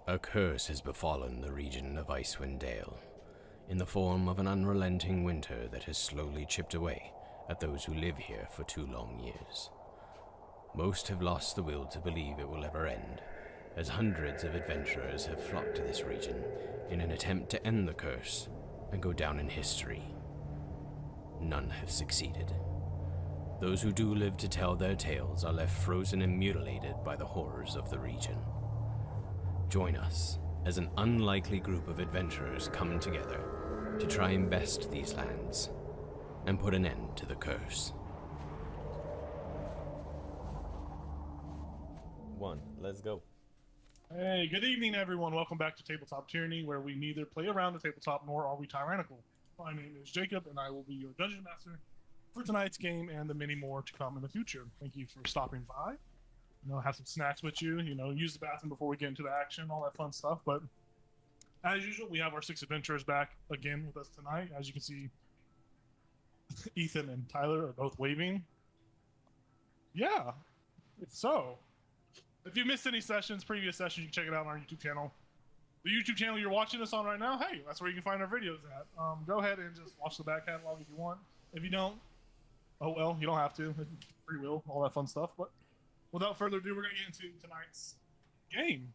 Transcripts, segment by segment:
A curse has befallen the region of Icewind Dale, in the form of an unrelenting winter that has slowly chipped away at those who live here for 2 long years. Most have lost the will to believe it will ever end, as hundreds of adventurers have flocked to this region in an attempt to end the curse and go down in history. None have succeeded. Those who do live to tell their tales are left frozen and mutilated by the horrors of the region. Join us as an unlikely group of adventurers come together to try and best these lands and put an end to the curse. 1, let's go. Hey, good evening, everyone. Welcome back to Tabletop Tyranny, where we neither play around the tabletop nor are we tyrannical. My name is Jacob, and I will be your Dungeon Master for tonight's game and the many more to come in the future. Thank you for stopping by. Have some snacks with you, use the bathroom before we get into the action, all that fun stuff. But as usual, we have our 6 adventurers back again with us tonight. As you can see, Ethan and Tyler are both waving. Yeah, so if you missed any previous sessions, you can check it out on our YouTube channel. The YouTube channel you're watching this on right now, hey, that's where you can find our videos at. Go ahead and just watch the back catalog if you want. If you don't, oh well, you don't have to. Free will, all that fun stuff. But without further ado, we're going to get into tonight's game.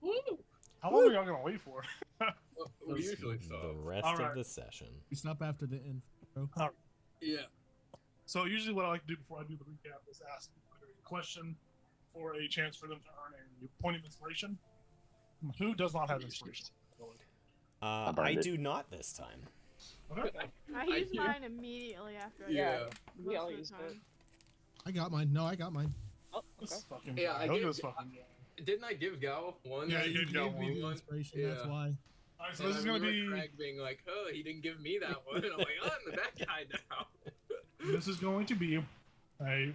Woo! How long are y'all going to wait for? We usually stop. The rest of the session. We stop after the intro. Right. Yeah. So usually what I like to do before I do the recap is ask a question for a chance for them to earn a point of inspiration. Who does not have inspiration? I do not this time. Okay. I use mine immediately after I We most all of the use time. it. I got mine. No, I got mine. Oh, This okay. fucking Yeah, guy. I Look at gave- this fucking guy. Didn't I give Gal one? Yeah, you gave Gal Gave me the one. inspiration. Yeah. That's why. All right, so And this is I going to remember be... Craig being like, "Oh, he didn't give me that one." And I'm like, "Oh, I'm the bad guy now." This is going to be a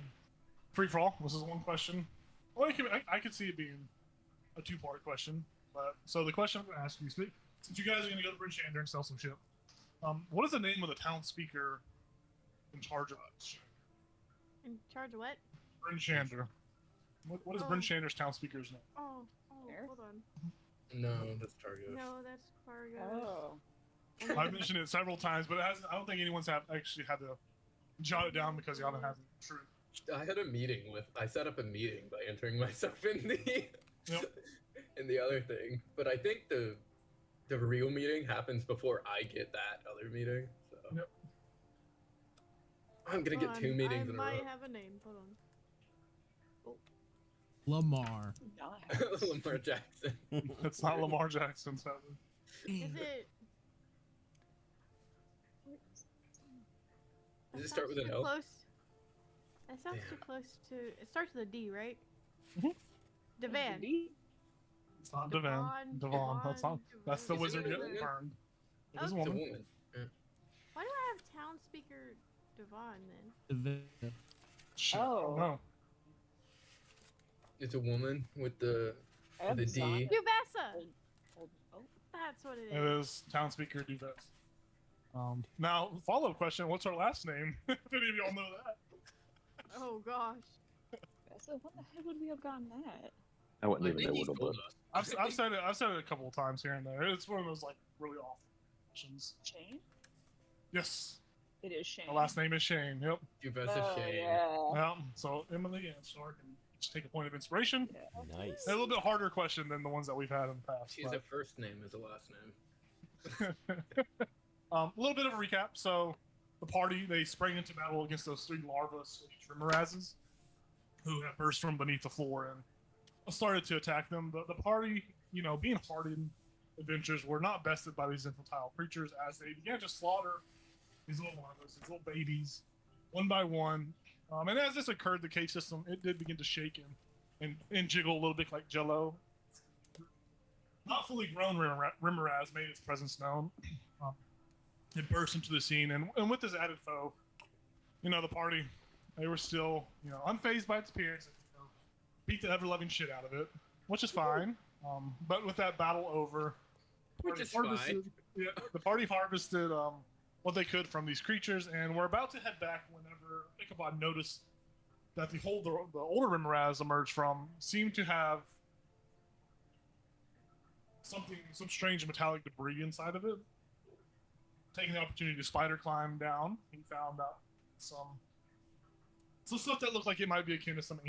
free-for-all. This is one question. Well, I could see it being a 2-part question. But so the question I'm going to ask you, since you guys are going to go to Bryn Shander and sell some shit, what is the name of the town speaker in charge of it? In charge of what? Bryn Shander. What is Oh. Bryn Shander's town speaker's name? Oh, There? hold on. No, that's Targus. No, that's Fargo. Oh. I've mentioned it several times, but I don't think anyone's actually had to jot it down because y'all don't have the truth. I had a meeting I set up a meeting by entering myself in the Yep. in the other thing, but I think the real meeting happens before I get that other meeting. So Yep. I'm gonna get 2 meetings in a I row. might have a name. Hold on. Lamar. Lamar Jackson. It's not Lamar Jackson, sadly. Is it? Does That it start sounds with an too L? Close. That sounds too Damn. close to. It starts with a D, right? Mhm. Devan. It's not Devon. Devon. That's the Is it wizard a getting woman? burned. It is a It's a woman. woman. Why do I have town speaker Devon then? Shit. Oh. No. It's a woman with the D. Ubessa. Oh, That's what it It is. is town speaker Duvet. Now, follow-up question: what's her last name? If any of y'all know that. Oh gosh. so what the heck would we have gotten that? I wouldn't I even know think he what it told was. us. I've said it a couple of times here and there. It's one of those like really awful questions. Shane? Yes, It is Shane. her last name is Shane. Yep. Juvessa Shane. Yeah. Yeah. So Emily and Stark can each take a point of inspiration. Nice. It's a little bit harder question than the ones that we've had in the past. She's but- a first name as a last name. A little bit of a recap. So, the party, they sprang into battle against those 3 larva Rimmerazes who had burst from beneath the floor and started to attack them. The party, being hardened adventurers, were not bested by these infantile creatures as they began to slaughter these little larvas, these little babies, one by one. And as this occurred, the cave system, it did begin to shake and jiggle a little bit like jello. Not fully grown Rimmeraz made its presence known. It burst into the scene, and with this added foe, the party, they were still, unfazed by its appearance, beat the ever-loving shit out of it, which is fine. But with that battle over, Which is fine. the party harvested what they could from these creatures, and we're about to head back whenever Ichabod noticed that the older Rimmeraz emerged from seemed to have some strange metallic debris inside of it. Taking the opportunity to spider climb down, he found out some stuff that looked like it might be akin to some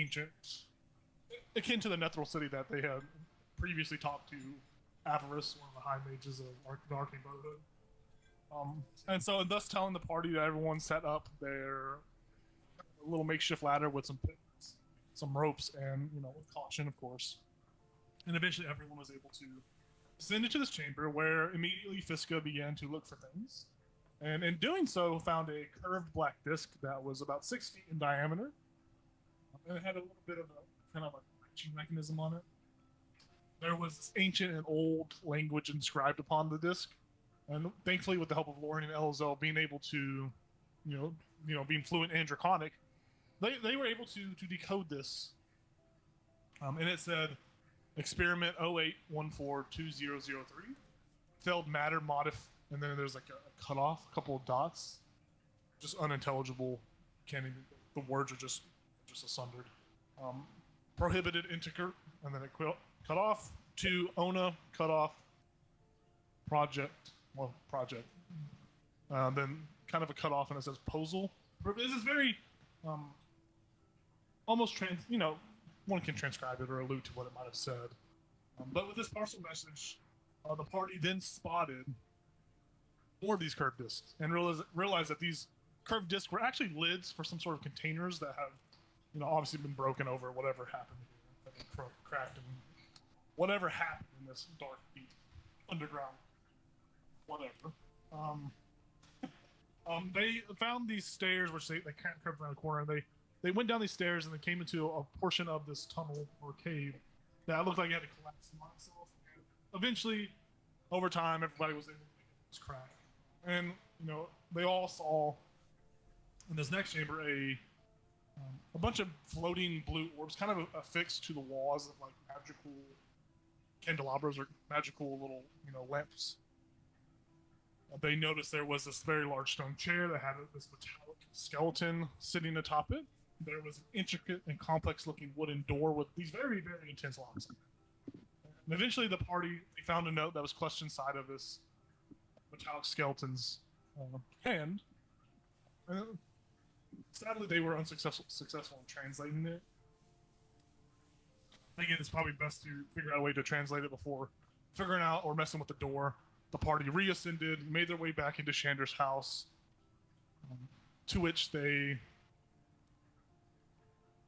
akin to the Nethril City that they had previously talked to Avarice, one of the high mages of the Arcane Brotherhood. And so, thus telling the party that everyone set up their little makeshift ladder with some pins, some ropes, and with caution, of course. And eventually, everyone was able to descend into this chamber, where immediately Fiska began to look for things, and in doing so, found a curved black disc that was about 6 feet in diameter, and it had a little bit of a kind of a latching mechanism on it. There was this ancient and old language inscribed upon the disc, and thankfully, with the help of Lauren and Elzel being able to, being fluent in Draconic, they were able to decode this. And it said, experiment 08142003, failed matter modif, and then there's like a cutoff, a couple of dots, just unintelligible. Can't even, the words are just asundered. Prohibited integer, and then it cut off to Ona cut off project. Then kind of a cutoff, and it says posal. This is very almost one can transcribe it or allude to what it might have said. But with this parcel message, the party then spotted more of these curved discs and realized that these curved discs were actually lids for some sort of containers that have, obviously been broken over. Whatever happened here, cracked, and whatever happened in this dark, deep underground, whatever. They found these stairs, which they can't curve around the corner. And they went down these stairs and they came into a portion of this tunnel or cave that looked like it had to collapse on itself. And eventually, over time, everybody was able to make this crack. And, they all saw in this next chamber a bunch of floating blue orbs kind of affixed to the walls of like magical candelabras or magical little, lamps. They noticed there was this very large stone chair that had this metallic skeleton sitting atop it. There was an intricate and complex-looking wooden door with these very, very intense locks in it. And eventually, the party found a note that was clutched inside of this metallic skeleton's hand. And sadly, they were unsuccessful in translating it. Again, it's probably best to figure out a way to translate it before figuring out or messing with the door. The party reascended, made their way back into Shander's house, to which they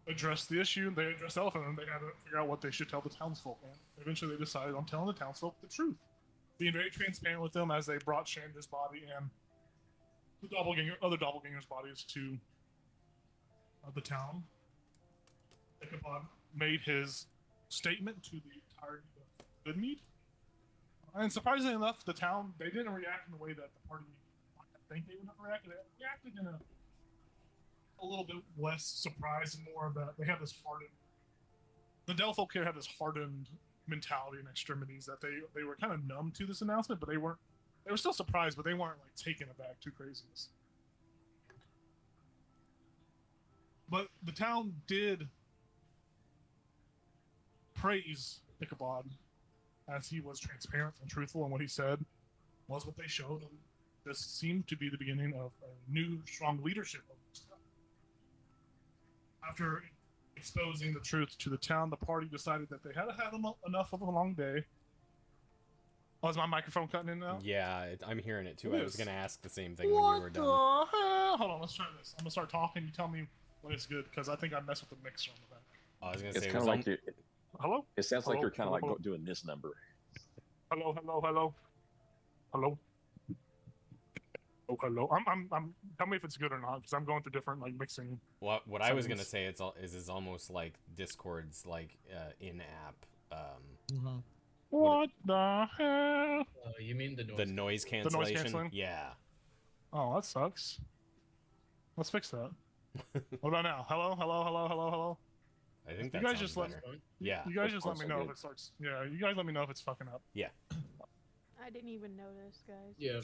addressed the issue. They addressed the elephant, and they had to figure out what they should tell the townsfolk. And eventually, they decided on telling the townsfolk the truth, being very transparent with them as they brought Shander's body and the other doppelgangers' bodies to the town. Ichabod made his statement to the entirety of Goodmead. And surprisingly enough, the town, they didn't react in the way that the party might think they would have reacted. They reacted in a little bit less surprised and more of that they have this hardened. The Delphoc here have this hardened mentality and extremities that they were kind of numb to this announcement, but they were still surprised, but they weren't like taken aback too craziness. But the town did praise Ichabod, as he was transparent and truthful, and what he said was what they showed. And this seemed to be the beginning of a new, strong leadership of this town. After exposing the truth to the town, the party decided that they had had enough of a long day. Oh, is my microphone cutting in now? Yeah, I'm hearing it too. It I was is. going to ask the same thing when you were done. What the hell? Hold on, let's try this. I'm going to start talking. You tell me when it's good, because I think I messed with the mixer on the back. I was going to It's say, kind of like you're, Hello? it sounds like Hello? you're kind of like Hello? doing this number. Hello, hello, hello. Hello? Oh, hello. I'm tell me if it's good or not, because I'm going through different like mixing. what I was going to settings. say is almost like Discord's like in-app What the hell? You mean the noise? the noise cancellation. canceling? Yeah. Oh, that sucks. Let's fix that. What about now? Hello, hello, hello, hello, hello. I think You that guys sounds just let better. Fine. Yeah. You guys just let Also me know good. if it starts. Yeah, you guys let me know if it's fucking up. I didn't even notice, guys. Yeah.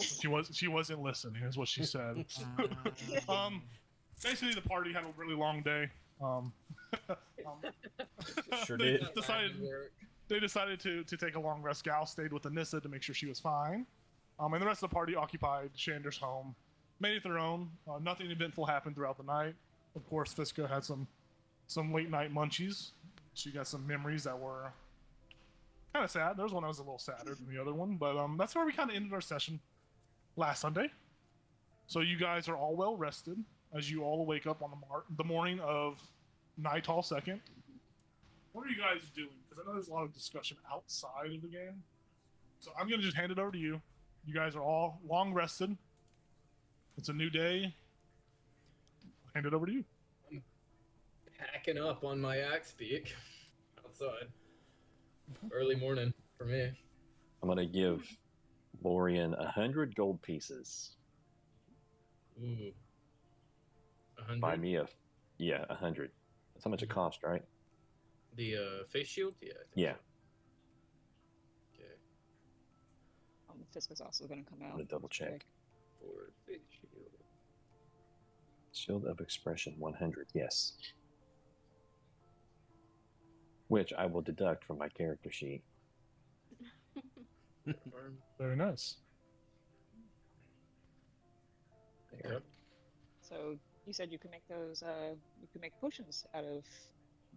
She wasn't listening, is what she said. Basically, the party had a really long day. Sure They did. decided. they decided to take a long rest. Gal stayed with Anissa to make sure she was fine. And the rest of the party occupied Shander's home, made it their own. Nothing eventful happened throughout the night. Of course, Fiska had some late night munchies. She got some memories that were kind of sad. There was one that was a little sadder than the other one, but that's where we kind of ended our session last Sunday. So you guys are all well rested as you all wake up on the morning of Nighthall 2nd. What are you guys doing? Because I know there's a lot of discussion outside of the game. So I'm going to just hand it over to you. You guys are all long rested. It's a new day. I'll hand it over to you. I'm packing up on my axe beak outside. Early morning for me. I'm gonna give Lorian 100 gold pieces. Ooh. 100? Buy me 100. That's how much it cost, right? The face shield? Yeah. I think Yeah. So. Okay. Fiska's also gonna come out. I'm gonna double check. For face shield. Shield of Expression 100. Yes. Which I will deduct from my character sheet. Arm. Very nice. There. Yep. So you said you can make those. You can make potions out of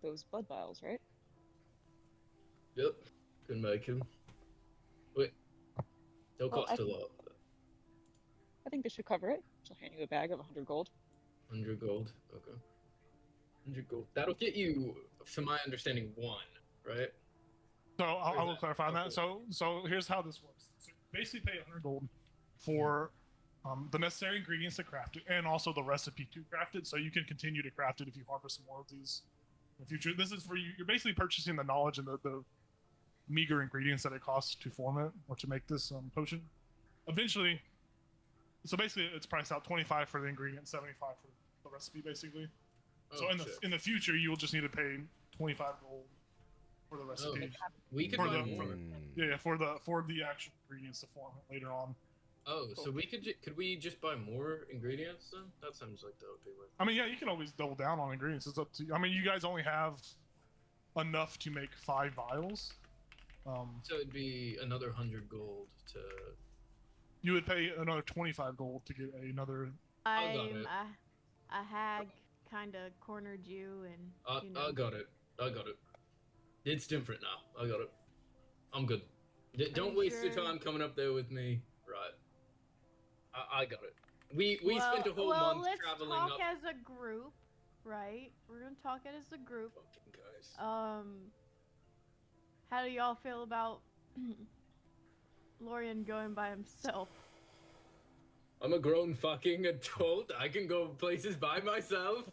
those blood vials, right? Yep. Can make him. Wait. They'll Well, cost a lot. I think this should cover it. She'll hand you a bag of 100 gold. 100 gold. Okay. 100 gold. That'll get you, to my understanding, 1, right? So I Or will is that- clarify on that. okay. So here's how this works. So basically pay 100 gold for the necessary ingredients to craft it, and also the recipe to craft it, so you can continue to craft it if you harvest more of these in the future. This is for you. You're basically purchasing the knowledge and the meager ingredients that it costs to form it or to make this potion. Eventually, so basically it's priced out 25 for the ingredient, 75 for the recipe, basically. So Oh, in the shit. in the future, you will just need to pay 25 gold for the recipe. We could for buy the- more. Yeah, for the actual ingredients to form it later on. Oh, so we could we just buy more ingredients then? That sounds like that would be worth. I mean, yeah, you can always double down on ingredients. It's up to you. I mean, you guys only have enough to make 5 vials. So it'd be another 100 gold to. You would pay another 25 gold to get another. I got it. A hag kind of cornered you, and you know. I got it. It's different now. I got it. I'm good. Don't you waste your sure? time coming up there with me. Right. I got it. We spent a whole well, month let's traveling talk up. as a group, right? We're gonna talk as a group. Fucking guys. How do y'all feel about Lorian going by himself? I'm a grown fucking adult. I can go places by myself.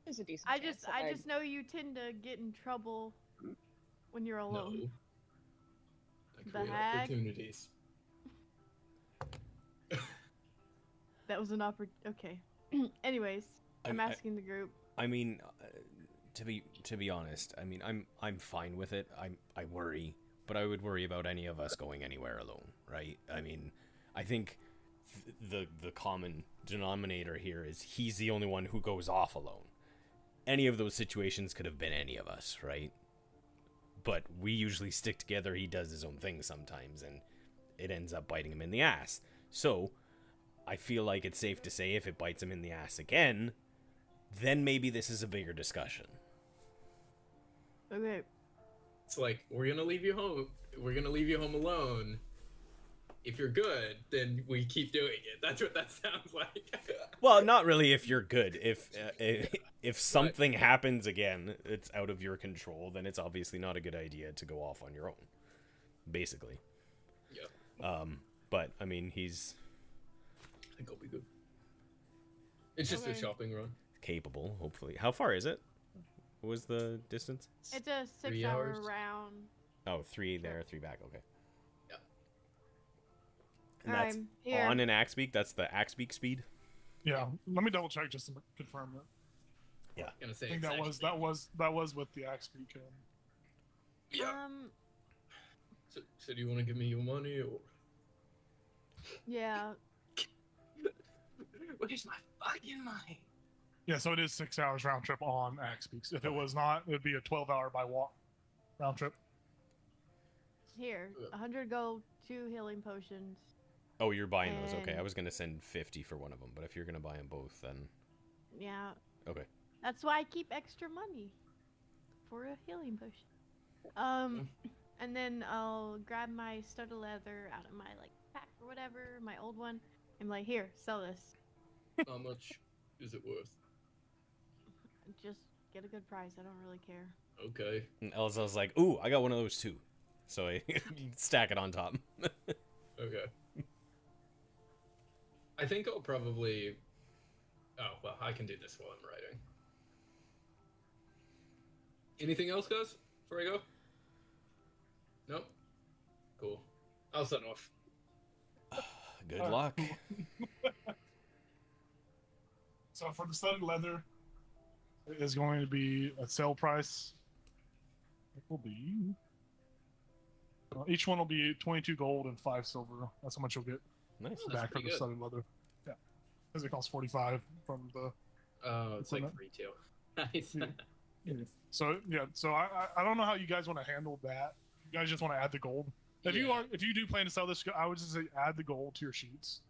There's a decent I chance just that know you tend to get in trouble when you're alone. No. I The create hag? opportunities. That was an Okay. Anyways, I'm I- asking the group. I mean, to be honest, I mean, I'm fine with it. I worry, but I would worry about any of us going anywhere alone, right? I mean, I think the common denominator here is he's the only one who goes off alone. Any of those situations could have been any of us, right? But we usually stick together. He does his own thing sometimes, and it ends up biting him in the ass. So I feel like it's safe to say if it bites him in the ass again, then maybe this is a bigger discussion. Okay. It's like we're gonna leave you home. We're gonna leave you home alone. If you're good, then we keep doing it. That's what that sounds like. Well, not really if you're good. If something happens again, it's out of your control, then it's obviously not a good idea to go off on your own. Basically. Yeah. But I mean, he's I think I'll be good. It's just a Okay. shopping run. capable, hopefully. How far is it? What was the distance? It's a 3 6-hour hours. round. Oh, 3 there, 3 back. Okay. Yeah. And that's I'm here. on an axe beak. That's the axe beak speed. Yeah, let me double check just to confirm that. Gonna say I think it's that actually- was with the axe beak. Yeah. So do you want to give me your money or? Yeah. Where's my fucking money? Yeah, so it is 6 hours round trip on Axpeaks. If it was not, it would be a 12-hour by walk round trip. Here, 100 gold, 2 healing potions. Oh, you're buying those. Okay, I And- was gonna send 50 for one of them, but if you're gonna buy them both, then Yeah, okay. that's why I keep extra money for a healing potion. And then I'll grab my studded leather out of my like pack or whatever, my old one. I'm like, here, sell this. How much is it worth? Just get a good price. I don't really care. Okay. And Elza's like, ooh, I got one of those too. So I stack it on top. Okay. I think I'll probably. Oh well, I can do this while I'm writing. Anything else, guys? Before I go? Nope. Cool. I'll sign off. Good All right, luck. cool. So for the studded leather, it is going to be a sale price. It will be. Each one will be 22 gold and 5 silver. That's how much you'll get Nice. That's back for pretty the good. studded leather. Yeah, because it costs 45 from the. It's like Equipment. retail. Nice. Yeah. So yeah, so I don't know how you guys want to handle that. You guys just want to add the gold. If you do plan to sell this, I would just say add the gold to your sheets.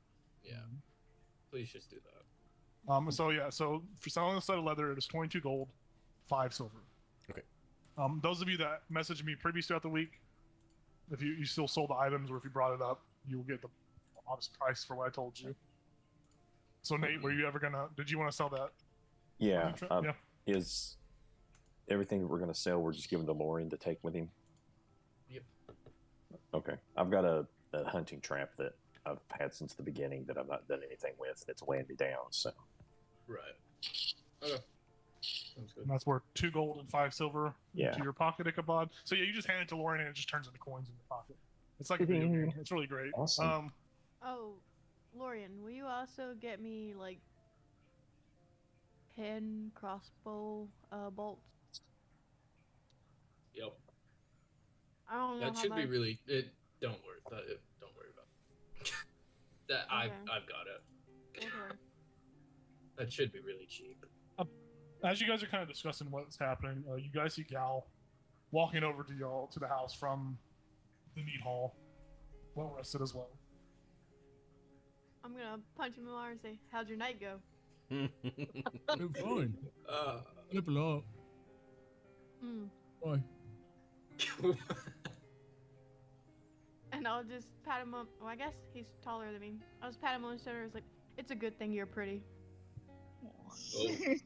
Yeah. Please just do that. So yeah, so for selling the set of leather, it is 22 gold, 5 silver. Okay. Those of you that messaged me previous throughout the week, if you still sold the items or if you brought it up, you will get the honest price for what I told you. So Nate, were you ever did you want to sell that? Yeah. Yeah. Is everything that we're going to sell, we're just giving to Lorian to take with him? Yep. Okay. I've got a hunting trap that I've had since the beginning that I've not done anything with, and it's weighing me down, so. Right. Okay. Sounds good. And that's worth 2 gold and 5 silver Yeah. into your pocket, Ichabod. So yeah, you just hand it to Lauren and it just turns into coins in your pocket. It's like a video game. It's really great. Awesome. Oh, Lorian, will you also get me like 10 crossbow bolts? Yep. I don't know That how should be much. really. Don't worry. Don't worry about it. That Okay. I've got it. Okay. That should be really cheap. As you guys are kind of discussing what's happening, you guys see Gal walking over to y'all to the house from the meat hall, well rested as well. I'm gonna punch him in the arm and say, "How'd your night go?" I'm fine. Uh, Flip a lot. Mm. Why? And I'll just pat him up. Well, I guess he's taller than me. I'll just pat him on the shoulder. It's like, it's a good thing you're pretty. oh,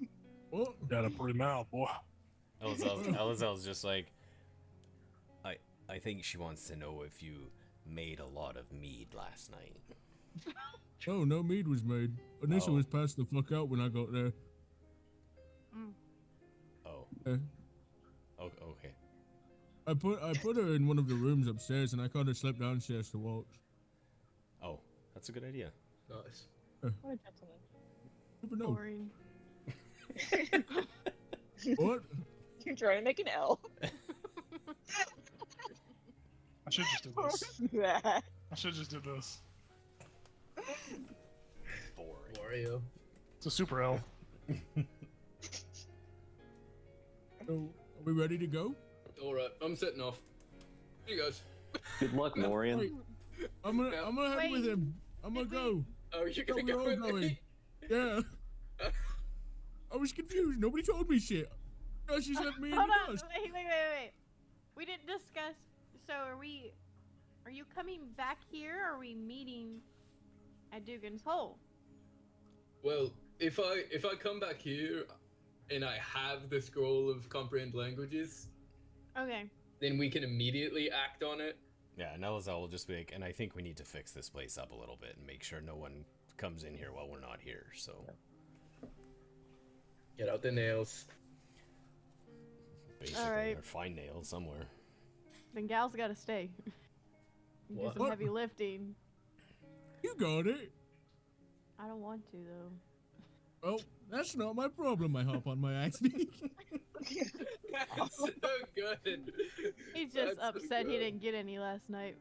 What? Got a pretty mouth, boy. Elza's just like, I think she wants to know if you made a lot of mead last night. Oh, no mead was made. Anissa Oh. was passed the fuck out when I got there. Oh. Yeah. Oh, okay. I put her in one of the rooms upstairs, and I kind of slept downstairs to watch. Oh, that's a good idea. nice. What a gentleman. Never know. Boring. What? You're trying to make an L. I should just do this. That. I should just do this. Boring. Wario. It's a super L. So, are we ready to go? All right, I'm setting off. You guys. Good luck, Lorian. I'm gonna head with Wait. him. I'm gonna Did go. Oh, you're No, gonna we're go all with going. me? Yeah. I was confused. Nobody told me shit. No, she's left me in Hold the on. dust. Wait. We didn't discuss. So are you coming back here? Or are we meeting at Dugan's Hole? Well, if I come back here and I have the scroll of comprehend languages, Okay. then we can immediately act on it. Yeah, and Elza will just be like, and I think we need to fix this place up a little bit and make sure no one comes in here while we're not here, so. Get out the nails. Basically, Alright. or find nails somewhere. Then Gal's gotta stay. Do What? some heavy lifting. You got it. I don't want to though. Oh, that's not my problem. I hop on my axe beak. That's so good. He's just That's so upset he good. didn't get any last night.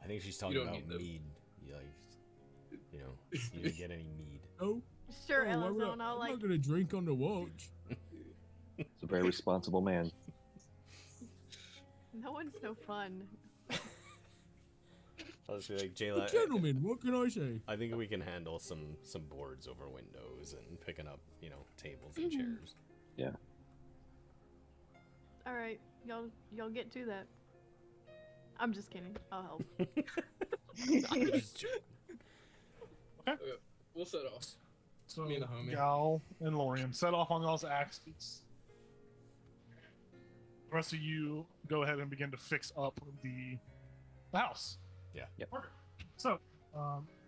I think she's talking don't about need them. mead. You like, You didn't get any mead. Oh, Sure, oh, why would Elizone, I'll I'm like. not gonna drink on the watch. It's a very responsible man. No one's no fun. I'll just be like, Jayla, Gentlemen, what can I say? I think we can handle some boards over windows and picking up, tables and chairs. Yeah. All right, y'all get to that. I'm just kidding. I'll help. I'm just joking. We'll set off. So Me and the homie. Gal and Lorian set off on y'all's axe beats. The rest of you go ahead and begin to fix up the house. Yeah. Yep. Perfect. So,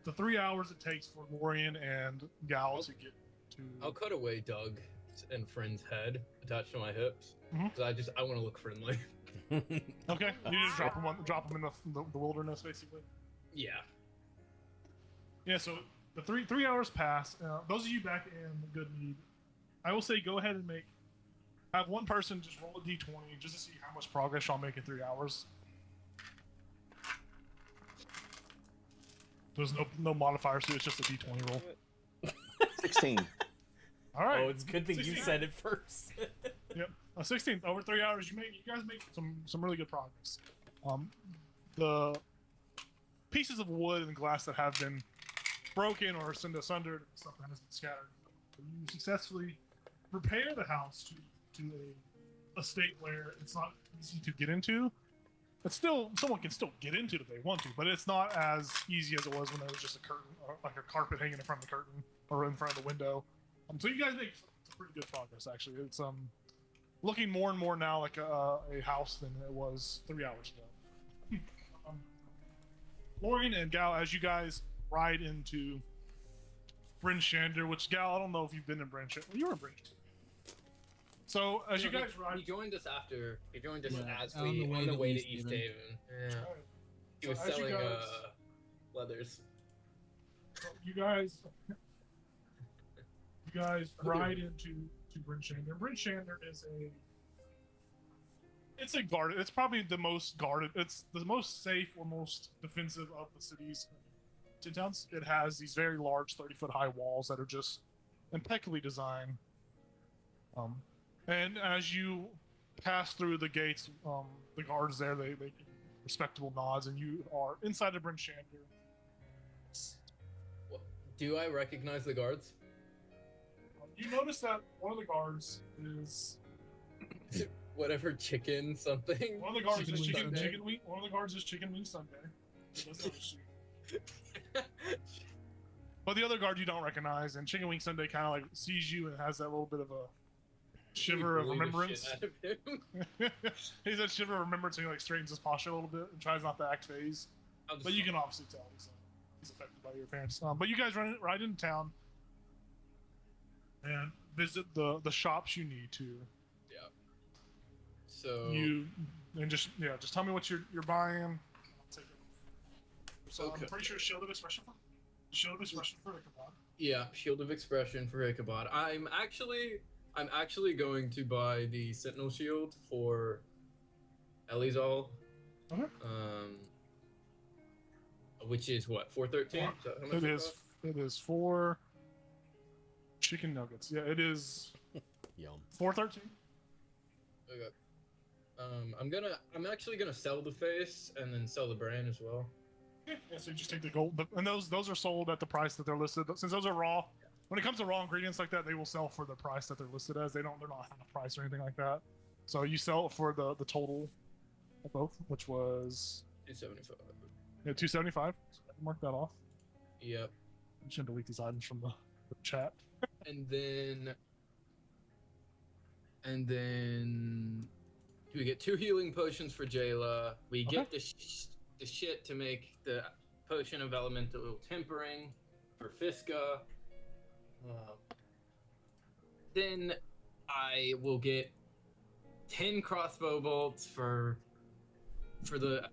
the 3 hours it takes for Lorian and Gal to get to. I'll cut away Doug and friend's head attached to my hips. Mhm. 'Cause I want to look friendly. Okay, you just drop them in the wilderness, basically. Yeah. Yeah. So the three hours pass. Those of you back in good need, I will say go ahead and have one person just roll a d20 just to see how much progress y'all make in 3 hours. There's no modifiers to it, it's just a d20 roll. 16. All right. Oh, it's a good thing you 16. said it first. Yep. 16 over 3 hours. You guys make some really good progress. The pieces of wood and glass that have been broken or sundered, stuff that has been scattered, you successfully repair the house to a state where it's not easy to get into. It's still, someone can still get into it if they want to, but it's not as easy as it was when there was just a curtain, or like a carpet hanging in front of the curtain or in front of the window. So you guys make some pretty good progress, actually. It's looking more and more now like a house than it was 3 hours ago. Lorian and Gal, as you guys ride into Bryn Shander, which Gal, I don't know if you've been in Bryn Shander. Well, you were in Bryn Shander. So as you guys ride, He joined us after. He joined us Yeah, as on we the way on the to way East to East Haven. Haven. Yeah. He So was as you selling guys- leathers. you guys ride into Bryn Shander. Bryn Shander is it's a guarded. It's probably the most guarded. It's the most safe or most defensive of the cities. Tin towns. It has these very large, 30-foot high walls that are just impeccably designed. And as you pass through the gates, the guards there they give respectable nods, and you are inside of Bryn Shander. Do I recognize the guards? You notice that one of the guards is Whatever chicken something. one of the guards is Chicken wing Sunday. chicken wing. One of the guards is chicken wing Sunday. He doesn't have a shoe. But the other guard you don't recognize, and chicken wing Sunday kind of like sees you and has that little bit of a shiver of Bully the remembrance. shit out of him. He's that shiver of remembrance, and he like straigens his posture a little bit and tries not to act phased. I'll just- But you can obviously tell he's affected by your parents. But you guys ride into town and visit the shops you need to. So You and just tell me what you're buying. I'll take it. So Okay. I'm pretty sure Shield of Expression for Ichabod. yeah, Shield of Expression for Ichabod. I'm actually going to buy the Sentinel Shield for Elizal. Okay. Which is what, 413? Is that how much It it is. costs? It is 4 chicken nuggets. Yeah, it is Yum. 413. Okay. I'm actually gonna sell the face and then sell the brand as well. Yeah, so you just take the gold, and those are sold at the price that they're listed. Since those are raw, when it comes to raw ingredients like that, they will sell for the price that they're listed as. They're not half price or anything like that. So you sell it for the total of both, which was 275. 275. So I can mark that off. Yep. I shouldn't delete these items from the chat. And then we get 2 healing potions for Jayla. We get the shit to make the potion of elemental tempering for Fiska. Then I will get 10 crossbow bolts for Jayla.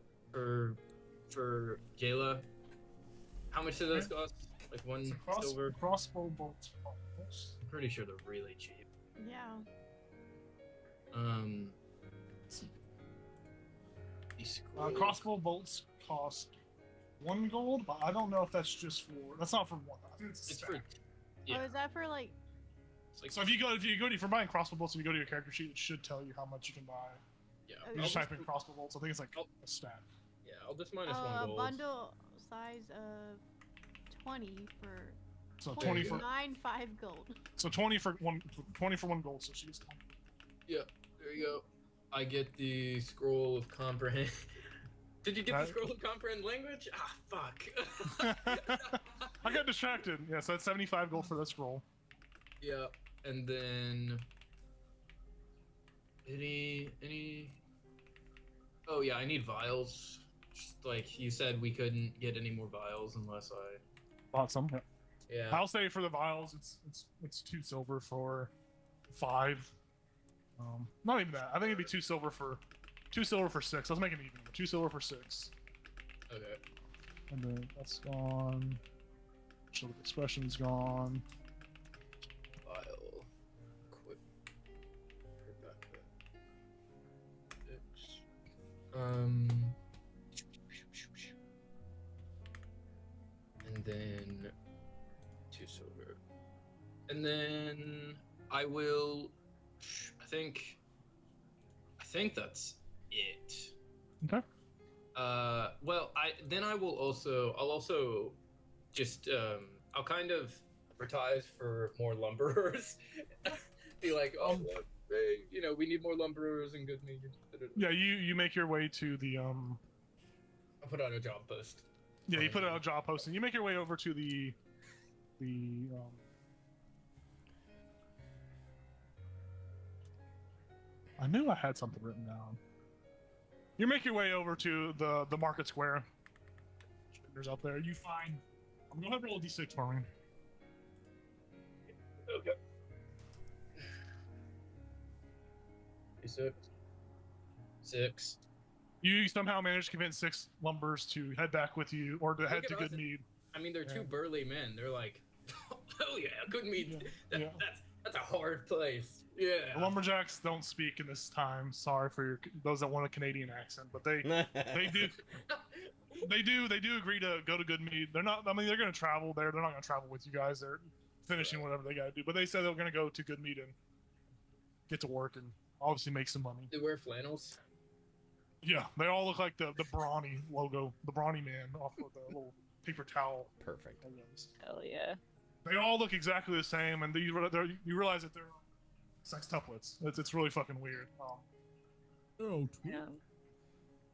How much do those cost? Like one It's a silver? crossbow bolt. I'm pretty sure they're really cheap. Yeah. These scrolls- Crossbow bolts cost 1 gold, but I don't know if that's just for. That's not for one. I think it's a It's stack. for yeah. Oh, is that for like? It's like, So if you're buying crossbow bolts and you go to your character sheet, it should tell you how much you can buy. yeah. Oh, You I'll just type in crossbow bolts. I think it's like I'll- a stack. Yeah, I'll just minus A 1 gold. bundle size of 20 for So There 20 you for go. 9.5 gold. 20 for 1 gold. So she gets 20. Yeah, there you go. I get the scroll of comprehend. Did you get the That- scroll of comprehend language? Ah, fuck. I got distracted. Yeah, so that's 75 gold for that scroll. Yeah, and then any. Oh yeah, I need vials. Just like you said, we couldn't get any more vials unless I. Bought some. Yeah. Yeah. I'll say for the vials, it's 2 silver for 5. Not even that. I think it'd be 2 silver for 6. Let's make it even. 2 silver for 6. Okay. And then that's gone. Show the expression's gone. Vial. Quick. Rebecca. 6. And then 2 silver. And then I will. I think that's it. Okay. Well, I'll also just I'll kind of advertise for more lumberers. Be like, oh, look, hey, we need more lumberers and good meat. Yeah, you make your way to the I'll put out a job post. Yeah, you put out a job posting. You make your way over to the I knew I had something written down. You make your way over to the market square. There's up there. You find. I'm gonna have roll a d6 for me. Okay. 6. 6. You somehow managed to convince 6 lumbers to head back with you, or to head at to us. Goodmead. I mean, they're two Yeah. burly men. They're like, oh yeah, good meat. Yeah. That's a hard place. Yeah. The lumberjacks don't speak in this time. Sorry for those that want a Canadian accent, but they do agree to go to Goodmead. They're not. I mean, they're going to travel there. They're not going to travel with you guys. They're finishing whatever they got to do. But they said they're going to go to Goodmead and get to work and obviously make some money. They wear flannels. Yeah, they all look like the Brawny logo, the Brawny man off of the little paper towel Perfect. logos. Hell yeah. They all look exactly the same, and you realize that they're sextuplets. It's really fucking weird. Oh, Yeah.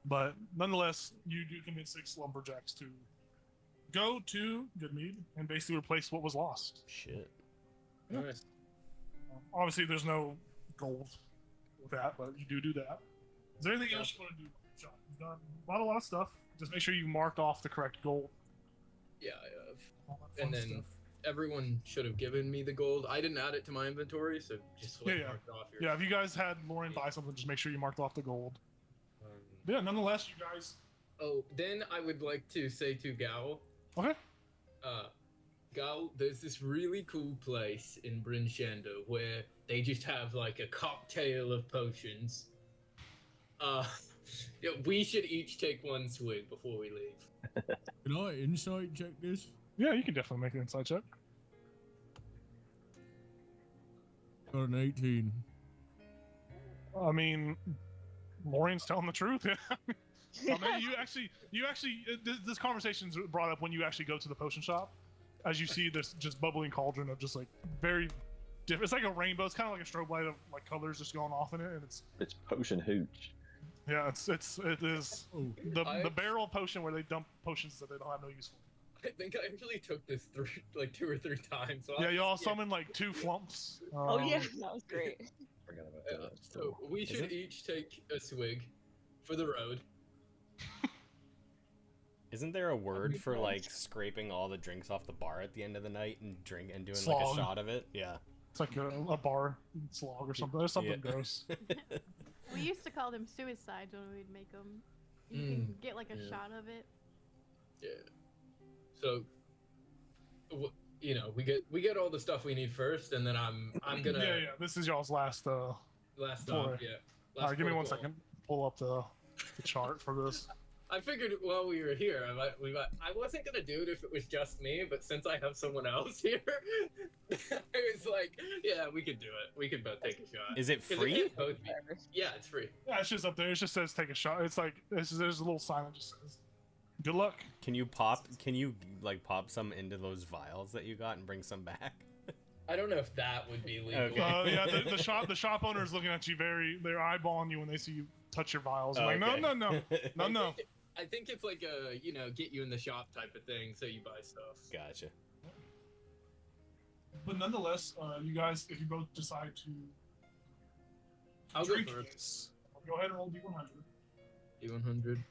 But nonetheless, you do convince 6 lumberjacks to go to Goodmead and basically replace what was lost. Shit. Yeah. Nice. Obviously, there's no gold with that, but you do that. Is there anything else you want to do? John? You've done a lot of stuff. Just make sure you marked off the correct gold. Yeah, I have. All that fun And then stuff. everyone should have given me the gold. I didn't add it to my inventory, so just like Yeah. mark it off your. Yeah, if you guys had Lauren buy something, just make sure you marked off the gold. Um, But yeah, nonetheless, you guys. oh, then I would like to say to Gao, Okay. Gao, there's this really cool place in Bryn Shando where they just have like a cocktail of potions. Yeah, we should each take 1 swig before we leave. Can I insight check this? Yeah, you can definitely make an inside check. Got an 18. I mean, Maureen's telling the truth. Yeah. I mean, you actually, this conversation's brought up when you actually go to the potion shop, as you see this just bubbling cauldron of just like very different. It's like a rainbow. It's kind of like a strobe light of like colors just going off in it, and it's potion hooch. yeah, it is Oh, the barrel potion where they dump potions that they don't have no use for. I think I actually took this 2 or 3 times. So Yeah, y'all yeah. summon like 2 flumps. Oh yeah, that was great. Forgot about Yeah, that. so we Is should it? each take a swig for the road. Isn't there a word be for fun. like scraping all the drinks off the bar at the end of the night and doing like Slog. a shot of it? Yeah. It's like a bar slog or something. There's something Yeah. gross. We used to call them suicides when we'd make them. You Mm, can get like a yeah. shot of it. Yeah. So, we get all the stuff we need first, and then I'm gonna Yeah. This is y'all's last. last Four. stop. Yeah. All right, give me 1 protocol. second. Pull up the chart for this. I figured while we were here, I wasn't gonna do it if it was just me, but since I have someone else here, I was like, yeah, we could do it. We could both take a shot. Is it 'Cause free? can't both be- Yeah, it's free. Yeah, it's just up there. It just says take a shot. It's like there's a little sign that just says, "Good luck." Can you pop? Can you like pop some into those vials that you got and bring some back? I don't know if that would be legal. Okay. Yeah, the shop owner is looking at you they're eyeballing you when they see you touch your vials. I'm like, Okay. no. I think it's like a, get you in the shop type of thing, so you buy stuff. Gotcha. But nonetheless, you guys, if you both decide to I'll go drink first. this, go ahead and roll D100. D100.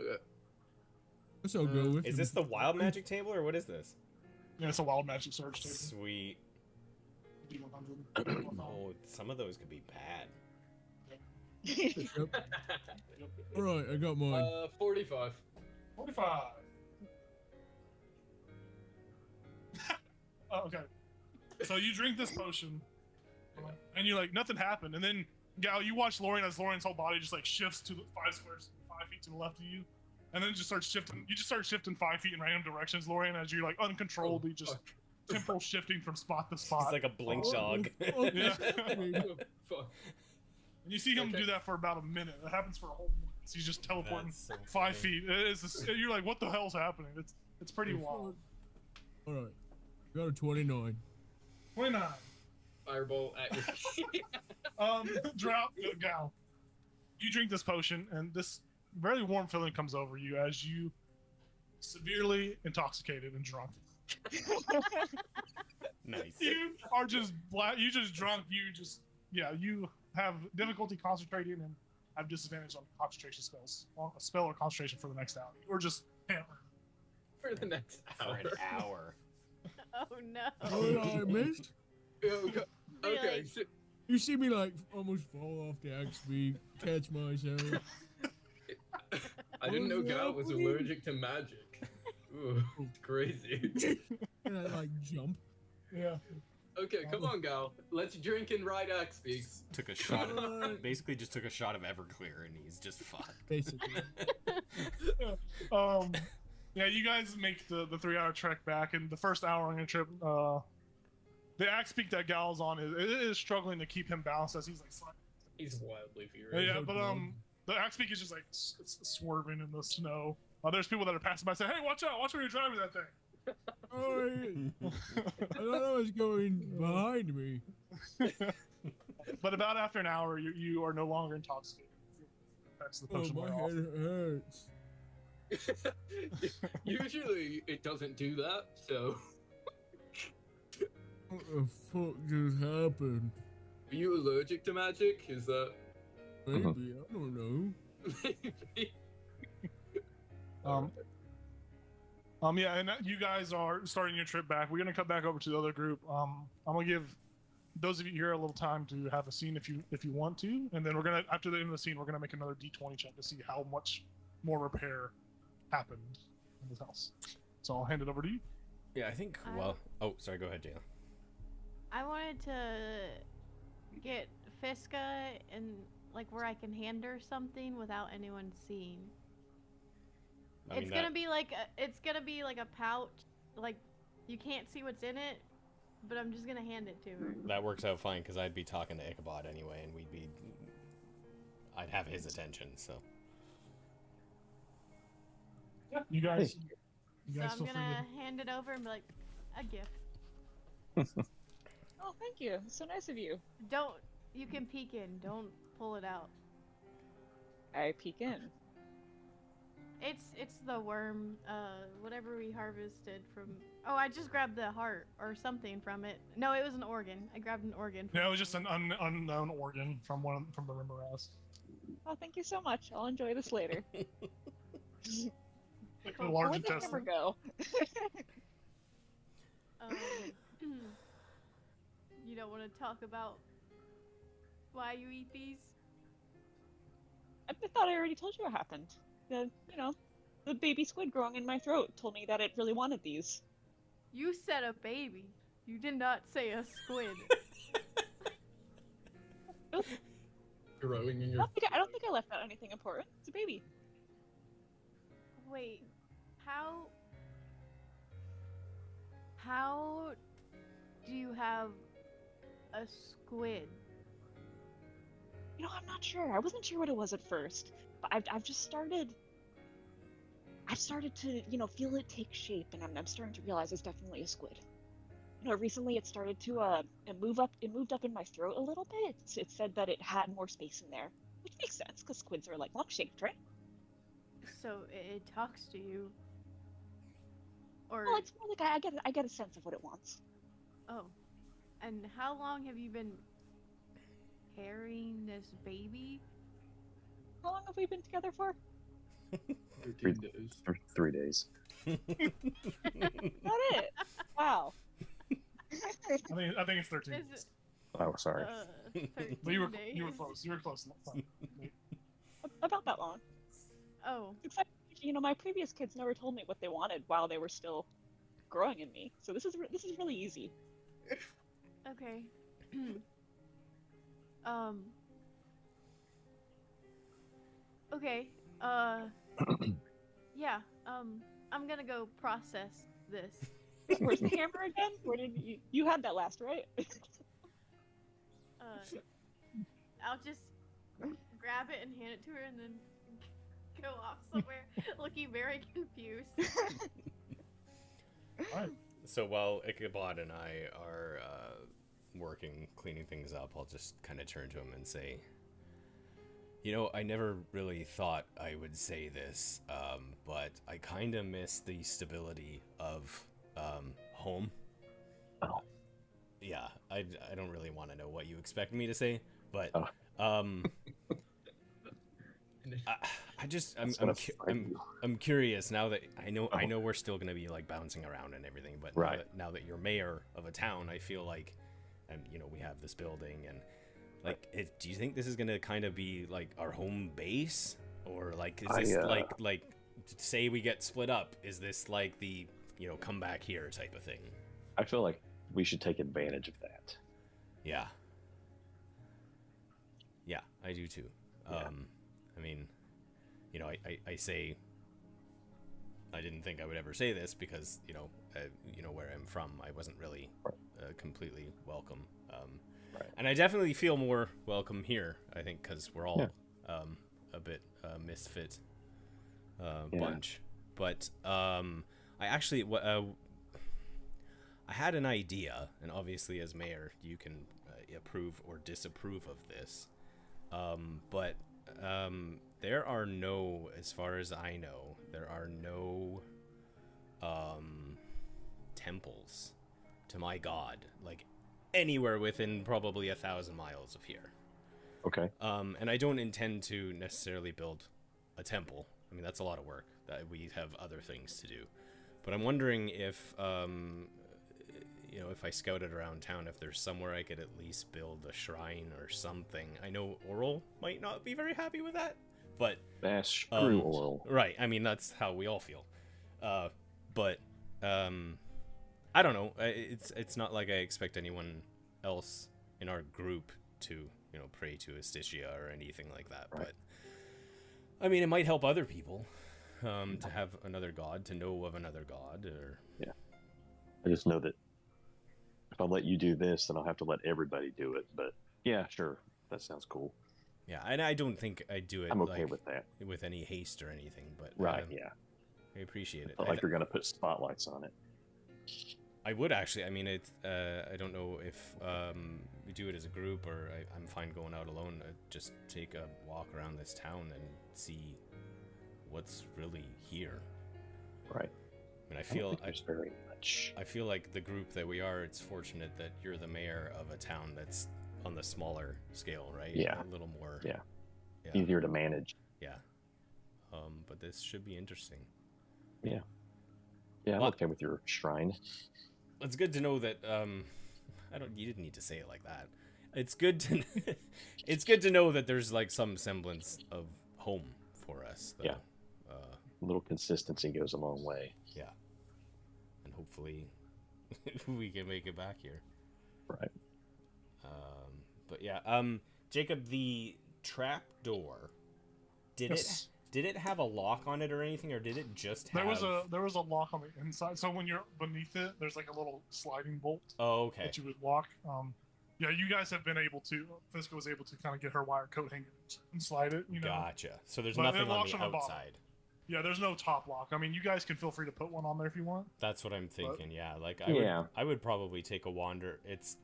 Okay. That's all go with Is him. this the wild magic table or what is this? Yeah, it's a wild magic surge table. Sweet. D100. Oh, some of those could be bad. All right, I got mine. 45. 45. Oh, okay. So you drink this potion, and you're like, nothing happened. And then, Gal, you watch Lorian as Lorian's whole body just like shifts to the 5 feet to the left of you, and then it just starts shifting. You just start shifting 5 feet in random directions, Lorian, as you're like uncontrollably just tempo shifting from spot to spot. It's like a blink dog. Yeah. Oh, fuck. And you see him Okay. do that for about a minute. It happens for a whole minute. So he's just teleporting That's so 5 funny. feet. You're like, what the hell's happening? It's pretty wild. All right, got a 29. 29. Fireball at your feet. Drought, Gal. You drink this potion, and this very warm feeling comes over you as you severely intoxicated and drunk. Nice. You are just you just drunk. You have difficulty concentrating and have disadvantage on concentration spells, on a spell or concentration for the next hour. Or just hammered. For the next For hour. an hour. Oh no. Oh, I missed. Okay. Really? So, You see me like almost fall off the axe beam, catch myself. I didn't know Gal was allergic to magic. Ooh, crazy. And I like jump. Yeah. Okay, come on, Gal. Let's drink and ride Axe Speaks. Took a shot of, basically just took a shot of Everclear and he's just fucked. Basically. Yeah, you guys make the 3 hour trek back, and the first hour on your trip, the axe peak that Gal's on is struggling to keep him balanced as he's like sliding. He's wildly furious. Yeah, but the axe peak is just like it's swerving in the snow. There's people that are passing by saying, "Hey, watch out! Watch where you're driving that thing." Oh, I thought I was going behind me. But about after an hour, you are no longer intoxicated. That's the Oh, potion my wear off. head hurts. Usually it doesn't do that, so. What the fuck just happened? Are you allergic to magic? Is that. Maybe, I don't know. Maybe? Yeah, and you guys are starting your trip back. We're gonna cut back over to the other group. I'm gonna give those of you here a little time to have a scene if you want to, and then we're gonna after the end of the scene we're gonna make another D20 check to see how much more repair happened in this house. So I'll hand it over to you. Yeah, I think, well, oh, sorry, go ahead, Jayla. I wanted to get Fiska and like where I can hand her something without anyone seeing. I mean, It's gonna be like a pouch, like you can't see what's in it, but I'm just gonna hand it to her. that works out fine because I'd be talking to Ichabod anyway, and I'd have his attention, so. Yeah, you guys. So You guys I'm feel free gonna hand it over and be like, a gift. Oh, thank you. It's so nice of you. You can peek in, don't pull it out. I peek in. It's the worm, whatever we harvested from. Oh, I just grabbed the heart or something from it. No, it was an organ. I grabbed an organ. No, it was just an unknown organ from the Rimbaraz. Oh, thank you so much. I'll enjoy this later. Like the large Where'd the hammer intestine. go? You don't want to talk about why you eat these? I thought I already told you what happened. The baby squid growing in my throat told me that it really wanted these. You said a baby. You did not say a squid. Growing in I your. don't think I left out anything important. It's a baby. Wait, how? How do you have a squid? You know, I'm not sure. I wasn't sure what it was at first, but I've just started. I've started to, feel it take shape, and I'm starting to realize it's definitely a squid. Recently it started to it moved up in my throat a little bit. It said that it had more space in there, which makes sense because squids are like lung shaped, right? So it talks to you, or Well, it's more like I get a sense of what it wants. oh, and how long have you been carrying this baby? How long have we been together for? 13 days. 3 days. Not it. Wow. I think it's 13. Is it, Oh, sorry. 13 But you were days. close. You were close. Fine. About that long. Oh, Except, my previous kids never told me what they wanted while they were still growing in me. So this is really easy. okay. Okay. Yeah. I'm gonna go process this. Where's the hammer again? Where did you had that last, right? I'll just grab it and hand it to her and then go off somewhere looking very confused. All right. So while Ichabod and I are working, cleaning things up, I'll just kind of turn to him and say, I never really thought I would say this, but I kind of miss the stability of home. Oh. Yeah, I don't really want to know what you expect me to say, but Oh. I'm curious now that I know we're still gonna be like bouncing around and everything, but Right. now that you're mayor of a town, I feel like, and we have this building, and like, do you think this is gonna kind of be like our home base, or like is this like say we get split up? Is this like the come back here type of thing? I feel like we should take advantage of that. Yeah. Yeah, I do too. Yeah. I mean, I say I didn't think I would ever say this because, where I'm from, I wasn't really completely welcome. Right. And I definitely feel more welcome here, I think, because we're all a bit misfit bunch. But I actually, I had an idea, and obviously as mayor, you can approve or disapprove of this. But there are no, as far as I know, there are no temples to my god, like anywhere within probably 1,000 miles of here. Okay. And I don't intend to necessarily build a temple. I mean, that's a lot of work. That we have other things to do. But I'm wondering if, if I scouted around town, if there's somewhere I could at least build a shrine or something. I know Oral might not be very happy with that, but Screw Oral. right. I mean, that's how we all feel. But I don't know. It's not like I expect anyone else in our group to, pray to Astitia or anything like that. Right. But I mean, it might help other people to have another god, to know of another god, or I just know that if I let you do this, then I'll have to let everybody do it. But yeah, sure. That sounds cool. yeah. And I don't think I do it. I'm okay with that. with any haste or anything. But Right, yeah. I appreciate it. Not like you're going to put spotlights on it. I would actually. I mean, I don't know if we do it as a group or I'm fine going out alone. Just take a walk around this town and see what's really here. Right. I mean, I don't think there's very much. I feel like the group that we are, it's fortunate that you're the mayor of a town that's on the smaller scale, right? Yeah. A little more. Yeah. Easier to manage. Yeah. But this should be interesting. Yeah. Yeah, I'm Well, okay with your shrine. It's good to know that you didn't need to say it like that. It's good to it's good to know that there's like some semblance of home for us. Though. Yeah. A little consistency goes a long way. Yeah. And hopefully we can make it back here. Right. But yeah, Jacob, the trap door, did Yes. Did it have a lock on it or anything, or did it just have... There was a lock on the inside. So when you're beneath it, there's like a little sliding bolt Oh, okay. that you would lock. Yeah, you guys have been able to. Fisco was able to kind of get her wire coat hanging and slide it. You know. Gotcha. So there's But it nothing on locks the on the bottom. outside. Yeah, there's no top lock. I mean, you guys can feel free to put one on there if you want. That's what I'm thinking. Yeah, like Yeah. I would probably take a wander. It's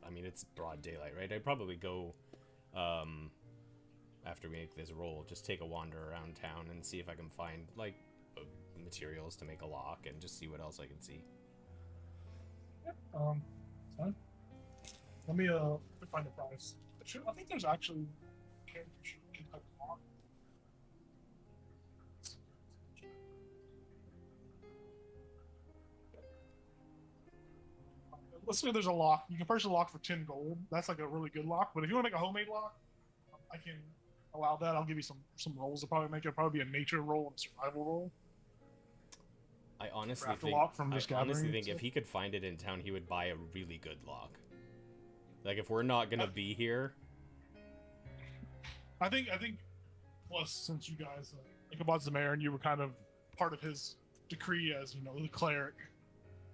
broad daylight, right? I'd probably go, after we make this roll, just take a wander around town and see if I can find like materials to make a lock and just see what else I can see. Yeah. Fine. Let me find the price. I think there's actually characters you can type of lock. Let's say there's a lock. You can purchase a lock for 10 gold. That's like a really good lock. But if you want to make a homemade lock, I can allow that. I'll give you some rolls to probably make it. Probably be a nature roll and a survival roll. I honestly Craft a think, lock from just I honestly gathering think stuff. if he could find it in town, he would buy a really good lock. Like if we're not gonna be here, I think. Plus, since you guys, Ichabod's the mayor, and you were kind of part of his decree as the cleric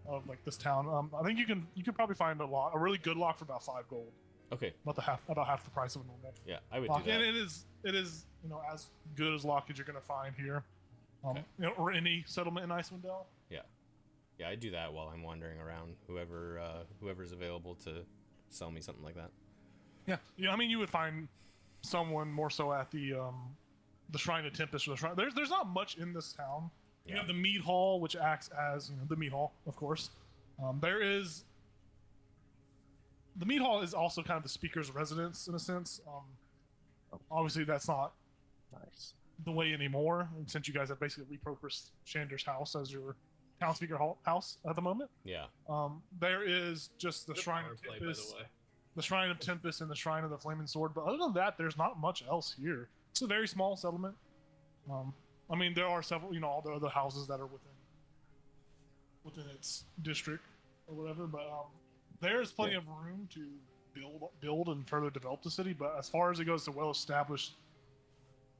of like this town. I think you could probably find a really good lock for about 5 gold. okay, About half the price of a normal yeah, I would lock. do that. And it is as good as lock as you're gonna find here. Okay. Or any settlement in Icewind Dale. Yeah, I'd do that while I'm wandering around. Whoever's available to sell me something like that. Yeah. I mean, you would find someone more so at the Shrine of Tempest or the Shrine. There's not much in this town. You Yeah. have the mead hall, which acts as the mead hall, of course. The mead hall is also kind of the speaker's residence in a sense. Obviously, that's not Nice. the way anymore, since you guys have basically repurposed Shander's house as your town speaker house at the moment. Yeah. There is just the Good Shrine power of play, by Tempest, the way. the Shrine of Tempest, and the Shrine of the Flaming Sword. But other than that, there's not much else here. It's a very small settlement. I mean, there are several, all the other houses that are within its district or whatever. But there is plenty of room to build and further develop the city. But as far as it goes to well-established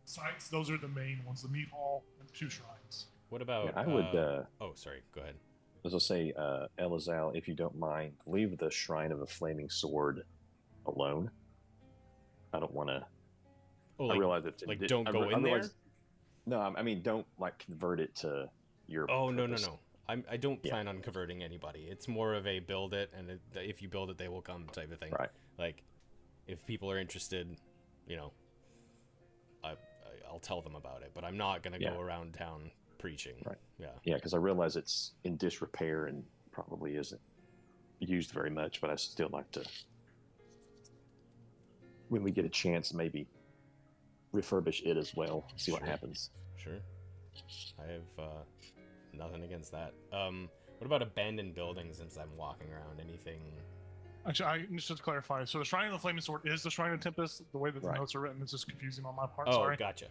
sites, those are the main ones: the mead hall and the 2 shrines. What about? Yeah, I would. Oh, sorry. Go ahead. As I'll say, Elazal, if you don't mind, leave the Shrine of the Flaming Sword alone. I don't want to. Oh, I realize it's like don't go in there. No, I mean don't convert it to your. Oh purpose. no. I don't plan on converting anybody. It's more of a build it, and if you build it, they will come type of thing. Right. Like, if people are interested, I'll tell them about it. But I'm not gonna go around town preaching. Right. Yeah. Yeah, because I realize it's in disrepair and probably isn't used very much, but I still like to, when we get a chance, maybe refurbish it as well. See what Sure. happens. Sure. I have nothing against that. What about abandoned buildings? Since I'm walking around, anything? Actually, just to clarify, so the Shrine of the Flaming Sword is the Shrine of Tempest. The way that the Right. notes are written is just confusing on my part. Oh, Sorry. gotcha.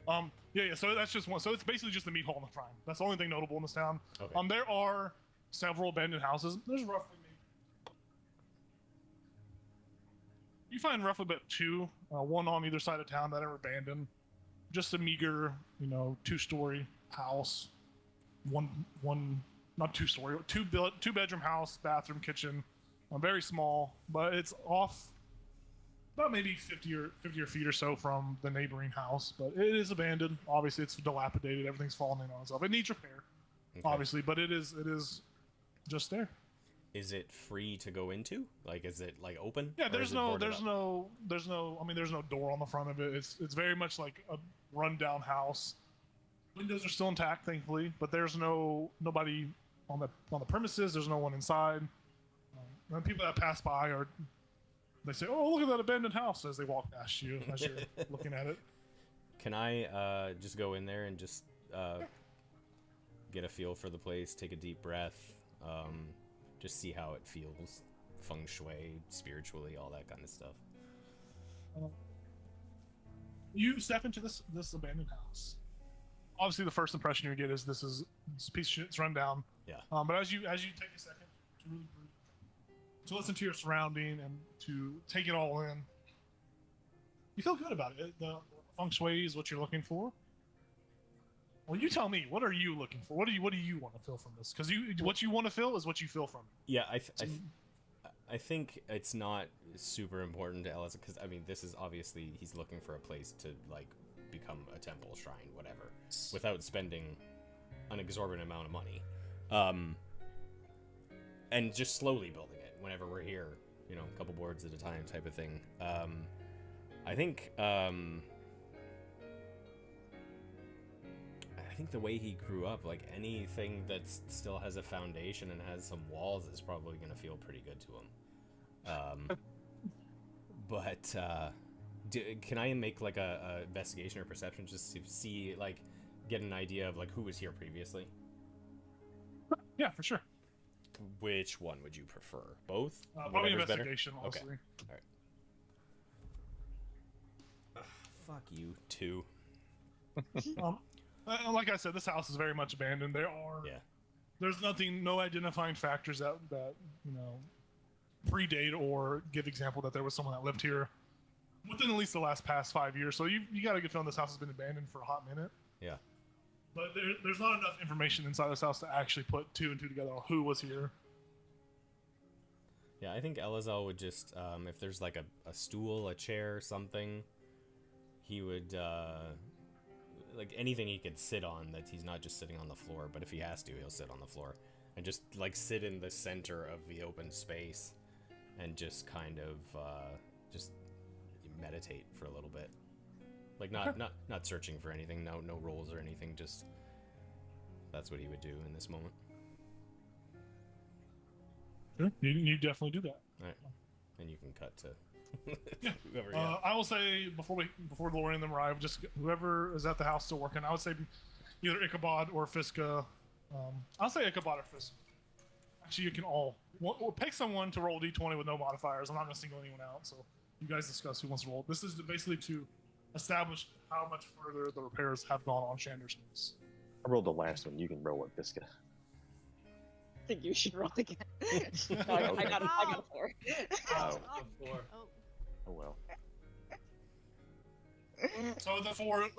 Yeah. So that's just one. So it's basically just the meat hall and the shrine. That's the only thing notable in this town. Okay. There are several abandoned houses. There's roughly you find roughly about 2, one on either side of town that are abandoned. Just a meager, 2-story house. One not 2-story, 2-bedroom house, bathroom, kitchen. Very small, but it's off about maybe 50 feet or so from the neighboring house. But it is abandoned. Obviously, it's dilapidated. Everything's fallen in on itself. It needs repair, Okay. obviously, but it is just there. Is it free to go into? Like, is it like open? Yeah, Or there's is it no boarded door on the front of it. It's very much like a rundown house. Windows are still intact, thankfully, but there's nobody on the premises. There's no one inside. When people that pass by they say, "Oh, look at that abandoned house," as they walk past you as you're looking at it. Can I just go in there and just get a feel for the place, take a deep breath, just see how it feels, feng shui, spiritually, all that kind of stuff? You step into this abandoned house. Obviously, the first impression you get is this piece of shit's run down. Yeah. But as you take a second to really breathe, to listen to your surrounding and to take it all in, you feel good about it. The feng shui is what you're looking for. Well, you tell me. What are you looking for? What do you want to feel from this? Because what you want to feel is what you feel from it. Yeah, I think it's not super important to Ellis because I mean this is obviously he's looking for a place to like become a temple, shrine, whatever, without spending an exorbitant amount of money, and just slowly building it whenever we're here, you know, a couple boards at a time type of thing. I think the way he grew up, like anything that still has a foundation and has some walls is probably gonna feel pretty good to him. But can I make like a investigation or perception just to see, like, get an idea of like who was here previously? Yeah, for sure. Which one would you prefer? Both? Probably Whatever's better? investigation, honestly. Okay. All right. Fuck you, 2. Like I said, this house is very much abandoned. There's no identifying factors that you know predate or give example that there was someone that lived here within at least the past 5 years. So you got a good feeling this house has been abandoned for a hot minute. Yeah. But there's not enough information inside this house to actually put 2 and 2 together on who was here. Yeah, I think Elazar would just, if there's like a stool, a chair, something, he would, like anything he could sit on that he's not just sitting on the floor, but if he has to, he'll sit on the floor. And just, like, sit in the center of the open space and just kind of, just meditate for a little bit. Like, not searching for anything, no roles or anything, just that's what he would do in this moment. Sure, you definitely do that. All right, and you can cut to whoever. I will say before Lori and them arrive, just whoever is at the house still working, I would say either Ichabod or Fiska. I'll say Ichabod or Fiska. Actually, you can all pick someone to roll d20 with no modifiers. I'm not going to single anyone out, so you guys discuss who wants to roll. This is basically to establish how much further the repairs have gone on Shander's house. I rolled the last one. You can roll it, Biscuit. I think you should roll again. No, I got a 4. Oh. Four. Oh well. So the 4,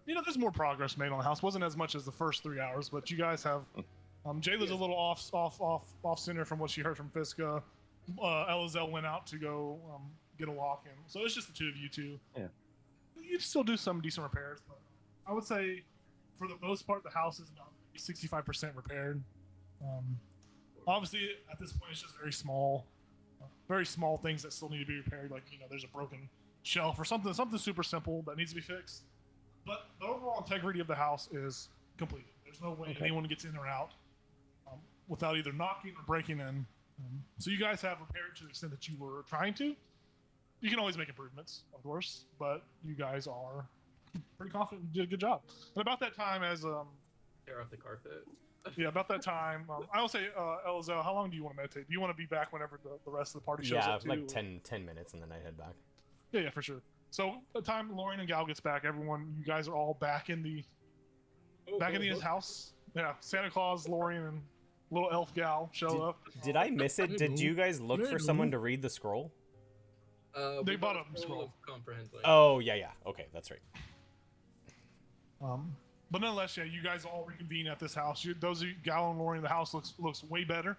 there's more progress made on the house. Wasn't as much as the first 3 hours, but you guys have. Jayla's a little off center from what she heard from Fiska. Elazar went out to go get a lock in, so it's just the 2 of you two. Yeah. You still do some decent repairs, but I would say for the most part the house is about 65% repaired. Obviously at this point it's just very small things that still need to be repaired, like there's a broken shelf or something super simple that needs to be fixed. But the overall integrity of the house is complete. There's no way anyone gets in or out without either knocking or breaking in. So you guys have repaired to the extent that you were trying to. You can always make improvements, of course, but you guys are pretty confident you did a good job. And about that time, as Tear off the carpet. yeah, about that time, I will say, Elazar, how long do you want to meditate? Do you want to be back whenever the rest of the party shows up too? Like 10 minutes, and then I head back. Yeah, for sure. So the time Lorian and Gal gets back, you guys are all back in the his house. Yeah, Santa Claus, Lorian, and little elf Gal show up. Did I miss it? Did you guys look for someone to read the scroll? They bought a scroll. Comprehend. Oh yeah. Okay, that's right. But nonetheless, yeah, you guys all reconvene at this house. Those of you, Gal and Lorian, the house looks way better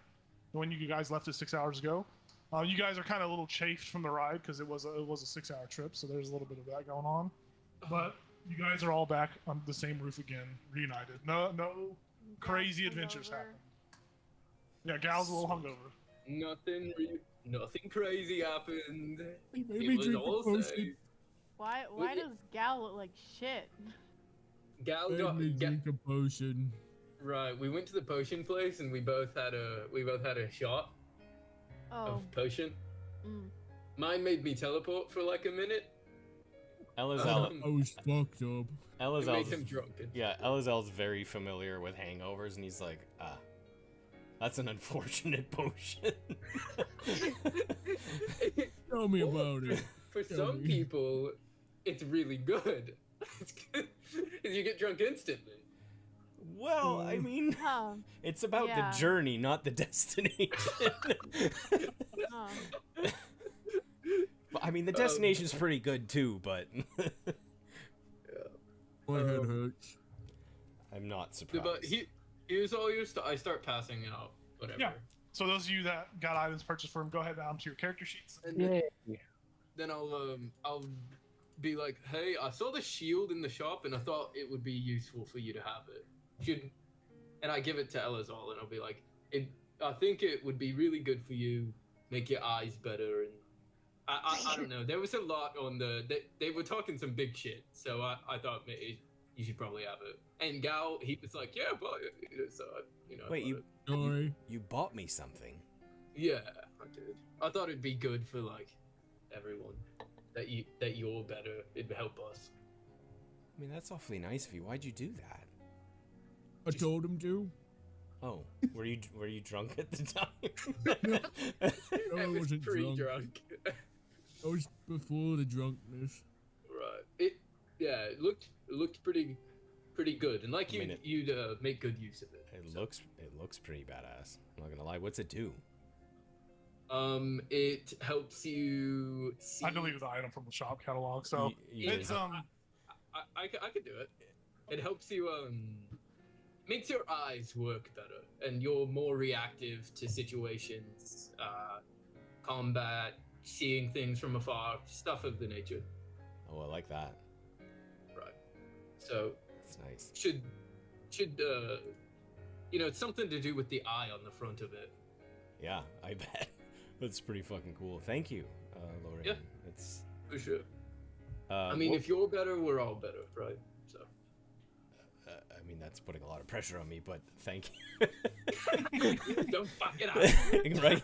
than when you guys left it 6 hours ago. You guys are kind of a little chafed from the ride because it was a 6-hour trip, so there's a little bit of that going on. But you guys are all back on the same roof again, reunited. No crazy adventures happen. Yeah, Gal's a little hungover. Nothing crazy happened. He made It me was drink all a potion. safe. Why does Gal look like shit? Gal Made got me drink a potion. right. We went to the potion place and we both had a shot Oh. of potion. Mm. Mine made me teleport for like a minute. Elazar. I was fucked up. It made him drunk. Yeah, Elazar's very familiar with hangovers, and he's like, that's an unfortunate potion. Tell me about it. For some people, it's really good. It's good. You get drunk instantly. Well, I mean, Huh. it's about Yeah. the journey, not the destination. Oh. But, I mean, the destination's pretty good too, but My head hurts. I'm not surprised. But here's all your stuff. I start passing out whatever. Yeah. So those of you that got items purchased from, go ahead down to your character sheets. And then I'll be like, hey, I saw the shield in the shop, and I thought it would be useful for you to have it. And I give it to Elazar, and I'll be like, I think it would be really good for you, make your eyes better, and I don't know. There was a lot on they were talking some big shit, so I thought maybe you should probably have it. And Gal, he was like, yeah, buy it. So Wait, you bought me something? Yeah, I did. I thought it'd be good for like everyone that you're better. It'd help us. I mean, that's awfully nice of you. Why'd you do that? I told him to. Oh, were you drunk at the time? No, I I was wasn't pretty drunk. I was before the drunkenness. Right. It looked pretty good, and like you'd make good use of it. It looks pretty badass. I'm not gonna lie. What's it do? It helps you see. I deleted the item from the shop catalog, so it's I could do it. It helps you makes your eyes work better, and you're more reactive to situations, combat, seeing things from afar, stuff of the nature. Oh, I like that. Right. So That's nice. should it's something to do with the eye on the front of it. Yeah, I bet. That's pretty fucking cool. Thank you, Lorraine. Yeah. It's For sure. I mean, if you're better, we're all better, right? So. I mean, that's putting a lot of pressure on me, but thank you. Don't fuck it up. Right?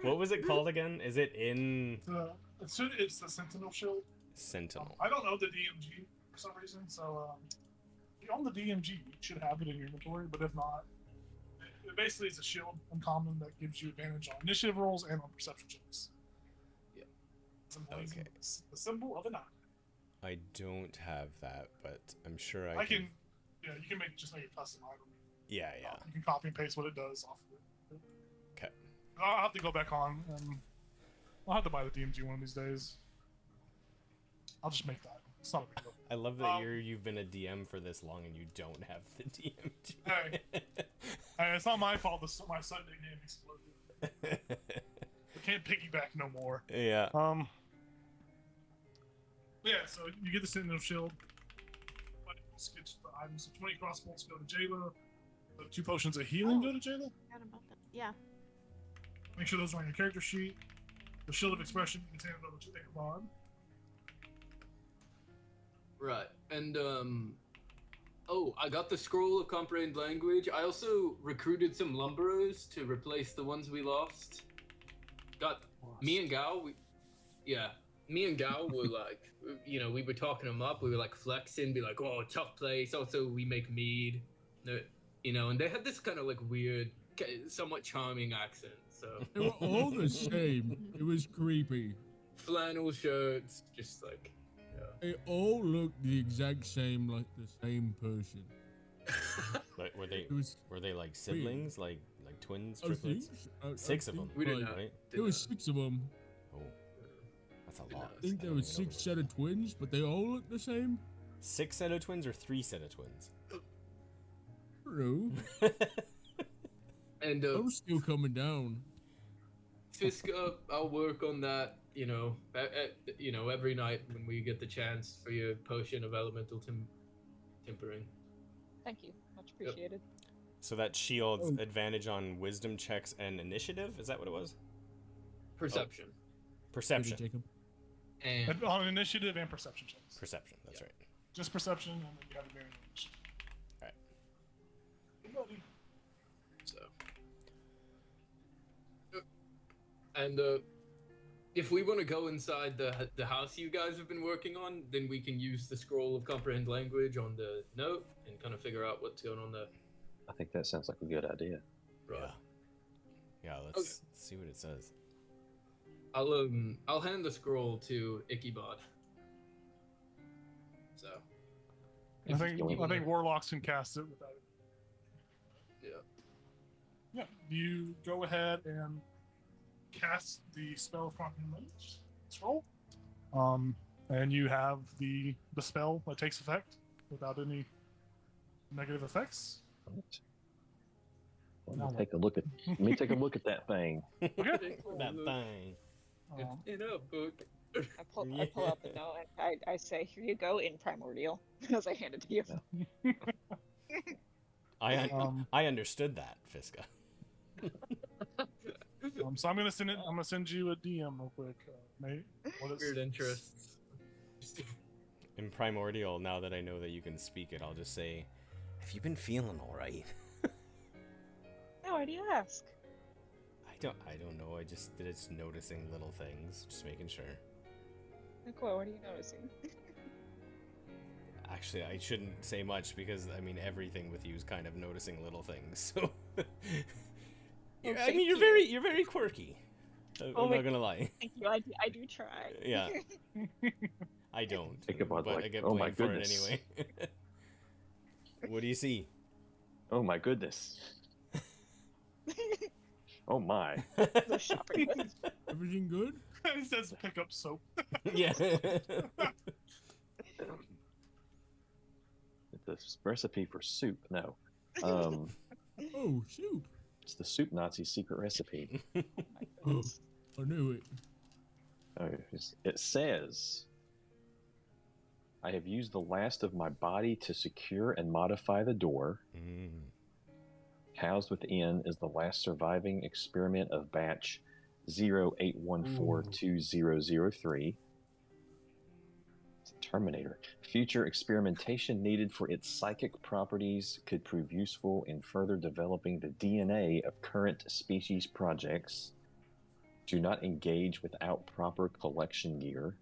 What was it called again? Is it in it's the Sentinel Shield. Sentinel? I don't know the DMG for some reason, so if you own the DMG, you should have it in your inventory. But if not, it basically is a shield uncommon that gives you advantage on initiative rolls and on perception checks. Yeah. Okay. The symbol of an eye. I don't have that, but I'm sure I can. Yeah, you can make a custom item. Yeah. You can copy and paste what it does off of it. Okay. I'll have to go back on. I'll have to buy the DMG one of these days. I'll just make that. It's not a big deal. I love that you've been a DM for this long and you don't have the DMG. Hey, it's not my fault. My Sunday game exploded. I can't piggyback no more. Yeah. Yeah, so you get the Sentinel Shield. Get the items. So 20 crossbows go to Jayla. The 2 potions of healing go to Jayla. Forgot about that. Yeah. Make sure those are on your character sheet. The Shield of Expression, you can hand it over to Ichabod. Right. And I got the Scroll of Comprehend Language. I also recruited some lumberers to replace the ones we lost. Me and Gal were like, we were talking them up. We were like flexing, be like, oh, tough place. Also, we make mead, and they had this kind of like weird, somewhat charming accent. So They were all the same. It was creepy. Flannel shirts, just like, They all looked the exact same, like the same person. Like, were they like siblings, like twins, I think, triplets? 6 of them, We didn't know. right? There was 6 of them. Oh, that's a lot. I think there was 6 set of twins, but they all looked the same. 6 set of twins or 3 set of twins? True. And I'm still coming down. Fiska, I'll work on that. Every night when we get the chance for your potion of elemental tempering. Thank you. Much appreciated. So that shield's advantage on wisdom checks and initiative? Is that what it was? Perception. Perception. Jacob. And On initiative and perception checks. Perception, that's right. Just perception, and then you have advantage on initiative. Alright. Buddy. so. And if we want to go inside the house you guys have been working on, then we can use the Scroll of Comprehend Language on the note and kind of figure out what's going on there. I think that sounds like a good idea. Right. Yeah, let's see what it says. I'll hand the scroll to Ichabod. So. I think warlocks can cast it without it. Yeah. Yeah, you go ahead and cast the spell of Comprehend Language scroll, and you have the spell that takes effect without any Negative effects. Let me take a look at. Let me take a look at that thing. That thing. It's in a book. I pull out the note and I say, "Here you go in primordial," as I hand it to you. I understood that, Fiska. So I'm gonna send it. I'm gonna send you a DM real quick, mate. What is Weird interests. In Primordial, now that I know that you can speak it, I'll just say, have you been feeling alright? No, why do you ask? I don't know, it's noticing little things, just making sure. Cool, what are you noticing? Actually, I shouldn't say much because, I mean, everything with you is kind of noticing little things, so... I mean, you're very quirky. I'm not gonna lie. Thank you, I do try. Yeah. I don't, Ichabod's but like, I get "Oh my blamed for it goodness." anyway. What do you see? Oh my goodness. Oh my. The shopping list. Everything good? It says pick up soap. Yeah. It's a recipe for soup. No. Oh, soup. It's the Soup Nazi secret recipe. Oh, I knew it. It says, I have used the last of my body to secure and modify the door. Housed within is the last surviving experiment of batch 08142003. It's a Terminator. Future experimentation needed for its psychic properties could prove useful in further developing the DNA of current species projects. Do not engage without proper collection gear.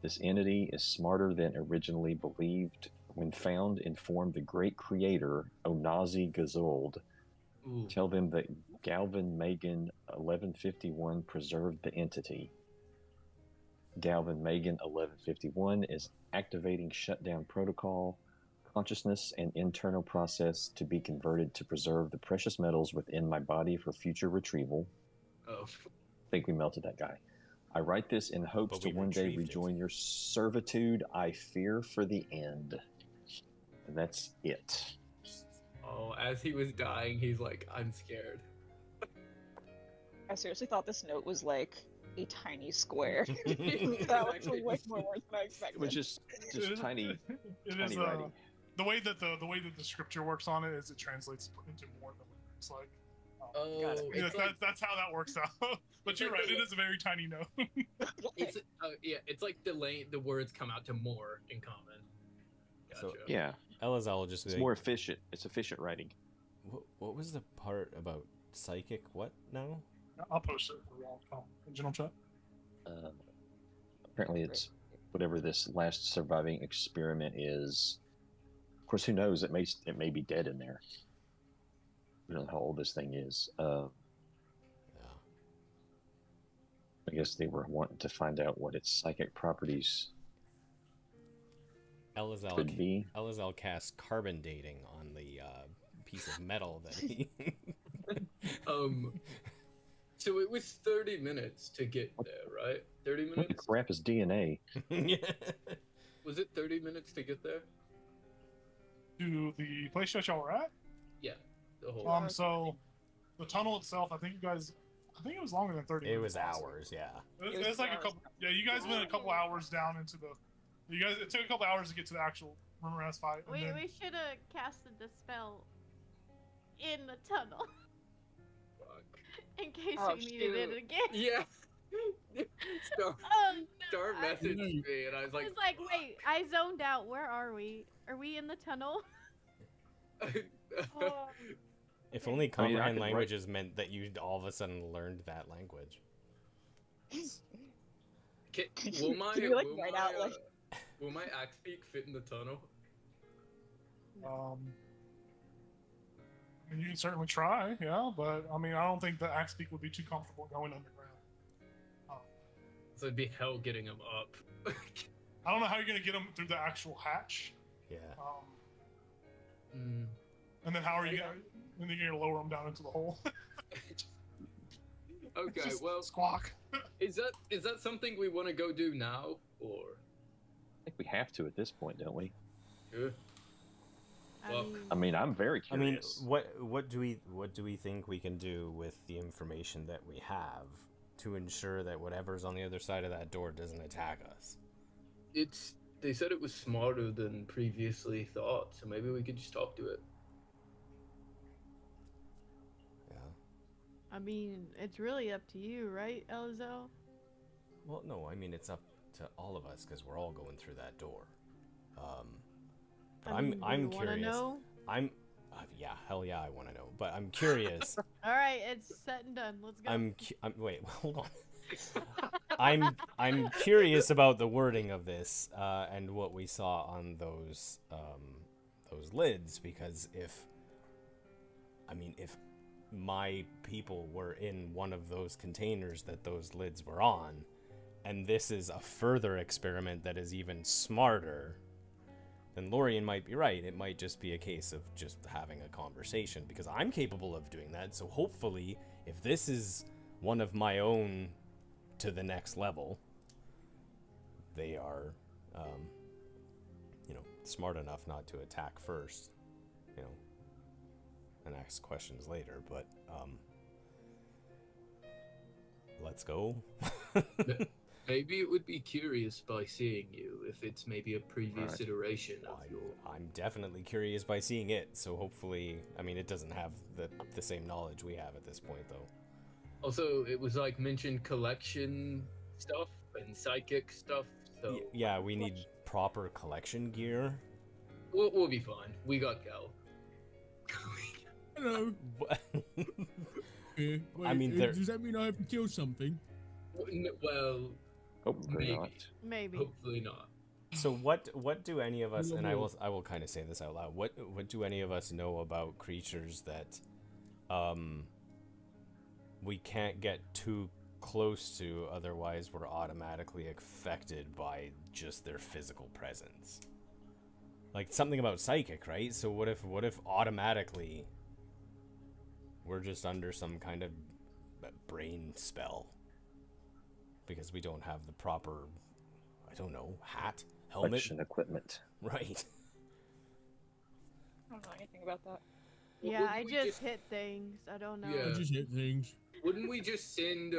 This entity is smarter than originally believed. When found, inform the great creator, Onazi Gazold. Ooh. Tell them that Galvin Megan 1151 preserved the entity. Galvin Megan 1151 is activating shutdown protocol, consciousness and internal process to be converted to preserve the precious metals within my body for future retrieval. Oh. I think we melted that guy. I write this in hopes But to we one day retrieved it. rejoin your servitude. I fear for the end. And that's it. Oh, as he was dying, he's like, I'm scared. I seriously thought this note was like a tiny square. That was way more words than I expected. It was just tiny, It tiny is writing. the way that the scripture works on it is it translates into more than what it looks like. Oh, Got it. Yeah, it's like, that's how that works out. But you're right, it is a very tiny note. it's yeah, it's like the words come out to more in common. Gotcha. So, Yeah, Elazar will just be it's like, more efficient. It's efficient writing. what was the part about psychic? What now? I'll post it for y'all in general chat. Apparently, it's whatever this last surviving experiment is. Of course, who knows? It may be dead in there. We don't know how old this thing is. Yeah. I guess they were wanting to find out what its psychic properties could be. Elazar cast carbon dating on the piece of metal that he. So it was 30 minutes to get there, right? 30 What the minutes? crap is DNA? Was it 30 minutes to get there? To the place that y'all were at. Yeah. The whole So the tunnel itself, I think it was longer than 30 It minutes. was honestly. hours, yeah. It's like a couple. Yeah, you guys went a couple hours down into the. It took a couple hours to get to the actual Rumorous fight. And We then, should have casted the spell in the tunnel fuck. in case Oh, we needed shoot. it again. Yeah. Star, Oh no! Star I messaged me and I was like, was like, wait, I zoned out. Where are we? Are we in the tunnel? Oh. If only I comprehend could write- languages meant that you all of a sudden learned that language. will my, Can you, like, will write my, out, like- will my axe beak fit in the tunnel? and you can certainly try, yeah. But I mean, I don't think the axe beak would be too comfortable going underground. So it'd be hell getting him up. I don't know how you're gonna get them through the actual hatch. Yeah. And then how are you gonna? And then you're gonna lower them down into the hole. Okay, Just well, squawk. is that something we want to go do now, or? I think we have to at this point, don't we? Yeah. fuck? I mean, I'm very I mean, curious. what do we think we can do with the information that we have to ensure that whatever's on the other side of that door doesn't attack us? They said it was smarter than previously thought, so maybe we could just talk to it. Yeah. I mean, it's really up to you, right, Elizo? Well, no, I mean it's up to all of us because we're all going through that door. But I mean, do I'm you wanna curious. know? I'm yeah, hell yeah, I want to know. But I'm curious. All right, it's set and done. Let's go. I'm wait, hold on. I'm curious about the wording of this and what we saw on those lids, because if my people were in one of those containers that those lids were on, and this is a further experiment that is even smarter, then Lorian might be right. It might just be a case of just having a conversation, because I'm capable of doing that. So hopefully, if this is one of my own to the next level, they are, smart enough not to attack first, and ask questions later. But let's go. Maybe it would be curious by seeing you if it's maybe a previous iteration of your. I'm definitely curious by seeing it. So hopefully, I mean, it doesn't have the same knowledge we have at this point, though. Also, it was like mentioned collection stuff and psychic stuff. So Yeah, we need proper collection gear. we'll be fine. We got Gal. Hello. Wait, I mean, does that mean I have to kill something? Well, Hopefully maybe. not. Maybe. Hopefully not. So what do any of us, and I Well, will kind of say this out loud. What do any of us know about creatures that we can't get too close to, otherwise we're automatically affected by just their physical presence? Like something about psychic, right? So what if automatically we're just under some kind of brain spell because we don't have the proper, I don't know, hat, helmet, Collection equipment. right? I don't know anything about that. Yeah, Wouldn't I we just hit things. I don't know. Yeah. I just hit things. Wouldn't we just send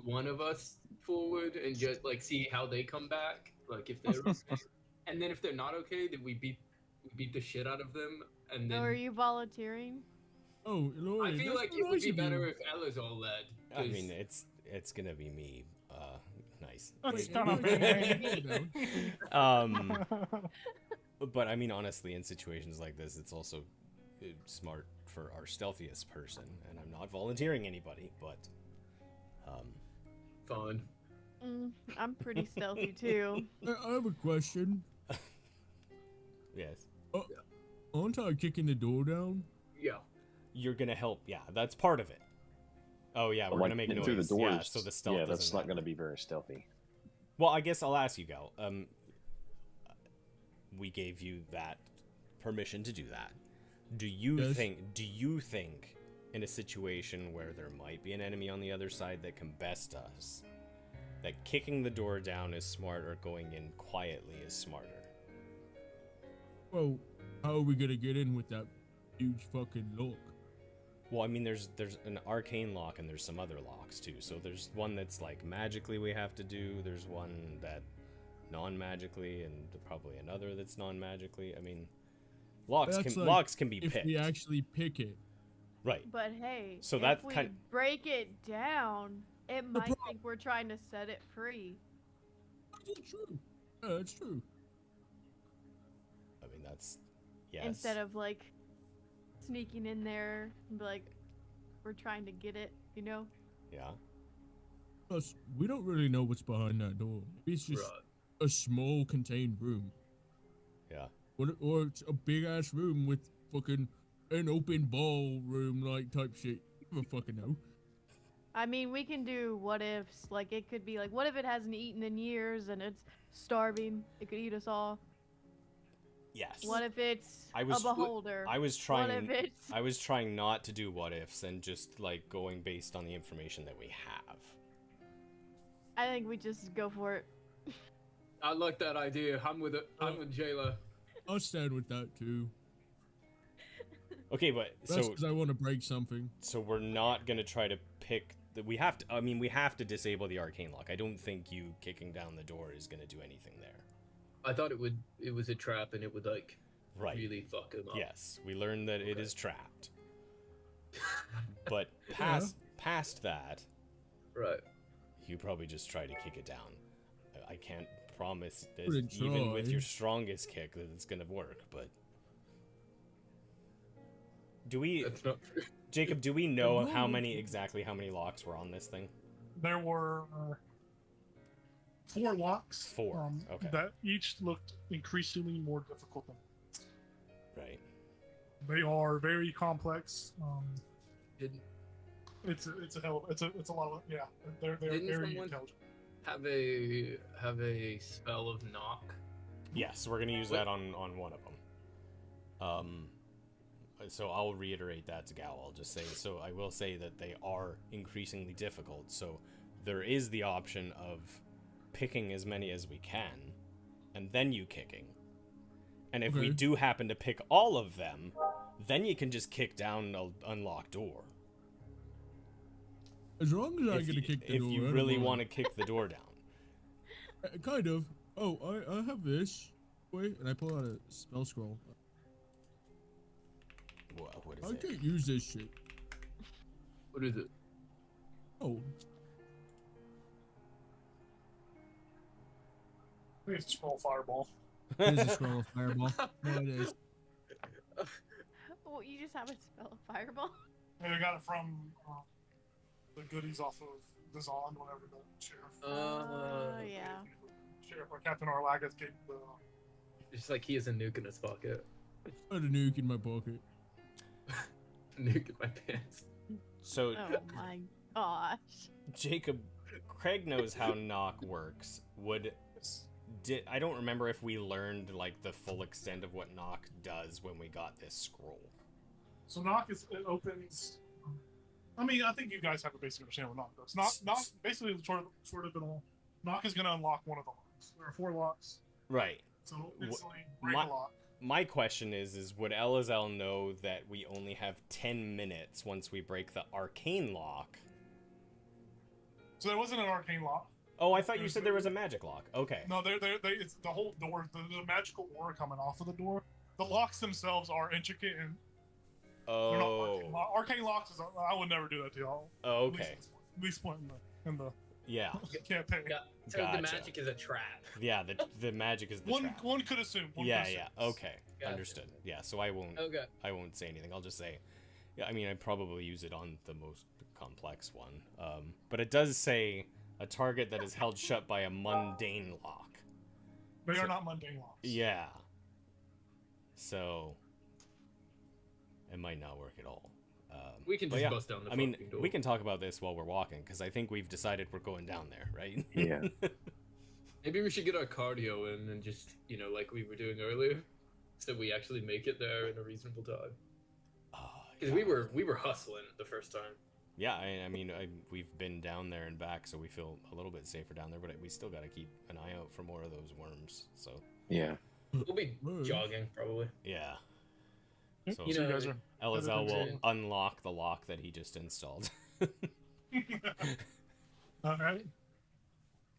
one of us forward and just like see how they come back? Like if they're okay. And then if they're not okay, then we beat the shit out of them, and then So are you volunteering? Oh, Lord, I feel like it would be better if Elazar led. I 'cause- mean, it's gonna be me. Nice. That's Wait, gonna wait, be me. But I mean, honestly, in situations like this, it's also smart for our stealthiest person, and I'm not volunteering anybody, but fun. I'm pretty stealthy too. I have a question. yes, Aren't I kicking the door down? Yeah. you're gonna help. Yeah, that's part of it. Oh yeah, we're Like, gonna make getting noise. through the doors. Yeah, so the stealth. Yeah, that's doesn't not happen. going to be very stealthy. Well, I guess I'll ask you, Gal. We gave you that permission to do that. Do you Yes. think in a situation where there might be an enemy on the other side that can best us, that kicking the door down is smart or going in quietly is smarter? Well, how are we gonna get in with that huge fucking lock? Well, I mean, there's an arcane lock and there's some other locks too. So there's one that's like magically we have to do. There's one that non-magically, and probably another that's non-magically. I mean, locks That's can like locks can be If picked, we actually pick it. right? But hey, So if that's we kind- break it down, it might prob- think we're trying to set it free. That's true. Yeah, that's true. I mean, that's yes. Instead of like sneaking in there and be like, we're trying to get it, you know? yeah. Plus, we don't really know what's behind that door. Maybe it's just Right. a small contained room. Yeah. Or it's a big ass room with fucking an open ballroom like type shit. You never fucking know. I mean, we can do what ifs. Like, it could be like, what if it hasn't eaten in years and it's starving? It could eat us all. Yes. What if it's I was- a beholder? I was What trying. if it's... I was trying not to do what ifs and just like going based on the information that we have. I think we just go for it. I like that idea. I'm with it. I'm with Jayla. I'll stand with that too. Okay, but That's because I want to break something. so we're not gonna try to pick. We have to. I mean, we have to disable the arcane lock. I don't think you kicking down the door is gonna do anything there. I thought it would. It was a trap, and it would like Right. really fuck him up. Yes, we learned that it Okay. is trapped. But past that, Right. you probably just try to kick it down. I can't promise that Wouldn't even with try. your strongest kick that it's gonna work. But do we, That's not true. Jacob? Do we know No, how it's- many exactly how many locks were on this thing? There were 4 locks. 4, okay. That each looked increasingly more difficult than Right. they are very complex. Didn't It's a lot of they're Didn't very someone- intelligent. have a spell of knock? Yes, we're gonna use that on one of them. So I'll reiterate that to Gal. I'll just say, so I will say that they are increasingly difficult. So there is the option of picking as many as we can, and then you kicking. And if we Okay. do happen to pick all of them, then you can just kick down an unlocked door. As long as I If get to kick the if door. you really want to kick the door down. Kind of. Oh, I have this. Wait, and I pull out a spell scroll. What is I it? can't use this shit. What is it? Oh, I think it's scroll fireball. it is a scroll of fireball. No, it is. Oh, you just have a spell of fireball. And I got it from the goodies off of the Zond, whatever the sheriff. Yeah. Sheriff or Captain Arlagas gave the. It's like he has a nuke in his pocket. I had a nuke in my pocket. Nuke in my pants. So Oh my gosh. Jacob, Craig knows how knock works. I don't remember if we learned like the full extent of what knock does when we got this scroll. So knock it opens. I mean, I think you guys have a basic understanding what knock does. Knock basically sort of it'll knock is going to unlock one of the locks. There are 4 locks, Right. so instantly break my- a lock. My question is would Elazar know that we only have 10 minutes once we break the arcane lock? So there wasn't an arcane lock. Oh, I thought you said there was a magic lock. Okay. No, it's the whole door. There's a magical aura coming off of the door. The locks themselves are intricate and they're not arcane, Oh. arcane locks. I would never do that to y'all. Oh, At okay. least point in the Yeah. campaign. Yeah. So Gotcha. the magic is a trap. Yeah, the magic is the One trap. one could assume. Yeah. Okay. Gotcha. Understood. Yeah, so I won't Okay. say anything. I'll just say, yeah, I mean, I'd probably use it on the most complex one. But it does say a target that is held shut by a mundane lock. They So- are not mundane locks. Yeah. So it might not work at all. We can but just yeah, bust down the I mean, fucking door. we can talk about this while we're walking because I think we've decided we're going down there, right? Yeah. Maybe we should get our cardio in and just, like we were doing earlier, so we actually make it there in a reasonable time. Because we were hustling the first time. Yeah, I mean, we've been down there and back, so we feel a little bit safer down there. But we still got to keep an eye out for more of those worms. So Yeah. We'll be Whoa. jogging probably. yeah. So So you guys are. Elazar will Yeah. unlock the lock that he just installed. All right.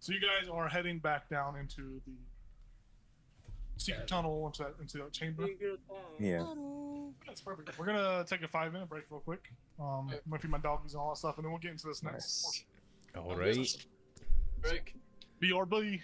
So you guys are heading back down into the secret tunnel into that chamber. Yeah. That's perfect. We're gonna take a 5-minute break real quick. I'm gonna feed my doggies and all that stuff, and then we'll get into this next Nice. portion. All right. Break. BRB.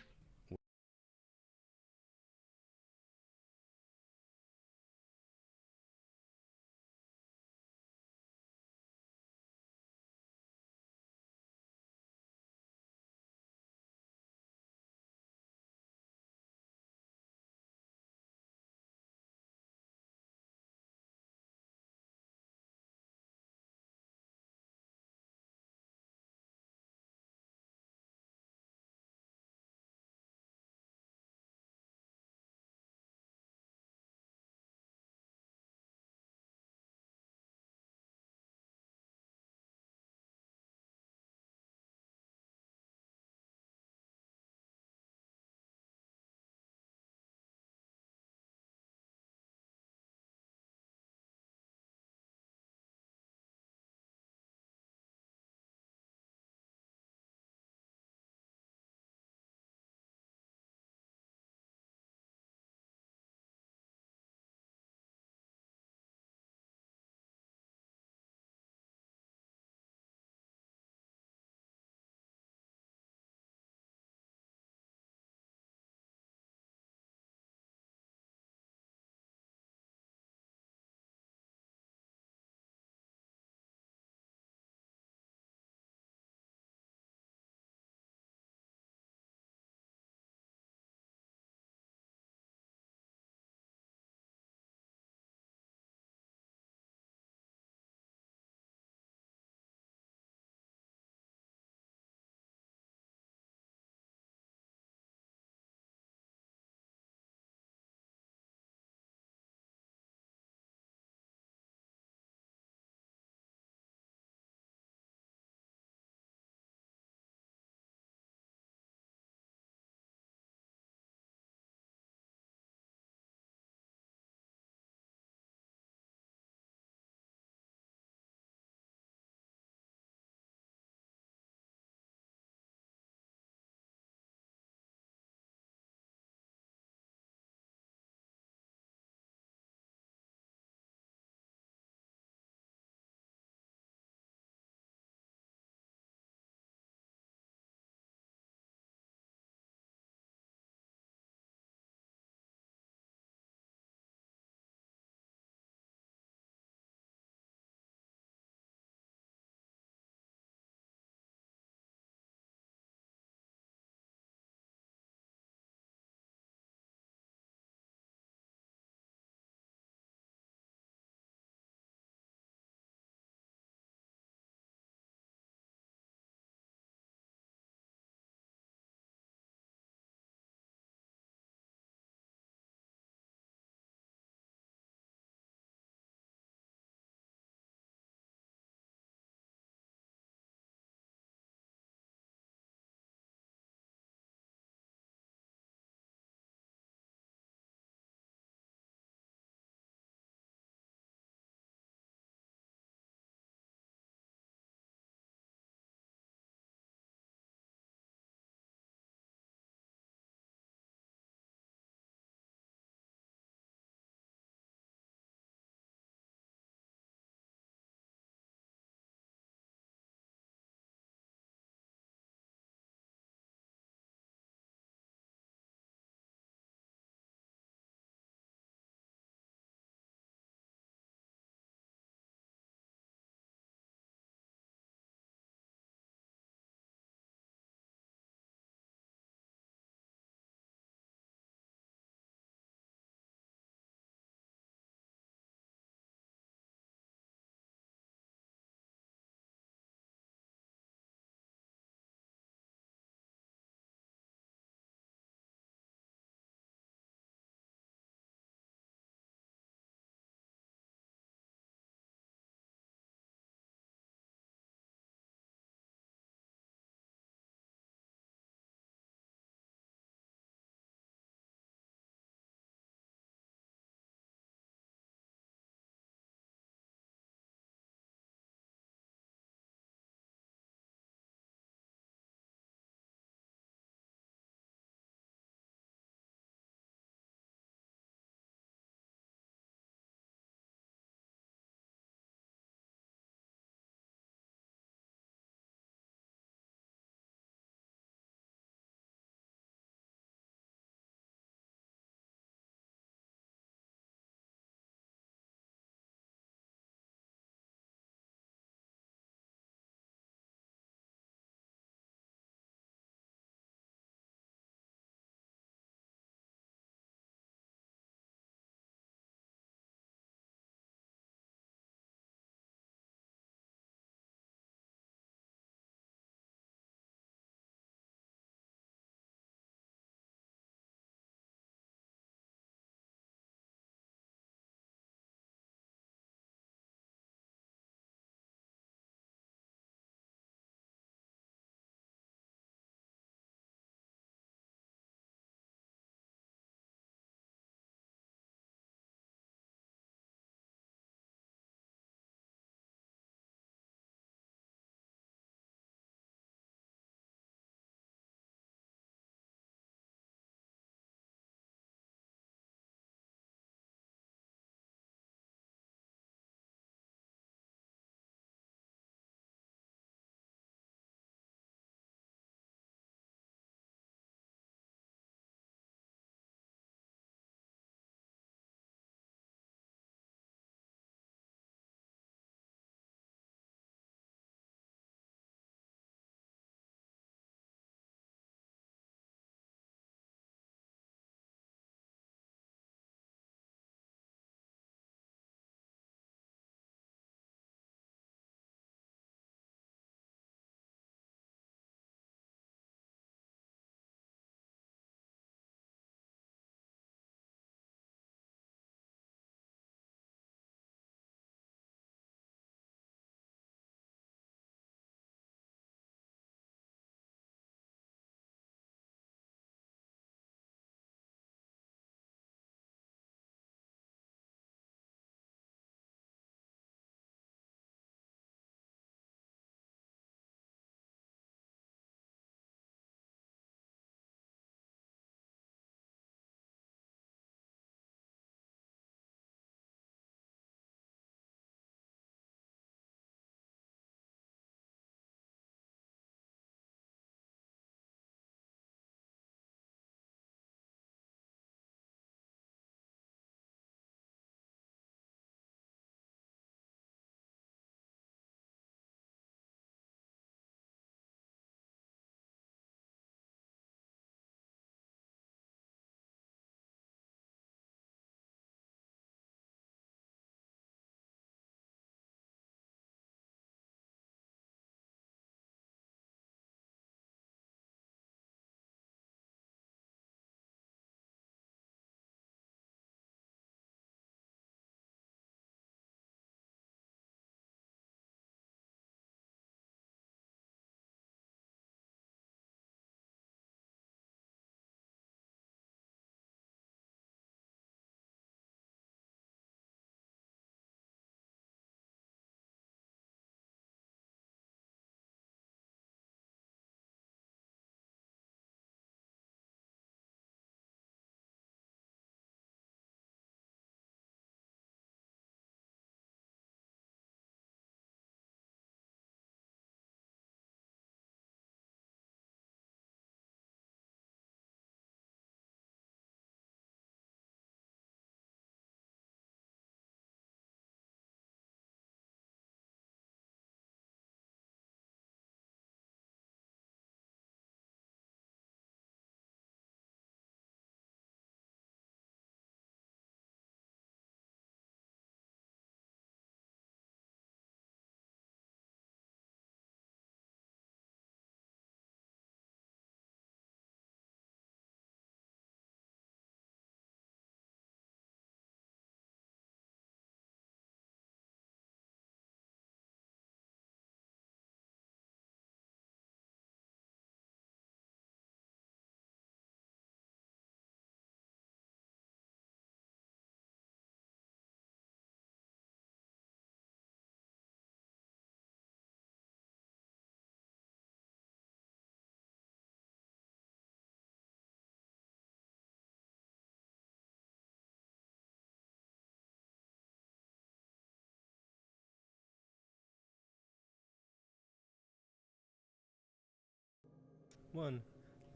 1.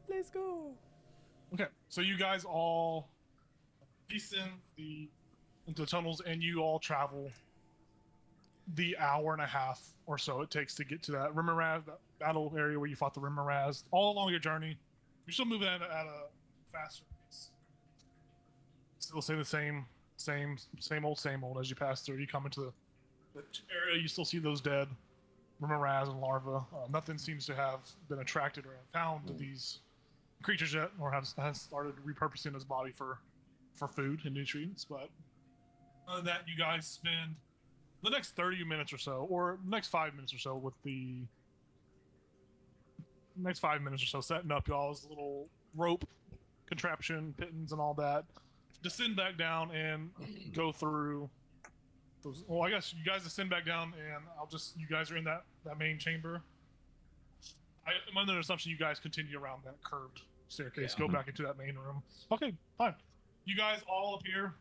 Let's go. Okay, so you guys all descend into the tunnels, and you all travel the hour and a half or so it takes to get to that Rimmeraz, that battle area where you fought the Rimmeraz. All along your journey, you're still moving at a faster pace. Still say the same old as you pass through. You come into the area, you still see those dead Rimmeraz and larvae. Nothing seems to have been attracted or found to these creatures yet, or has started repurposing his body for food and nutrients. But other than that, you guys spend the next 30 minutes or so, or next 5 minutes or so, with the next 5 minutes or so setting up y'all's little rope contraption, pittons, and all that. Descend back down and go through those. Well, I guess you guys descend back down, and you guys are in that main chamber. I'm under the assumption you guys continue around that curved staircase, go back into that main room. Okay, fine. You guys all appear.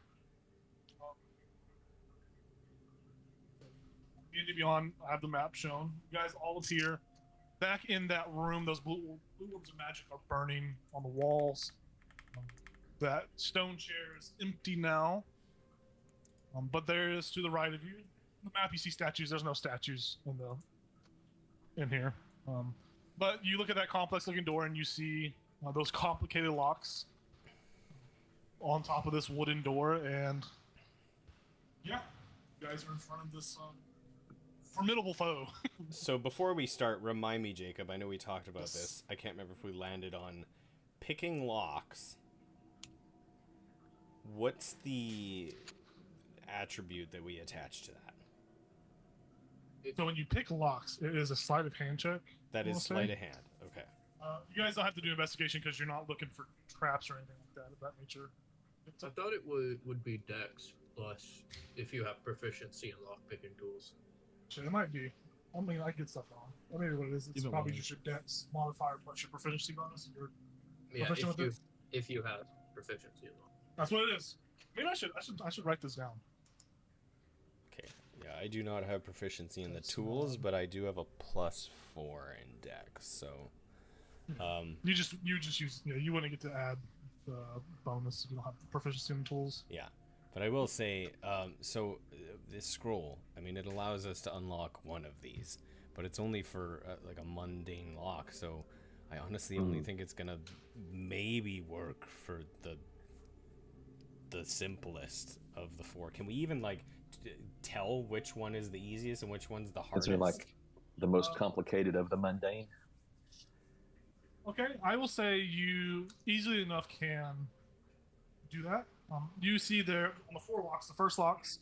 And beyond, I have the map shown. You guys all appear back in that room. Those blue orbs of magic are burning on the walls. That stone chair is empty now. But there is, to the right of you, the map, you see statues. There's no statues in here. But you look at that complex-looking door, and you see those complicated locks on top of this wooden door. And yeah, you guys are in front of this formidable foe. So before we start, remind me, Jacob, I know we talked about this. I can't remember if we landed on picking locks. What's the attribute that we attach to that? So when you pick locks, it is a sleight of hand check. That is sleight of hand. Okay. You guys don't have to do investigation because you're not looking for traps or anything like that of that nature. I thought it would be Dex plus if you have proficiency in lockpicking tools. Shit, it might be. I mean, I get stuff wrong. I mean, what it is, it's Either probably way. just your dex modifier plus your proficiency bonus. And you're Yeah, proficient with it. if you have proficiency in lock. That's what it is. Maybe I should write this down. Okay. Yeah, I do not have proficiency in the tools, but I do have a +4 in Dex. So, You just use. You wouldn't get to add the bonus if you don't have proficiency in tools. yeah. But I will say, this scroll, I mean, it allows us to unlock one of these, but it's only for like a mundane lock. So I honestly only think it's gonna maybe work for the simplest of the 4. Can we even like tell which one is the easiest and which one's the hardest? Is there like the most complicated of the mundane? Okay, I will say you easily enough can do that. You see there on the 4 locks, the first locks,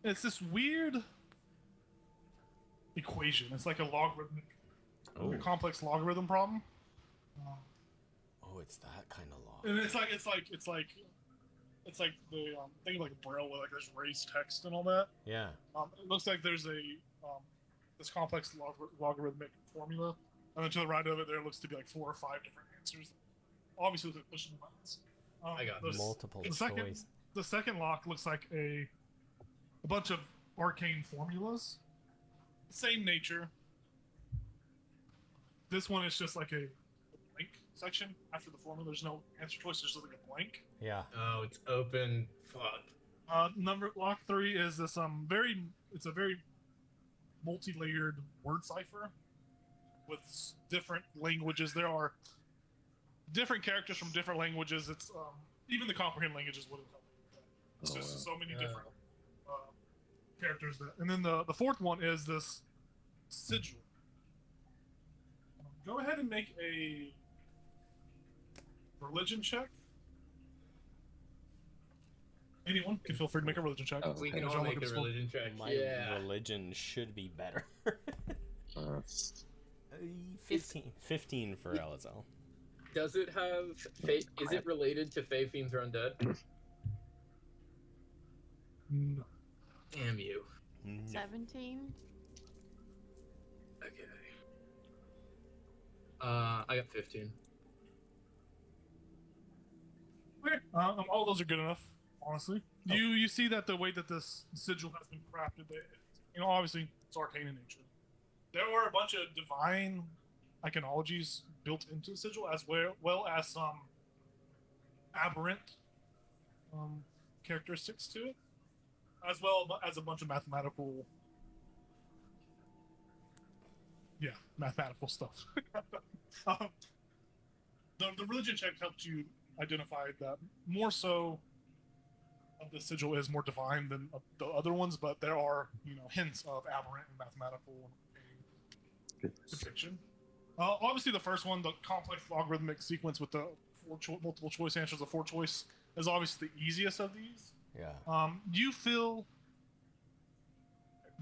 it's this weird equation. It's like a logarithmic, like a complex logarithm problem. Oh, it's that kind of lock. And it's like the think of like a braille where like there's raised text and all that. Yeah. It looks like there's a this complex logarithmic formula, and then to the right of it there looks to be like 4 or 5 different answers. Obviously, with pushing the buttons. I got multiple choice. The second lock looks like a bunch of arcane formulas, same nature. This one is just like a blank section after the formula. There's no answer choice. There's just like a blank. Yeah. Oh, it's open. Fuck. Lock 3 is this it's a very multi-layered word cipher with different languages. There are different characters from different languages. It's even the comprehend languages wouldn't help. It's just so many different characters. And then the fourth one is this sigil. Go ahead and make a religion check. Anyone can feel free to make a religion check. Oh, We okay. can all make a religion check. My religion should be better. 15 for Elazar. Does it have fate? Is it related to Fae Fiends or Undead? No. Damn you. 17. Okay. I got 15. Okay. All those are good enough, honestly. You see that the way that this sigil has been crafted, obviously it's arcane in nature. There are a bunch of divine iconologies built into the sigil, as well as some aberrant characteristics to it, as well as a bunch of mathematical stuff. um, the religion check helped you identify that more so of the sigil is more divine than the other ones, but there are, hints of aberrant and mathematical depiction. Obviously, the first one, the complex logarithmic sequence with the multiple choice answers of 4 choice, is obviously the easiest of these. Yeah. Do you feel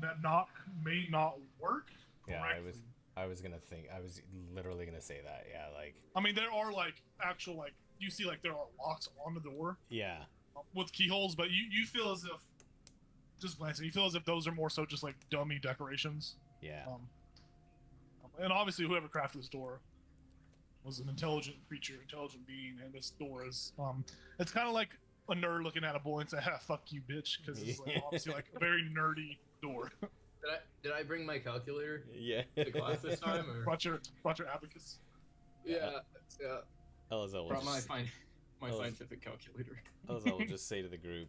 that knock may not work correctly? Yeah, I was literally gonna say that. Yeah, like. I mean, there are actual you see there are locks on the door. Yeah. With keyholes, but you feel as if, just glancing, you feel as if those are more so just dummy decorations. Yeah. And obviously, whoever crafted this door was an intelligent creature, intelligent being, and this door is it's kind of like a nerd looking at a boy and say, "Ha, fuck you, bitch," because it's obviously a very nerdy door. Did I bring my calculator? Yeah. To class this time, or brought your abacus. Yeah. LSL Brought my scientific calculator. LSL will just say to the group,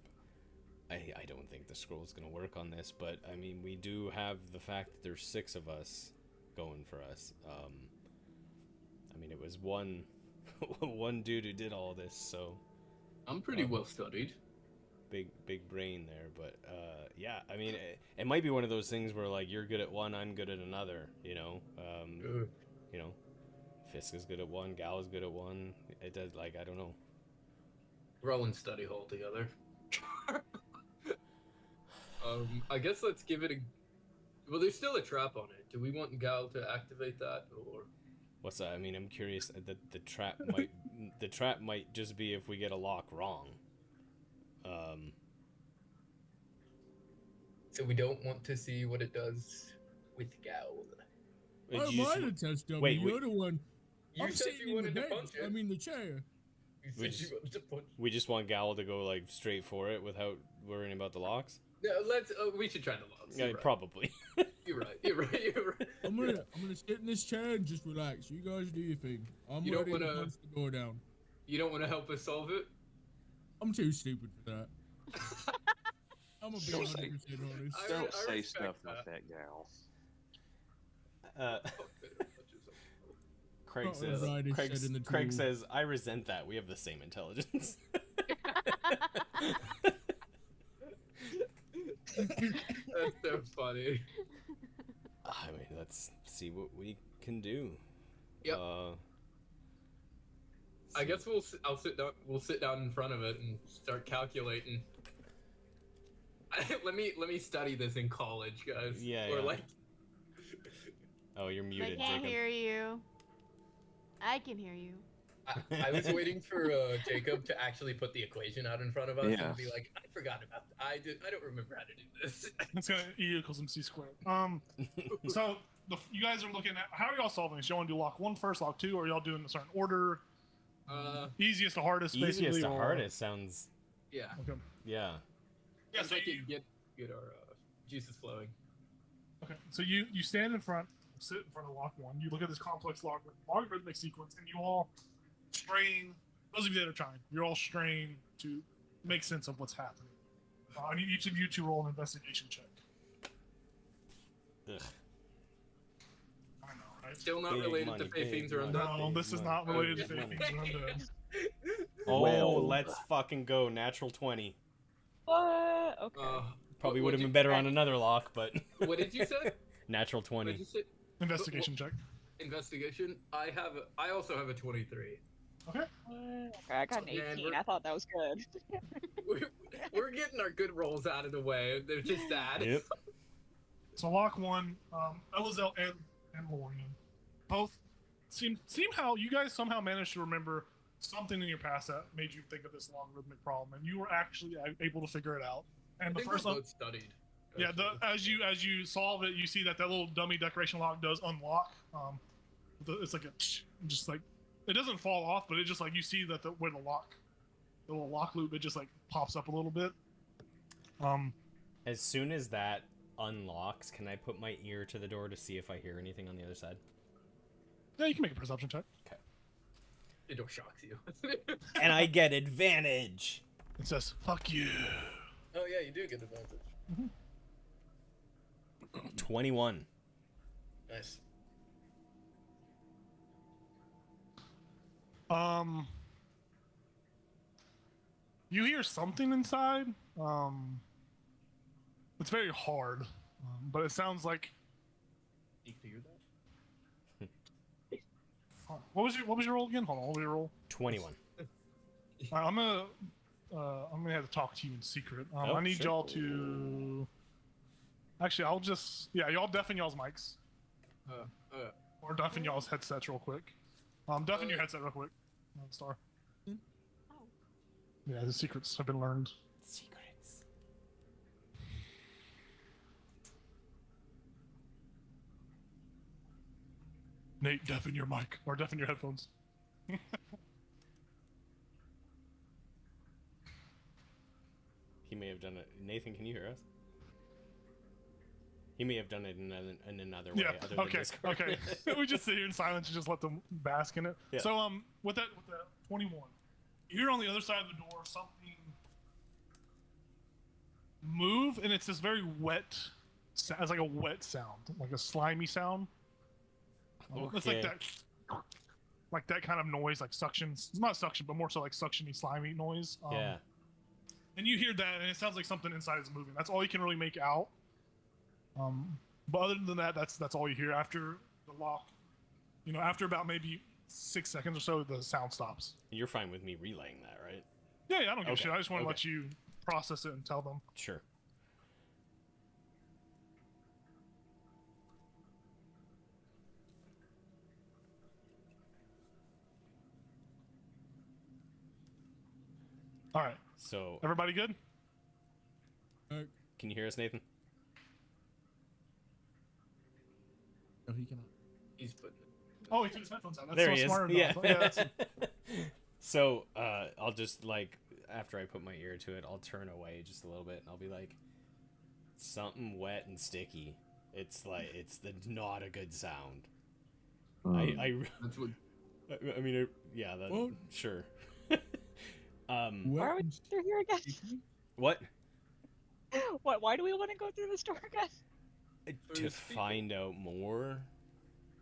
I don't think the scroll's gonna work on this, but I mean, we do have the fact that there's 6 of us going for us. I mean, it was one dude who did all this, so I'm pretty well studied. Big brain there, but yeah, I mean, it might be one of those things where you're good at one, I'm good at another, Fisk is good at one, Gal is good at one. It does, I don't know. We're all in study hall together. I guess let's give it a. Well, there's still a trap on it. Do we want Gal to activate that, or? What's that? I mean, I'm curious. The trap might just be if we get a lock wrong. So we don't want to see what it does with Gal. I might have touched up. Wait, You're the one. You I'm said sitting you in the wanted to bench. punch it. I mean the chair. We just want Gal to go straight for it without worrying about the locks. No, we should try the locks. Yeah, You're right. probably. You're right. I'm gonna sit in this chair and just relax. You guys do your thing. I'm You ready don't to wanna- punch the door down. You don't want to help us solve it? I'm too stupid for that. I'm gonna be Don't 100% say- honest. I Don't say respect stuff that. like that, Gal. Craig Not says. what Ryder said in the Craig tool. says, "I resent that. We have the same intelligence." That's so funny. I mean, let's see what we can do. Yep. I guess I'll sit down. We'll sit down in front of it and start calculating. Let me study this in college, guys. Yeah, Or yeah. Oh, you're I muted, can't Jacob. hear you. I can hear you. I was waiting for Jacob to actually put the equation out in front of us Yeah. and be like, I forgot about that. I don't remember how to do this. It's gonna E equals MC squared. So you guys are looking at, how are y'all solving this? Y'all want to do lock 1 first, lock 2, or y'all doing a certain order? Easiest to hardest, basically. Easiest to or- hardest sounds. Yeah. Okay. Yeah. Yeah. So So I you, can get our juices flowing. okay. So you stand in front, sit in front of lock 1. You look at this complex logarithmic sequence, and you all strain. Those of you that are trying, you're all strained to make sense of what's happening. I need each of you to roll an investigation check. Ugh. I know, right? Still not Big related money, to Fae big Fiends or money. Undead. No, this is Big not money. related to Big Fae money. Fiends or Undead. Oh, Well. let's fucking go. Natural 20. What? Okay. Probably what would have did been you- better on another lock, but. What did you say? Natural What did 20. you say? Investigation check. Investigation. I also have a 23. Okay. Okay, I got an Man, 18. we're- I thought that was good. We're getting our good rolls out of the way. They're just sad. Yep. So lock 1, Elizel and Lorian, both seem how you guys somehow managed to remember something in your past that made you think of this logarithmic problem, and you were actually able to figure it out. And I the think first we're one, both studied. yeah, actually. as you solve it, you see that little dummy decoration lock does unlock. It's like just like it doesn't fall off, but it just you see that where the little lock loop, it just pops up a little bit. As soon as that unlocks, can I put my ear to the door to see if I hear anything on the other side? Yeah, you can make a perception check. It shocks you. And I get advantage. It says, "Fuck you." Oh yeah, you do get advantage. 21. Nice. You hear something inside. It's very hard, but it sounds like. You can hear that? What was your roll again? Hold on, what was your roll? 21. I'm gonna have to talk to you in secret. I need sure. y'all to. Actually, I'll just y'all deafen y'all's mics or deafen y'all's headsets real quick. Deafen your headset real quick. Star. Oh. Yeah, the secrets have been learned. Secrets. Nate, deafen your mic or deafen your headphones. He may have done it. Nathan, can you hear us? He may have done it in another way. Yeah. Other than Okay. Discord. Okay. We just sit here in silence and just let them bask in it. Yeah. So with that 21, you hear on the other side of the door something move, and it's this very wet. It's like a wet sound, like a slimy sound. It's like Okay. that kind of noise, like suction. It's not suction, but more so like suctiony, slimy noise. Yeah. And you hear that, and it sounds like something inside is moving. That's all you can really make out. But other than that, that's all you hear. After the lock, after about maybe 6 seconds or so, the sound stops. You're fine with me relaying that, right? Yeah, I don't give a Okay, shit. I just want to okay. let you process it and tell them. Sure. All right, So, everybody good? can you hear us, Nathan? No, he cannot. He's putting it. Oh, he took his headphones out. That's There so he is. smart. Yeah. That's, So, I'll just after I put my ear to it, I'll turn away just a little bit, and I'll be like, something wet and sticky. It's not a good sound. That's what. I mean, yeah, that Well- sure. Why are we through here again? What? Why do we want to go through this door again? To find out more,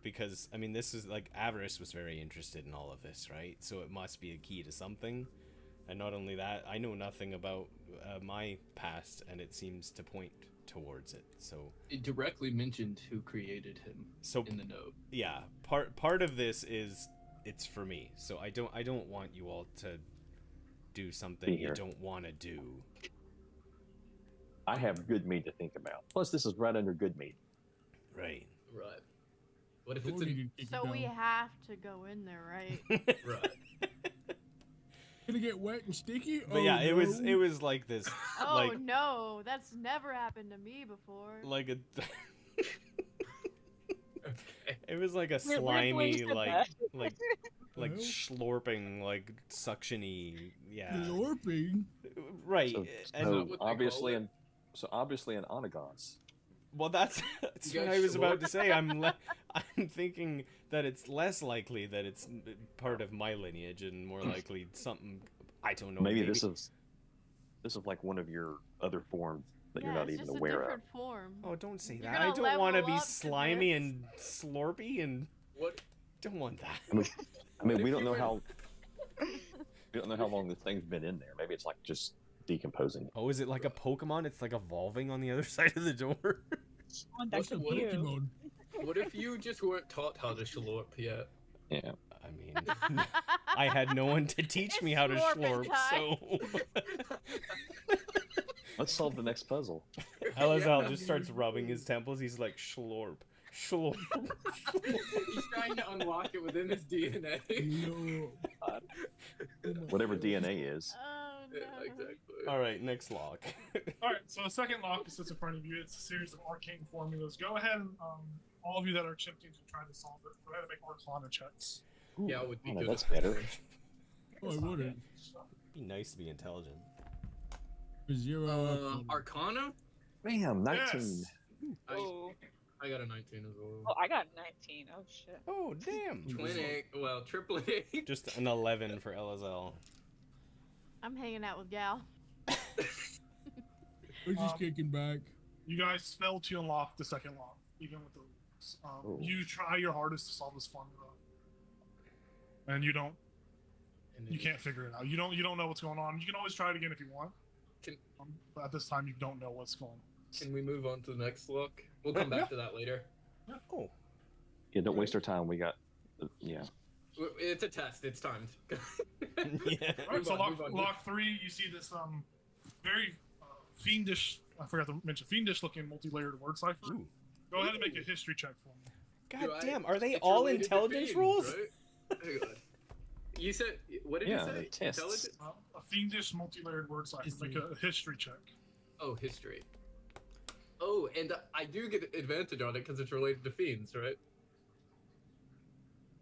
because I mean, this is like Avarice was very interested in all of this, right? So it must be a key to something. And not only that, I know nothing about my past, and it seems to point towards it. So It directly mentioned who created him in the note. yeah, part of this is it's for me. So I don't want you all to do something Be you here. don't want to do. I have good mead to think about. Plus, this is right under good mead. Right. Right. What if Oh, it's you in... can kick it So we down. have to go in there, right? Right. Gonna get wet and sticky. But oh, yeah, it was no. like this, Oh like no, that's never happened to me before. like a. Okay. It was like a Weird way you slimy, said like that. like Well. slurping, like suctiony. Yeah. Slurping. Right. So, and what they call obviously, it. obviously an onagons. well, that's You what guys I was about to slurp? say. I'm thinking that it's less likely that it's part of my lineage, and more likely something I don't know. Maybe this is like one of your other forms that Yeah, you're not it's even just aware a of. different form. Oh, don't say You're that. gonna I don't want to level be up to slimy this? and slurpy, and What? don't want that. I mean, What we if don't you know were- how long this thing's been in there. Maybe it's like just decomposing. Oh, is it like a Pokemon? It's like evolving on the other side of the door. Oh, that That's a could be you. Pokemon. What if you just weren't taught how to slurp yet? Yeah. I mean, I had no one to teach me how to Slurping slurp, time. so Let's solve the next puzzle. Elazal just starts rubbing his temples. He's like, slurp, slurp. He's trying to unlock it within his DNA. No. Oh my Whatever God. DNA is. Oh no. Yeah, exactly. All right, next lock. All right, so the second lock sits in front of you. It's a series of arcane formulas. Go ahead and all of you that are attempting to try to solve it, go ahead and make Arcana checks. Ooh, Yeah, it would be Arcana, good. that's better. Oh, I wouldn't. Be nice to be intelligent. Zero. Arcana? Bam, 19. Yes. I I got a 19 as well. Oh, I got 19. Oh shit. Oh, damn. Twin 8, well, triple 8. Just an 11 for LSL. I'm hanging out with Gal. We're just kicking back. You guys failed to unlock the second lock, even with the rules. Oh. You try your hardest to solve this formula, and you don't. You can't figure it out. You don't know what's going on. You can always try it again if you want. But at this time, you don't know what's going on. Can we move on to the next look? We'll come back to that later. Oh. Yeah, don't waste our time. We got. Yeah. It's a test. It's timed. Yeah. All right, so Move on. lock 3, you see this very fiendish. I forgot to mention fiendish-looking multi-layered word cipher. Ooh. Go ahead and make a history check for me. God damn, are they It's all related to intelligence fiends, rules? right? Hang on. You said, what did Yeah, you the say? tests. Intelligence? A fiendish multi-layered word cipher. Make a history check. Oh, history. Oh, and I do get advantage on it because it's related to fiends, right?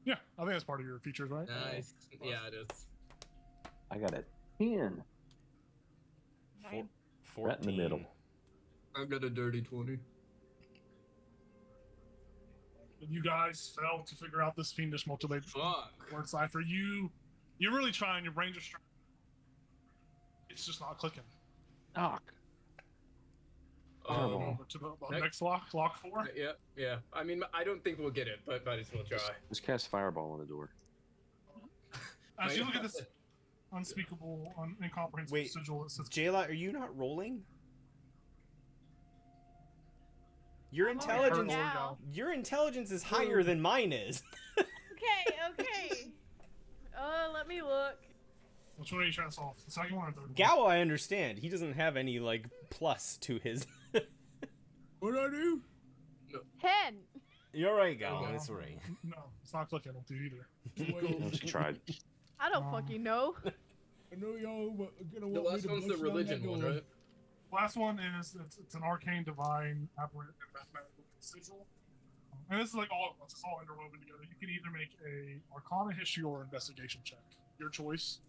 Yeah, I think that's part of your features, right? Nice. Yeah, it is. I got a 10. Nine. 14. Right in the middle. I've got a dirty 20. You guys failed to figure out this fiendish multi-layered Fuck. word cipher. You're really trying. Your brain just. It's just not clicking. Doc. Go Oh. over to the next lock, lock 4. Yeah. I mean, I don't think we'll get it, but might as well try. Just cast Fireball on the door. As you look at this unspeakable, incomprehensible Wait, sigil, it says Jayla, are you not rolling? Your I'm already intelligence, now. your intelligence is higher than mine is. Okay. Let me look. Which one are you trying to solve? The second one or third one? Gao, I understand. He doesn't have any like plus to his. What I do? 10. You're right, Gao. No, That's right. No, it's not clicking. I don't do either. Wait, She tried. I don't fucking know. I know y'all gonna The want me last to one's the bust down that religion one, door. right? Last one is it's an arcane, divine, aberrant, and mathematical sigil. And this is like all at once. It's all interwoven together. You can either make a Arcana, history, or investigation check. Your choice.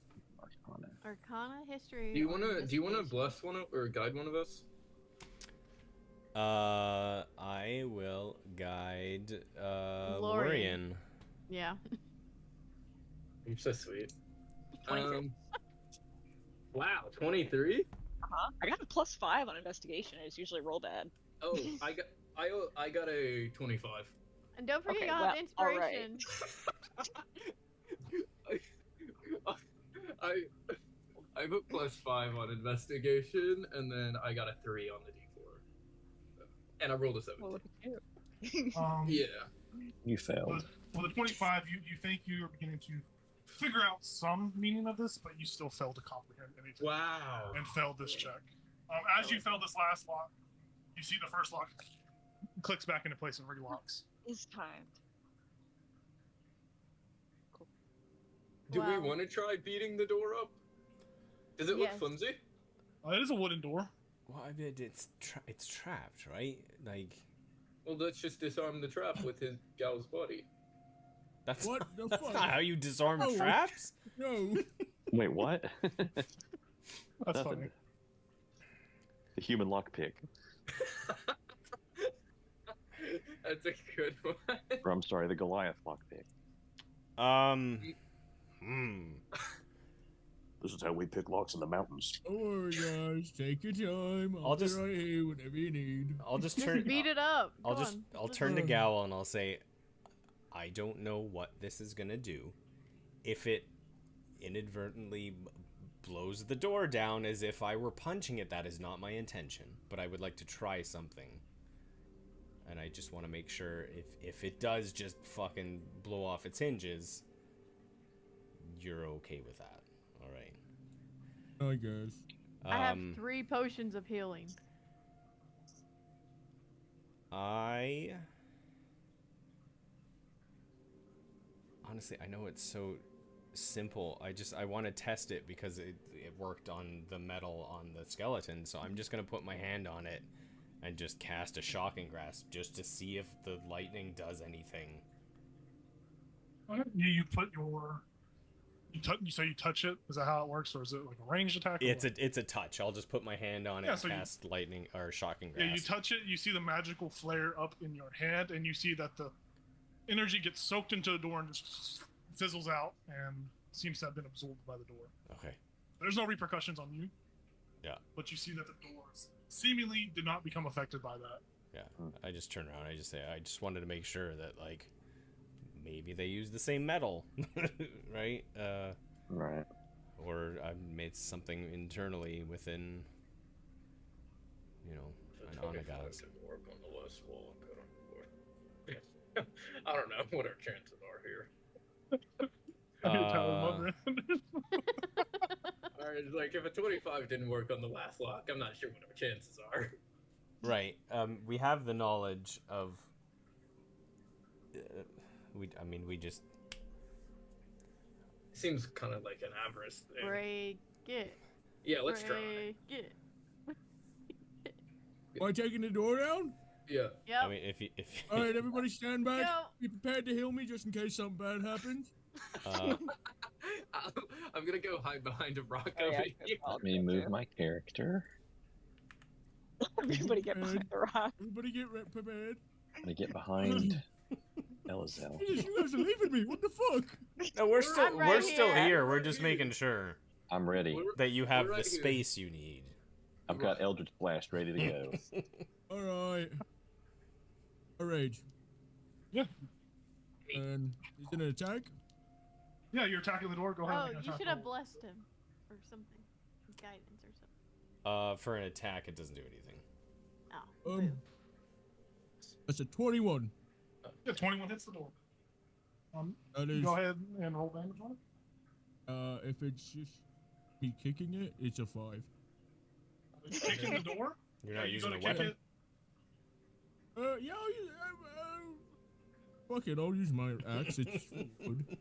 Arcana, history. Do you or wanna investigation. bless one or guide one of us? I will guide Lorian. Lorian. Yeah. You're so sweet. 23. Wow, 23? I got a +5 on investigation. I just usually roll bad. Oh, I got a 25. And don't forget Okay, you have well, alright. inspiration. I put +5 on investigation, and then I got a 3 on the D4, and I rolled a 17. Well, look at you. Yeah. You failed. With a 25, you think you are beginning to figure out some meaning of this, but you still fail to comprehend anything. Wow. And failed this check. As you fail this last lock, you see the first lock clicks back into place and relocks. Is timed. Do we Wow. want to try beating the door up? Does it look Yes. flimsy? It is a wooden door. Well, I mean, it's trapped, right? Like Well, let's just disarm the trap with his gal's body. that's What not, the that's fuck? not how you disarm Oh. traps. No. Wait, what? That's Nothing. funny. The human lockpick. That's a good one. Or I'm sorry, the Goliath lockpick. This is how we pick locks in the mountains. Don't worry, guys. Take your time. I'll be just- right here whenever you need. I'll just Just turn. beat it up. I'll Come just on. I'll turn to Gal and I'll say, I don't know what this is gonna do. If it inadvertently blows the door down as if I were punching it, that is not my intention. But I would like to try something. And I just want to make sure if it does just fucking blow off its hinges, you're okay with that. All right. I guess. I have 3 potions of healing. Honestly, I know it's so simple. I want to test it because it worked on the metal on the skeleton, so I'm just gonna put my hand on it and just cast a shocking grasp just to see if the lightning does anything. You put your So you touch it? Is that how it works, or is it like a ranged attack? or It's what? a touch. I'll just put my hand on it Yeah, and so you- cast lightning or shocking Yeah, grasp. you touch it, you see the magical flare up in your hand, and you see that the energy gets soaked into the door and just fizzles out and seems to have been absorbed by the door. Okay. There's no repercussions on you. Yeah. But you see that the doors seemingly did not become affected by that. Yeah. I just turn around. I just say, I just wanted to make sure that like maybe they use the same metal, right? Right. Or I made something internally within, you know, an Onagaz. Didn't work on the west wall. Cut on the floor. I don't know what our chances are here. Alright, like if a 25 didn't work on the last lock, I'm not sure what our chances are. Right. We have the knowledge of. We just. Seems kind of like an avarice thing. Break it. Yeah, let's try. Break it. Am I taking the door down? Yeah. Yep. I mean, if All right, everybody stand back. Yo. Be prepared to heal me just in case something bad happens. I'm gonna go hide behind a rock Oh, yeah, over good here. call, Let me good move too. my character. Everybody get behind the rock. Everybody get prepared. I'm gonna get behind Elizel. Jesus, you guys are leaving me. What the fuck? no, we're still I'm right we're still here. here. We're Right just here. making sure I'm ready. that you have We're the right here. space you need. I've got Eldritch Blast ready to go. All right. A rage. Yeah. And is it an attack? Yeah, you're attacking the door. Go ahead. Oh, and make an you attack should have roll. blessed him or something. Guidance or something. For an attack, it doesn't do anything. Oh. Um, that's a 21. Yeah, 21 hits the door. That is, Go ahead and roll damage on it. if it's just me kicking it, it's a 5. Kicking the door. You're Yeah, not you using go a to kick weapon. it. Yeah, fuck it, I'll use my axe. It's good,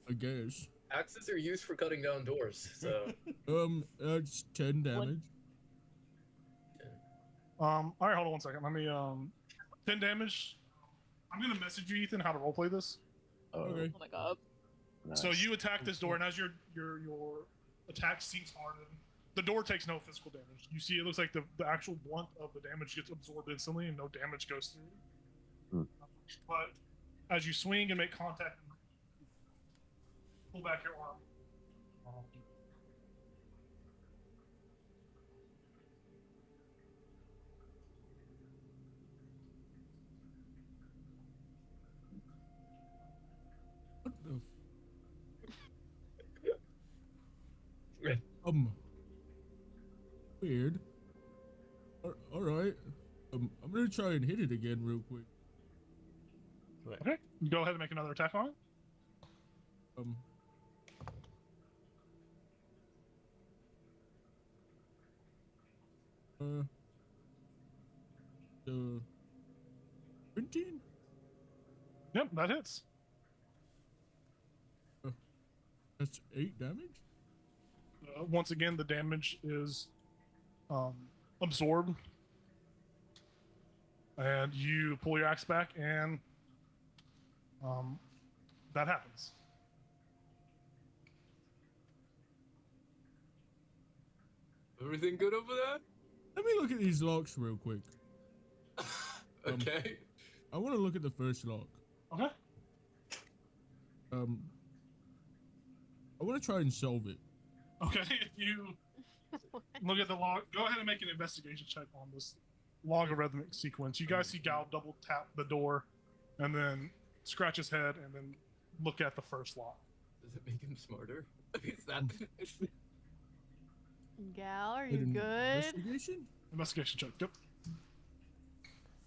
I guess. Axes are used for cutting down doors, so That's 10 damage. All right, hold on 1 second. Let me 10 damage. I'm gonna message you, Ethan, how to roleplay this. Oh, Okay. Oh my god. nice. So you attack this door, and as your attack sinks hardened, the door takes no physical damage. You see, it looks like the actual blunt of the damage gets absorbed instantly, and no damage goes through. But as you swing and make contact, and pull back your arm. What the? Yeah. Weird. All right. I'm gonna try and hit it again real quick. Okay, you go ahead and make another attack on it. Um. The 17? Yep, that hits. That's 8 damage. Once again, the damage is absorbed, and you pull your axe back, and that happens. everything good over there? Let me look at these locks real quick. Okay. I want to look at the first lock. Okay. I want to try and solve it. Okay. You look at the log. Go ahead and make an investigation check on this logarithmic sequence. You guys see Gal double tap the door, and then scratch his head, and then look at the first lock. Does it make him smarter? Is that Gal, are you An good? Investigation? Investigation check. Yep.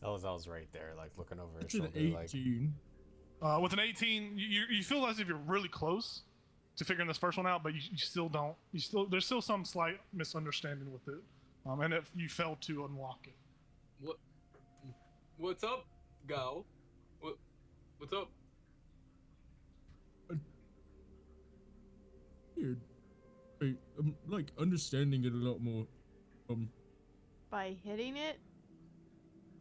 Elzel's right there, like looking over his It's an shoulder, like 18. With an 18, you feel as if you're really close to figuring this first one out, but you still don't. There's still some slight misunderstanding with it, and if you failed to unlock it. What's up, Gal? What's up? Weird. I'm like understanding it a lot more. By hitting it?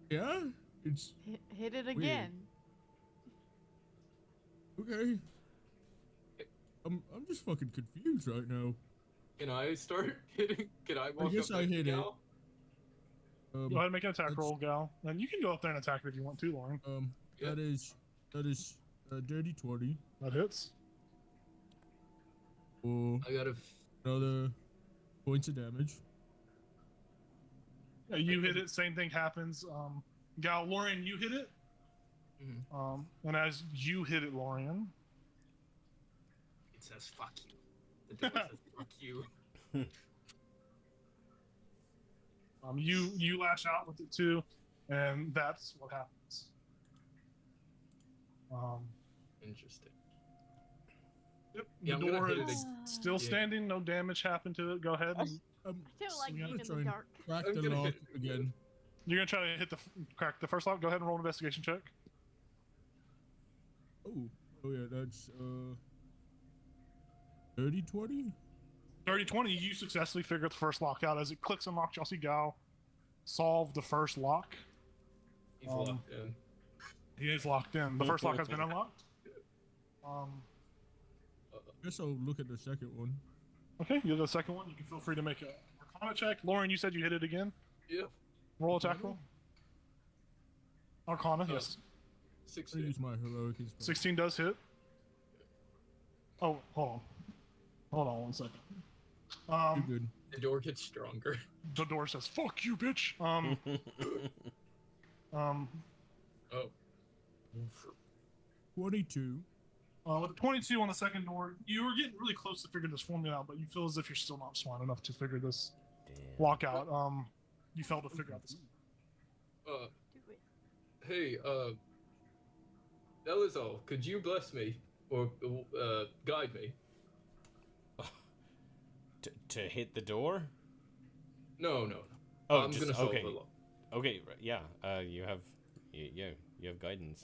Yeah, it's Hit it again. okay. I'm just fucking confused right now. Can I start hitting? Can I walk guess up I there hit it. now? Go ahead and make an attack that's- roll, Gal. And you can go up there and attack it if you want to, Lauren. Yeah. That is dirty 20 That hits. or I got a. another points of damage. Yeah, you hit it, same thing happens. Gal, Lorian, you hit it. Mhm. And as you hit it, Lorian, It says "fuck you." The door says "fuck you." you lash out with it too, and that's what happens. Interesting. Yep, Yeah, the I'm gonna door hit it is ag- still yeah. standing. No damage happened to it. Go ahead. And I don't like I'm being gonna in try the and dark. crack I'm the gonna lock hit it again. you're gonna try to hit crack the first lock. Go ahead and roll an investigation check. Oh yeah, that's dirty 20. 30-20, you successfully figure the first lock out. As it clicks and locks, y'all see Gal solve the first lock. He's locked in. He is locked in. The first lock has been unlocked. Guess I'll look at the second one. Okay, you have the second one. You can feel free to make a Arcana check. Lauren, you said you hit it again. Yep. Roll attack roll. Arcana, yes. I 16. use my heroic inspiration. 16 does hit. Oh, hold on. Hold on 1 second. You're good. The door gets stronger. The door says, "Fuck you, bitch." Oh. 22. With the 22 on the second door, you were getting really close to figuring this formula out, but you feel as if you're still not smart enough to figure this lock out. You failed to figure out this. Uh, Do it. hey, Elizal, could you bless me or guide me? To hit the door? No. Oh, I'm just gonna solve okay. the lock. Okay, yeah. You have guidance.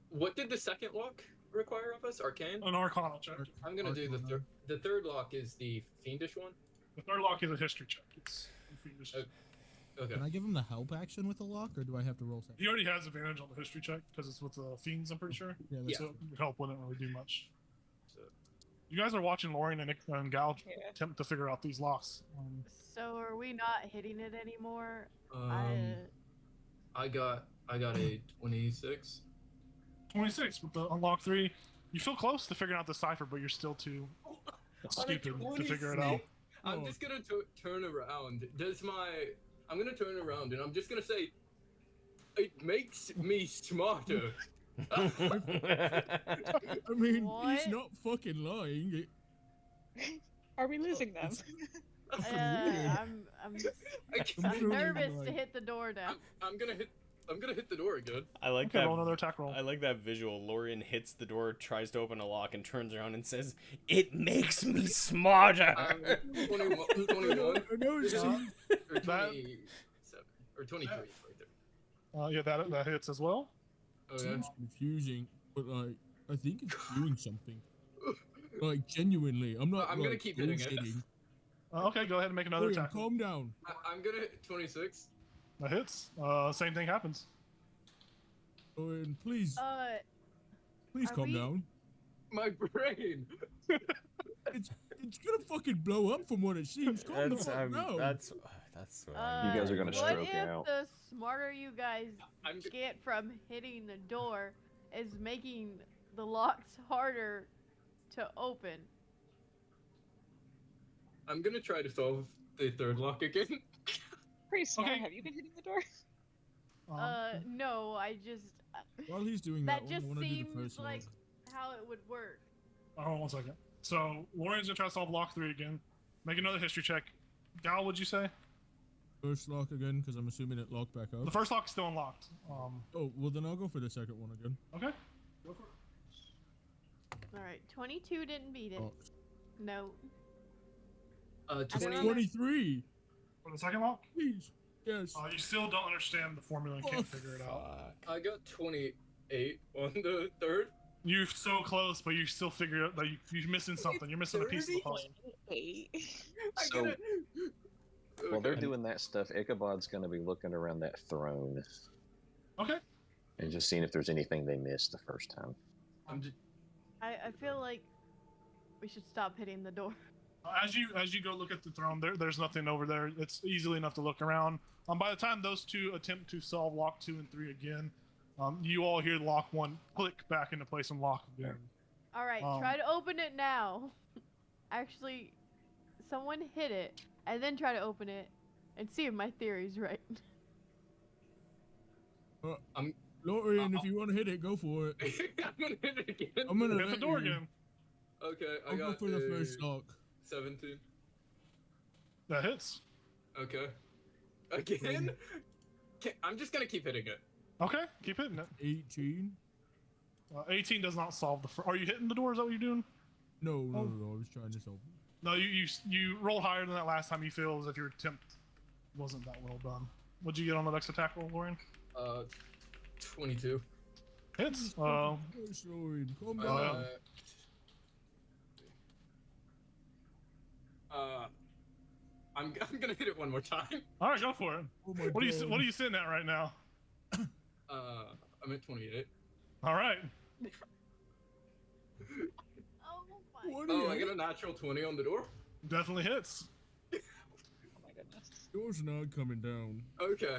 What did the second lock require of us? Arcane? An Arcana check. I'm gonna do the third. The third lock is the fiendish one. The third lock is a history check. It's Okay. Can I give him the help action with the lock, or do I have to roll something? He already has advantage on the history check because it's with the fiends. I'm pretty sure. Yeah, that's So help wouldn't really do much. So, You guys are watching Lauren and Gal attempt to figure out these locks. So are we not hitting it anymore? I got a 26. 26 with the unlock 3. You feel close to figuring out the cipher, but you're still too stupid to figure it out. I'm just gonna turn around. I'm gonna turn around and I'm just gonna say, it makes me smarter. I mean, What? he's not fucking lying. Are we losing them? I'm I'm feeling nervous to like- hit the door now. gonna hit the door again. I like Okay, that. roll another attack roll. I like that visual. Lorian hits the door, tries to open a lock, and turns around and says, "It makes me smarter." 21. I know it's Uh, Or 27. Or 23. Right there. Yeah, that hits as well. Oh, yeah. seems confusing, but like, I think it's doing something. Like, genuinely, I'm not. I'm gonna like, keep hitting it. bullshitting. Okay, go ahead and make another William, attack roll. calm down. I'm gonna hit 26. That hits. Same thing happens. Owen, please Are calm we- down. My brain. It's gonna fucking blow up from what it seems. Calm the fuck down. That's what I'm You guys are gonna what stroke if out. the smarter you guys I'm g- get from hitting the door is making the locks harder to open? I'm gonna try to solve the third lock again. Pretty smart. Okay. Have you been hitting the door? No, I just While he's doing that, that one, I just want to do the seems first like one. how it would work. Hold on 1 second. So Lauren's gonna try to solve lock 3 again. Make another history check. Gal, what'd you say? First lock again, because I'm assuming it locked back up. The first lock's still unlocked. Oh, well then I'll go for the second one again. Okay. Go for it. All right, 22 didn't beat it. Oh, No. 20. 23. For the second lock, Please. Yes. you still don't understand the formula and can't figure it out. Fuck. I got 28 on the third. You're so close, but you still figure out that you're missing something. You're missing a piece of the puzzle. Wait. So while they're doing that stuff, Ichabod's going to be looking around that throne Okay. and just seeing if there's anything they missed the first time. I'm just, I feel like we should stop hitting the door. As you go look at the throne, there's nothing over there. It's easily enough to look around. By the time those two attempt to solve lock 2 and 3 again, you all hear lock 1 click back into place and lock again. All right, try to open it now. Actually, someone hit it and then try to open it and see if my theory's right. Lorian, if you want to hit it, go for it. I'm gonna hit it again. I'm gonna Hit the let door you. again. Okay, I I'll go got for the a first lock. 17. That hits. Okay. Again? I'm just gonna keep hitting it. Okay, keep hitting it. 18. 18 does not solve the. Are you hitting the door? Is that what you're doing? No, Oh. I was trying to solve it. No, you rolled higher than that last time. You feel as if your attempt wasn't that well done. What'd you get on the next attack roll, Lorian? 22. Hits. Yes, Lorian, come back. I'm gonna hit it one more time. All right, go for it. Oh my What are you God. What are you sitting at right now? I'm at 28. All right. Oh my. What are Oh, I you? got a natural 20 on the door. Definitely hits. Oh my goodness. Door's not coming down. Okay.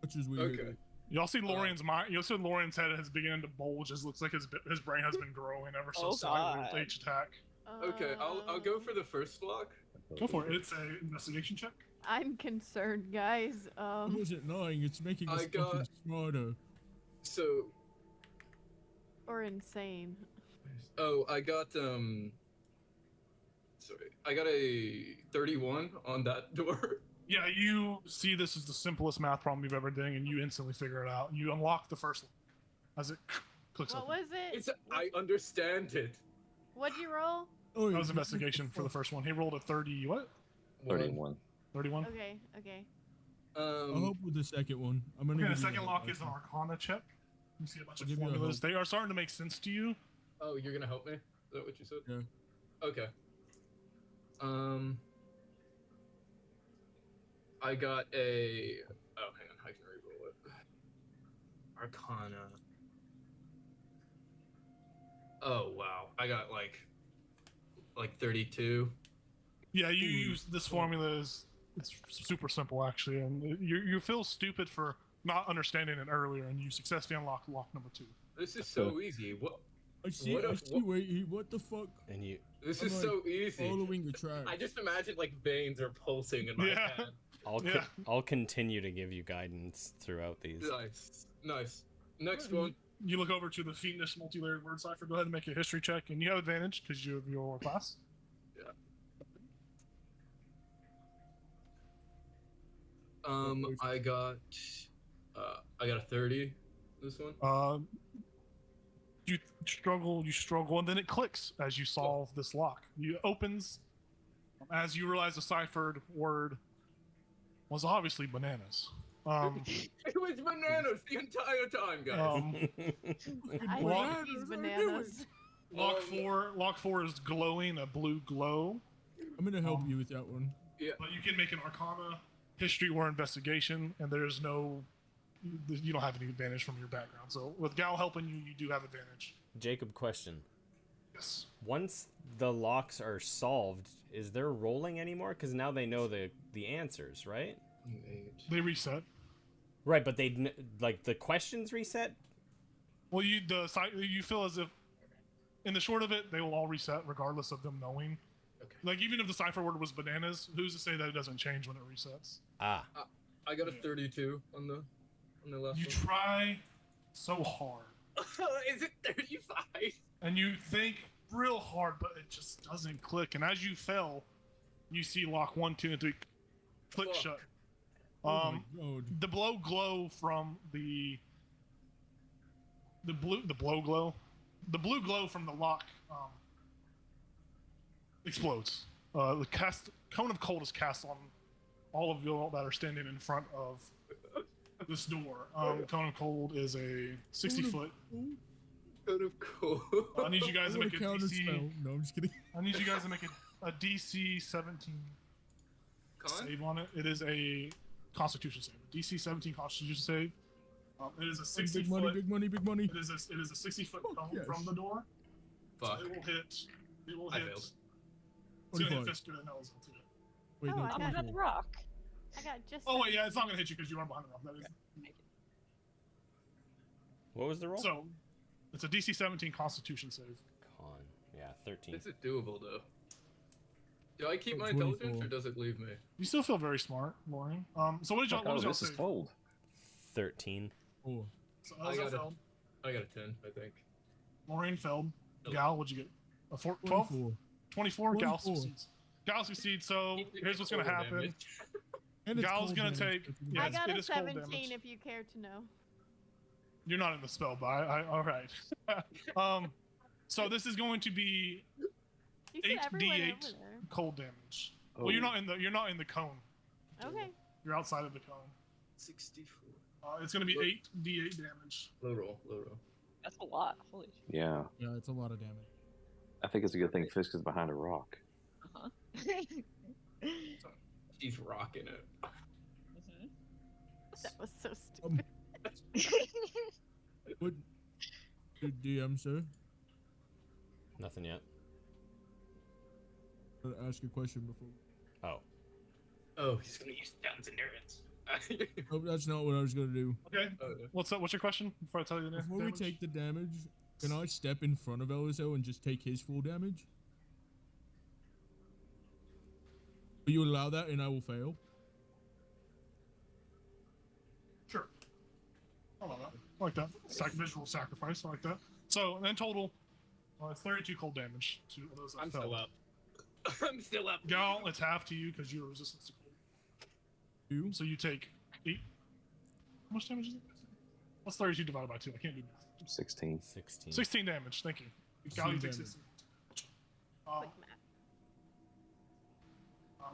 Much as we Okay. hit it. Y'all see Lorian's mind. You'll see Lorian's head is beginning to bulge. It looks like his brain has been growing ever so Oh, slightly with God. each attack. Okay, I'll go for the first block. Go for it. It's a investigation check. I'm concerned, guys. I wasn't lying. It's making us I got- fucking smarter. So, Or insane. I got sorry, I got a 31 on that door. Yeah, you see this is the simplest math problem you've ever done, and you instantly figure it out. You unlock the first one as it clicks What open. was it? It's I understand it. What'd you roll? Oh, That was investigation for the first one. He rolled a 30, what? 31. 31? Okay, okay. I'll help with the second one. I'm gonna Okay, the give you second that lock last is an one. Arcana check. You see a bunch I'll of give you a formulas. help. They are starting to make sense to you. Oh, you're gonna help me? Is that what you said? Yeah. Okay. I got a. Oh, hang on, I can reroll it. Arcana. Oh wow, I got like 32. Yeah, you use this formula it's super simple actually, and you feel stupid for not understanding it earlier, and you successfully unlock lock number 2. This is so easy. What? I see. What I a- see. Wait, what the fuck? And you, This I'm is like so easy. Following the track. I just imagine like veins are pulsing in my Yeah. head. Yeah. I'll continue to give you guidance throughout these. Nice, nice. Next one. You look over to the fiendish multi-layered word cipher. Go ahead and make a history check, and you have advantage because you have your class. I got a 30. This one. You struggle, and then it clicks as you solve this lock. It opens as you realize the ciphered word was obviously bananas. It was bananas the entire time, guys. I Lock- hate these bananas. Lock four is glowing a blue glow. I'm gonna help you with that one. But you can make an Arcana, history, or investigation, and there's no. You don't have any advantage from your background. So with Gal helping you, you do have advantage. Jacob, question. Yes. Once the locks are solved, is there rolling anymore? Because now they know the answers, right? They reset. Right, but they like the questions reset. Well, you feel as if, in the short of it, they will all reset regardless of them knowing. Okay. Like even if the cipher word was bananas, who's to say that it doesn't change when it resets? Ah, I got a 32 on the last You one. try so hard, Is it 35? and you think real hard, but it just doesn't click. And as you fell, you see lock 1, 2, and 3 click Fuck. shut. Oh my God. The glow from the blue glow from the lock explodes. The cone of cold is cast on all of you that are standing in front of this door. Cone of cold is a 60-foot. Out of cool. I need you guys to I make a wanna counter DC. spell. No, I'm just kidding. I need you guys to make a DC 17 Con? save on it. It is a Constitution save. DC 17 Constitution save. It is a 60 Big money, foot. big money, big money. It is a 60-foot Fuck cone yes. from the door. Fuck. So it will hit It will I hit. failed. It's gonna hit 25. Fisker and Elza too. Wait, Oh, no, I I'm got- behind the 24. rock. I got just. Oh wait, yeah, it's not gonna hit you because you are behind the rock. That is. What was the roll? So, it's a DC 17 Constitution save. Con. Yeah, 13. This is doable though. Do I keep Oh, my intelligence 24. or does it leave me? You still feel very smart, Lauren. So what did y'all? Fuck, What oh, was y'all this is save? cold. 13. 4. So I Elza got it. failed. I got a 10, I think. Maureen failed. Oh. Gal, what'd you get? A 12? 24. 24. Gal 24. succeeds. Gal succeeds. So here's what's gonna Forward happen. damage. And it's Gal's cold gonna damage. take- yeah, I it's- got it a is cold 17 damage. if you care to know. You're not in the spell, but all right. So this is going to be You said everyone 8d8 over there. cold damage. Oh. Well, you're not in the cone. Okay. You're outside of the cone. 64. It's gonna be 8d8 damage. Low roll, low roll. That's a lot. Holy shit. Yeah, Yeah, it's a lot of damage. I think it's a good thing Fisk is behind a rock. Uh-huh. She's rocking it. Mhm. That was so stupid. What? Good DM, sir? Nothing yet. I'll ask a question before. Oh. Oh, he's gonna use Down's endurance. Oh, that's not what I was gonna do. Okay. Oh, yeah. What's up? What's your question before I tell you the Before we damage? take the damage, can I step in front of Elizo and just take his full damage? Will you allow that and I will fail? Sure. I like that. I like that. Visual sacrifice. I like that. So in total, it's 32 cold damage to those that I'm failed. still up. I'm still up. Gal, it's half to you because you're resistant to cold. 2? So you take 8. How much damage is it? What's 32 divided by 2? I can't do math. 16. 16. 16 damage. Thank you. Gal, you take 16 16. Quick math.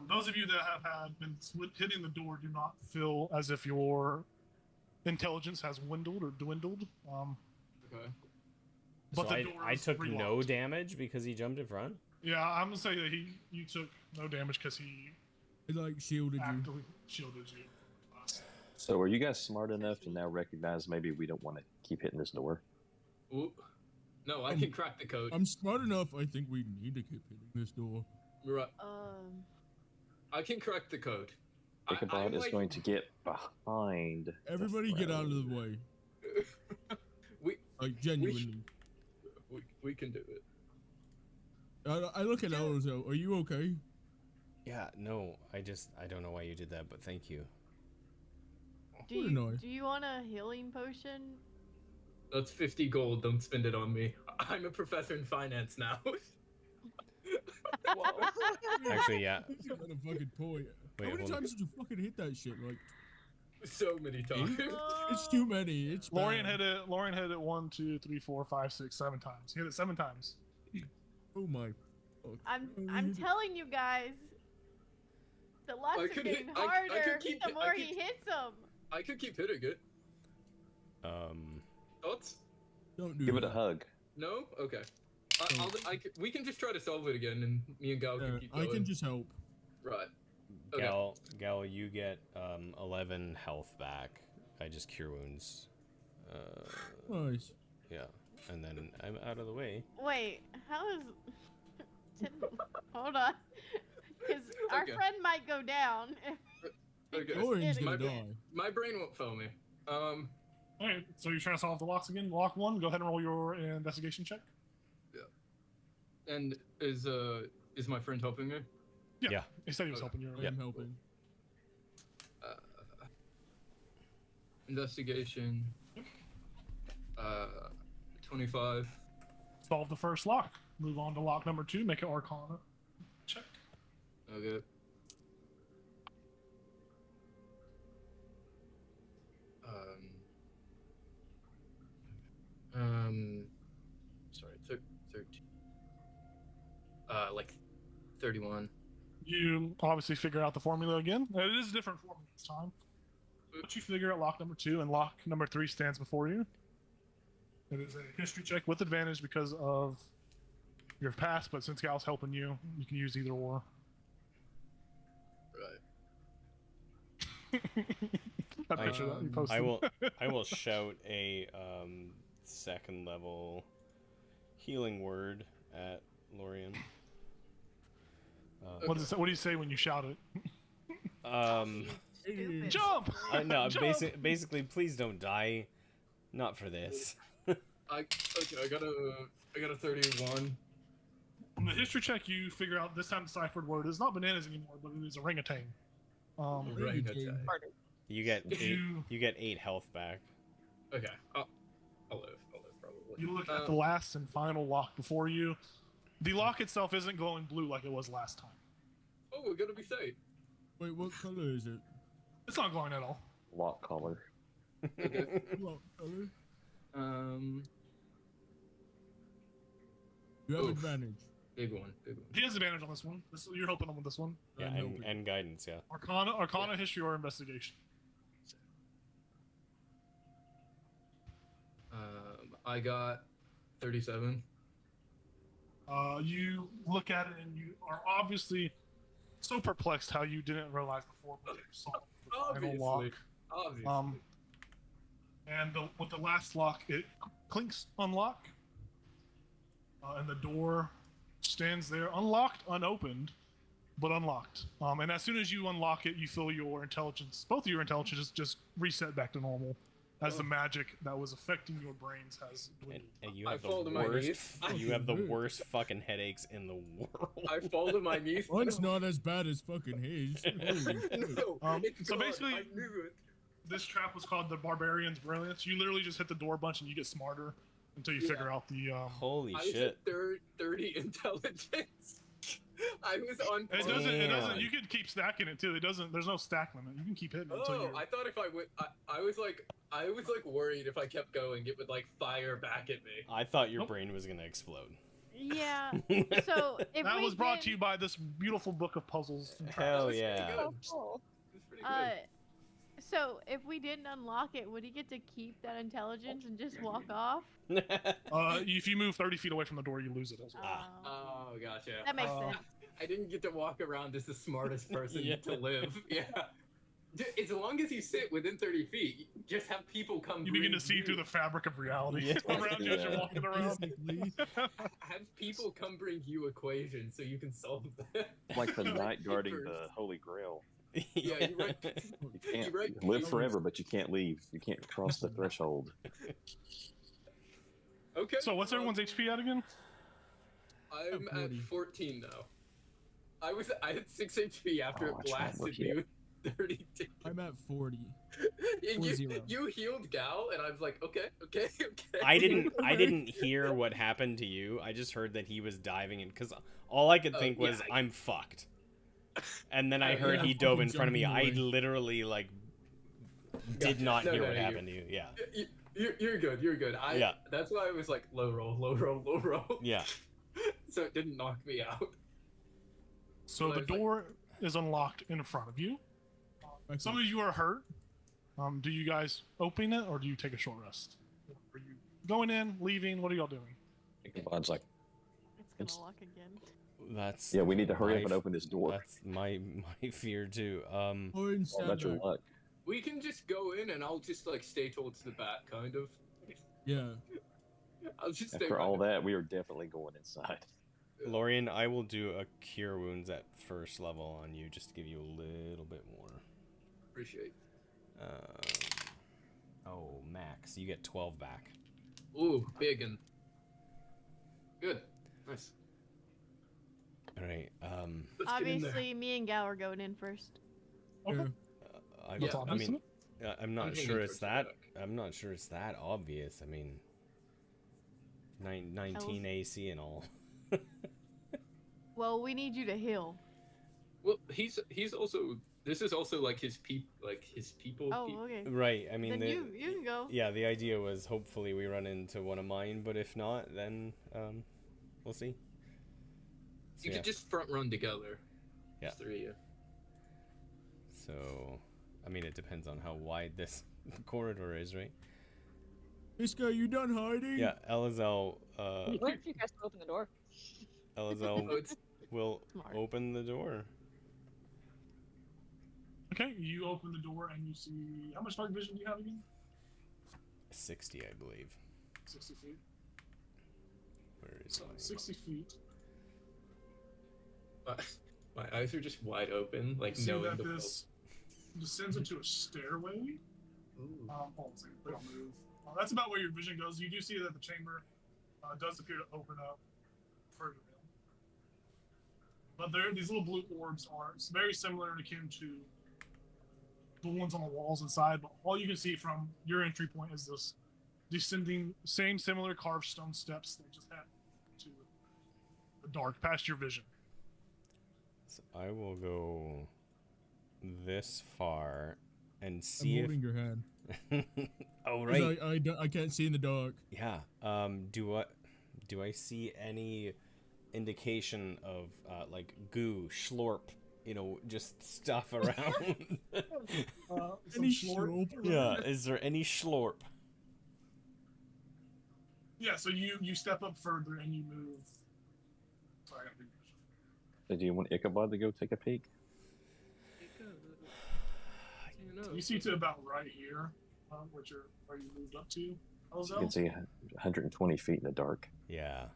Those of you that have been hitting the door do not feel as if your intelligence has dwindled or dwindled. Okay. But so the door I is took no relocked. damage because he jumped in front? Yeah, I'm gonna say that you took no damage because he It like shielded you. actively shielded you. So are you guys smart enough to now recognize maybe we don't want to keep hitting this door? Ooh. No, I can crack the code. I'm smart enough. I think we need to keep hitting this door. Right. I can crack the code. Ichabod is like, going to get behind. the Everybody get out of the throne. way. we Like genuinely. we can do it. I look at Elizo. Are you okay? Yeah, no, I don't know why you did that, but thank you. Do What you, annoying. do you want a healing potion? That's 50 gold. Don't spend it on me. I'm a professor in finance now. Actually, yeah. He's got a fucking point. Wait, How many hold on. times did you fucking hit that shit? Like, So many times. it's too many. It's Lorian bad. hit it. Lorian hit it 1, 2, 3, 4, 5, 6, 7 times. He hit it 7 times. Oh my. fuck. I'm telling you guys. The lots I are could getting hit- I harder could keep the hit- I more could- he hits them. I could keep hitting it. Thoughts? Don't do Give it a that. hug. No? Okay. We can just try to solve it again, and me and Gal Yeah, can keep I going. can just help. Right. Okay. Gal, you get 11 health back. I just cure wounds. Nice. Yeah, and then I'm out of the way. Wait, how is? Hold on, because our Okay. friend might go down. Okay. Lorian's hit gonna again. die. My brain won't fail me. Alright, so you're trying to solve the locks again? Lock 1, go ahead and roll your investigation check. And is my friend helping me? Yeah. He said he was Okay. helping you. I Right? am helping. Investigation. 25. Solve the first lock. Move on to lock number 2. Make an Arcana check. Okay. Sorry, 13. Like 31. You obviously figure out the formula again. It is a different formula this time. But you figure out lock number 2, and lock number 3 stands before you. It is a history check with advantage because of your past, but since Gal's helping you, you can use either or. Right. I picture that. You posted. I will shout a second level healing word at Lorian. What do you say when you shout it? Stupid. Jump! No, Jump! basically, please don't die. Not for this. I got a 31. On the history check, you figure out this time the ciphered word is not bananas anymore, but it is orangutan. Orangutan. You get You- you get 8 health back. Okay, I'll live. Probably. You look at the last and final lock before you. The lock itself isn't glowing blue like it was last time. Oh, we're gonna be safe. Wait, what color is it? It's not glowing at all. Lock color. What color? You have Oof. advantage. Big one. He has advantage on this one. You're helping him with this one. Yeah, I'm helping. and guidance. Yeah. Arcana, history, or investigation. I got 37. You look at it and you are obviously so perplexed how you didn't realize before, but you saw the final lock. Obviously. And with the last lock, it clinks unlock, and the door stands there, unlocked, unopened, but unlocked. And as soon as you unlock it, you feel your intelligence, both of your intelligence, just reset back to normal, as the magic that was affecting your brains has dwindled. And you I have fall to the my worst. knees. You have the worst fucking headaches in the world. I fall to my knees. Mine's not as bad as fucking his. Holy shit. No, it's so gone. basically- I knew it. This trap was called the Barbarian's Brilliance. You literally just hit the door a bunch and you get smarter until you figure out the. Holy I shit! was at 30 intelligence. I was on. It doesn't. It doesn't. Damn. You can keep stacking it too. It doesn't. There's no stack limit. You can keep hitting it until Oh, you're. I thought if I would, I was like worried if I kept going, it would like fire back at me. I thought your Nope. brain was gonna explode. Yeah. So if That we was brought did, to you by this beautiful book of puzzles. And Hell That's pretty yeah! good. Oh, cool. It's pretty good. So if we didn't unlock it, would he get to keep that intelligence and just walk off? If you move 30 feet away from the door, you lose it as well. Ah. Oh, gotcha. That makes Uh, sense. I didn't get to walk around as the smartest person Yeah. to live. Yeah. As long as you sit within 30 feet, just have people come. You begin bring to see you- through the fabric of reality Yeah. around you as you're walking around. Basically. Have people come bring you equations so you can solve them. Like the You write knight guarding papers. the Holy Grail. Yeah, you write. You can't write live papers. forever, but you can't leave. You can't cross the threshold. Okay. So what's everyone's HP at again? I'm At at 40. 14 now. I had 6 HP after Oh, it I tried to blasted look me here. with 30 damage. I'm at 40. And 40. you healed Gal, and I was like, okay. I didn't hear what happened to you. I just heard that he was diving in because all I could Oh, think was yeah, I'm fucked. And then I Oh, heard yeah. he dove in Fucking front of me. jumping I away. literally like did Gotcha. not No, hear no, what no, happened to you. Yeah. You're good. You're good. Yeah. That's why I was like low roll. Yeah. So it didn't knock me out. So Well, the it's like- door is unlocked in front of you. Okay. Some of you are hurt. Do you guys open it or do you take a short rest? Are you going in, leaving? What are y'all doing? Ichabod's like, It's gonna lock again. That's yeah, we need to hurry up my and open this door. That's my fear too. Or Oh, instead that's your luck. We can just go in, and I'll just like stay towards the back, kind of. Yeah. I'll just stay. After right all there. that, we are definitely going inside. Lorian, I will do a cure wounds at first level on you just to give you a little bit more. Appreciate. Oh, max, you get 12 back. Ooh, big and good. Nice. All right. Let's get in there. Obviously, me and Gal are going in first. Okay. Yeah. I, That's I obvious, mean, I'm not I'm sure leaning it's towards the that. back. I'm not sure it's that obvious. I mean, 19 AC and all. Well, we need you to heal. Well, he's also. This is also like his people. Oh, okay. Right. I mean, Then the, you can go. yeah. The idea was hopefully we run into one of mine, but if not, then we'll see. So, You yeah. could just front run together. Yeah. Just three of you. So, I mean, it depends on how wide this corridor is, right? Iska, you done hiding? Yeah, Elazar, I'm waiting for you guys to open the door. Elazar Oh, it's will Smart. open the door. Okay, you open the door and you see how much dark vision do you have again? 60, I believe. 60 feet. Where is So my... 60 feet. My eyes are just wide open, like You see knowing that the this descends into a stairway. Ooh. Hold on a second, we don't move. That's about where your vision goes. You do see that the chamber does appear to open up further in. But these little blue orbs are very similar and akin to the ones on the walls inside. But all you can see from your entry point is this descending, same similar carved stone steps that just head to the dark, past your vision. So I will go this far and I'm see holding your hand. Oh 'Cause right. I can't see in the dark. Yeah. Do I see any indication of like goo, schlorp, just stuff around? Some Any schlorp. schlorp? Yeah. Is there any schlorp? Yeah, so you step up further and you move. Sorry, I gotta read So do you want Ichabod to go take a peek? You see to about right here, where you moved up to. You Elzel. can see 120 feet in the dark. Yeah.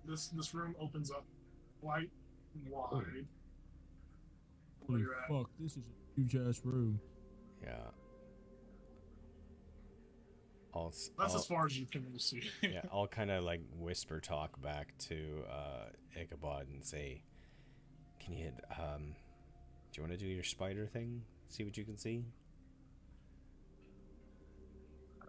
This room opens up quite wide. Where Holy you're at. fuck, this is a huge ass room. Yeah. That's as far as you can really see. Yeah, I'll kind of like whisper talk back to Ichabod and say, "Can you, do you want to do your spider thing? See what you can see?"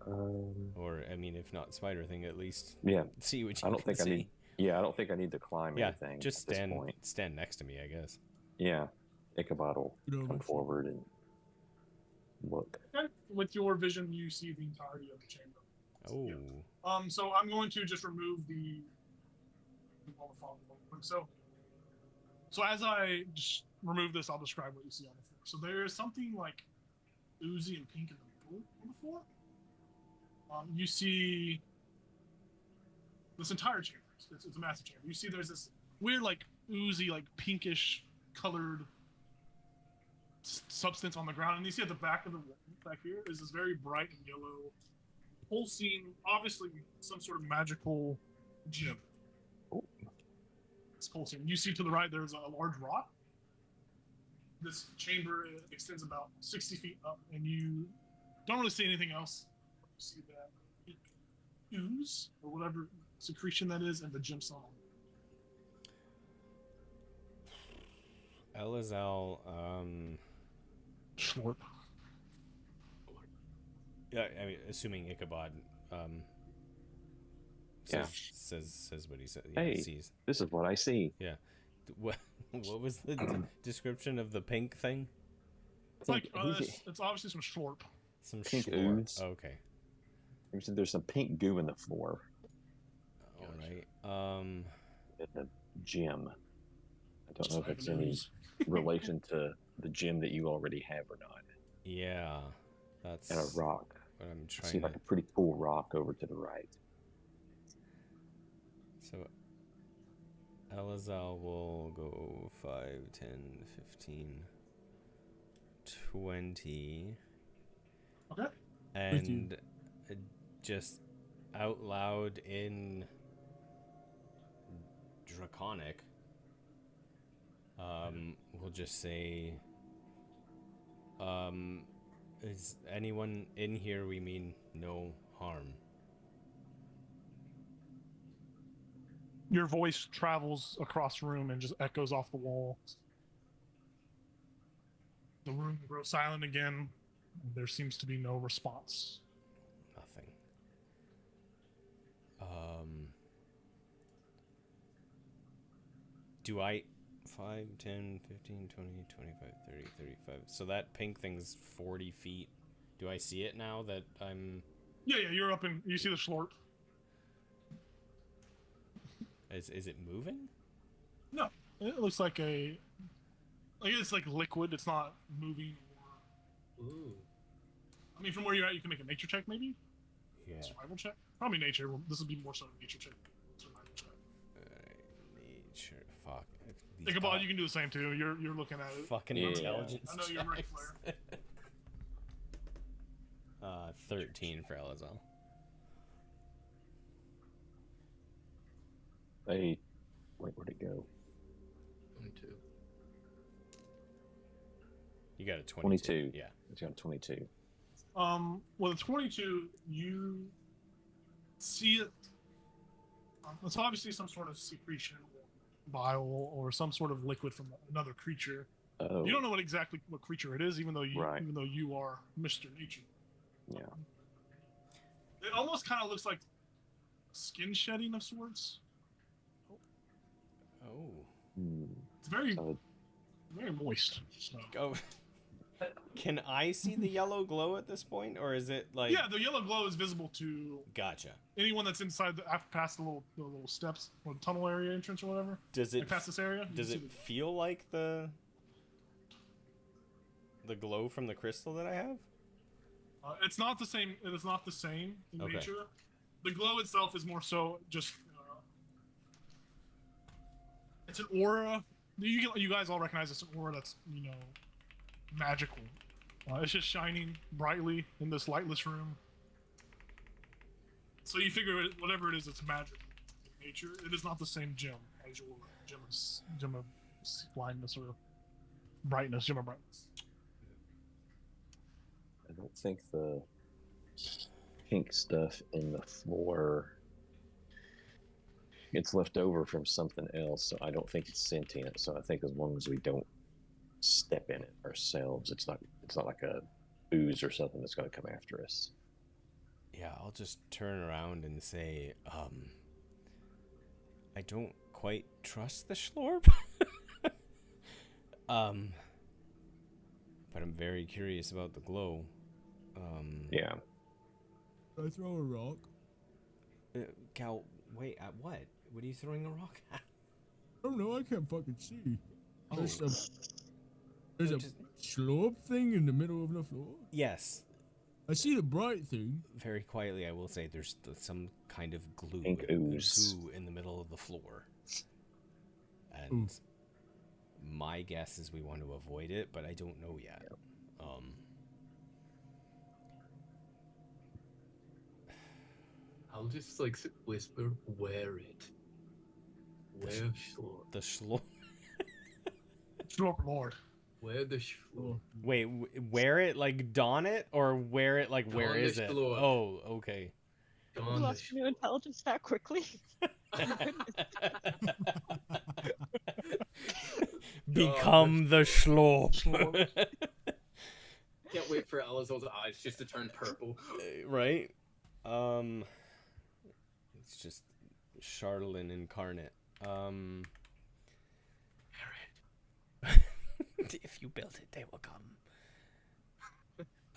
Or I mean, if not spider thing, at least Yeah. see what you I don't can think see. I need. Yeah, I don't think I need to climb Yeah, anything just at this point. stand next to me, I guess. Yeah, Ichabod will Get over come it. forward and look. Okay. With your vision, you see the entirety of the chamber. Oh. Yeah. So I'm going to just remove the. So as I just remove this, I'll describe what you see on the floor. So there is something like oozy and pink in the middle on the floor. You see this entire chamber. It's a massive chamber. You see there's this weird, like oozy, like pinkish colored substance on the ground, and you see at the back of the wall back here is this very bright and yellow pulsing, obviously some sort of magical gem. It's pulsing. You see to the right there's a large rock. This chamber extends about 60 feet up, and you don't really see anything else. You see that ooze or whatever secretion that is, and the gemstone. Elazal, Schlorp. yeah, I mean, assuming Ichabod, Yeah. says what he said. Hey. Sees. This is what I see. Yeah. What was the description of the pink thing? It's like Oozy. it's obviously some schlorp. Some Pink schlorp. ooze. Okay. There's some pink goo in the floor. All right. In the gem. I don't Just know if like it's an any ooze. relation to the gem that you already have or not. Yeah, that's And a rock. what I'm See trying like to. a pretty cool rock over to the right. So Elazal will go 5, 10, 15, 20. Okay. With you. And just out loud in Draconic, we'll just say, is anyone in here? We mean no harm. Your voice travels across the room and just echoes off the wall. The room grows silent again. There seems to be no response. Nothing. Do I 5, 10, 15, 20, 25, 30, 35. So that pink thing's 40 feet. Do I see it now that I'm... Yeah, you're up in. You see the schlorp. Is it moving? No, it looks like it's like liquid. It's not moving. Ooh. I mean, from where you're at, you can make a nature check, maybe. Yeah. Survival check. Probably nature. Well, this would be more so a nature check. Survival check. Nature. Fuck. Think about. You can do the same too. You're looking at it. Fucking Yeah. intelligence. I know you're ready, checks. 13 for Elazal. Wait, where'd it go? You got a 22. 22. Yeah. It's got 22. Well, the 22, you see it. It's obviously some sort of secretion, bile, or some sort of liquid from another creature. Oh. You don't know what creature it is, even though you are Mr. Nature. Yeah. It almost kind of looks like skin shedding of sorts. Oh. It's very, So very moist. So. Oh. Can I see the yellow glow at this point, or is it like? Yeah, the yellow glow is visible to Gotcha. anyone that's inside past the little steps or the tunnel area entrance or whatever. Does it? Like past this area? Does it feel like the glow from the crystal that I have? It's not the same. It is not the same in Okay. nature. The glow itself is more so just. It's an aura. You guys all recognize it's an aura that's magical. It's just shining brightly in this lightless room. So you figure whatever it is, it's magic in nature. It is not the same gem as your gem of blindness or brightness, gem of brightness. I don't think the pink stuff in the floor. It's left over from something else, so I don't think it's sentient. So I think as long as we don't step in it ourselves, it's not like a ooze or something that's going to come after us. Yeah, I'll just turn around and say, I don't quite trust the Schlorp. But I'm very curious about the glow. Yeah. Can I throw a rock? Cal, wait, at what? What are you throwing a rock at? I don't know, I can't fucking see. Oh. There's a slurp thing in the middle of the floor? Yes. I see the bright thing. Very quietly, I will say there's some kind of glue, Pink ooze. goo in the middle of the floor. And Ooh. my guess is we want to avoid it, but I don't know yet. I'll just like whisper, wear it. Wear Schlorp. The Schlorp. Schlorp Lord. Wear the Schlorp. Wait, wear it like don it, or wear it like where Don the is it? Schlorp. Oh, okay. You Don the lost new intelligence that quickly? Become the Schlorp. Can't wait for Elazol's eyes just to turn purple. Right? It's just Charlatan incarnate. If you build it, they will come.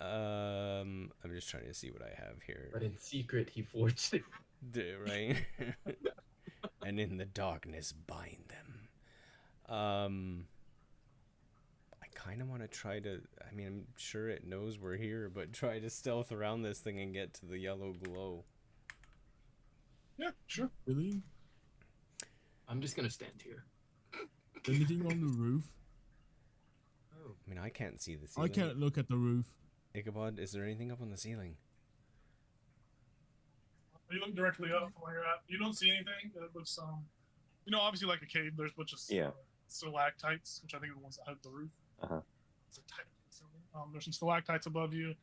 I'm just trying to see what I have here. But in secret, he forged it. Right? And in the darkness, bind them. I kind of want to try to. I mean, I'm sure it knows we're here, but try to stealth around this thing and get to the yellow glow. Yeah, sure. Really? I'm just gonna stand here. Anything on the roof? Oh. I mean, I can't see the ceiling. I can't look at the roof. Ichabod, is there anything up on the ceiling? You look directly up from where you're at. You don't see anything that looks, obviously like a cave. There's a bunch of stalactites, which I think are the ones that have the roof. Uh-huh. It's a type of there's some stalactites above you.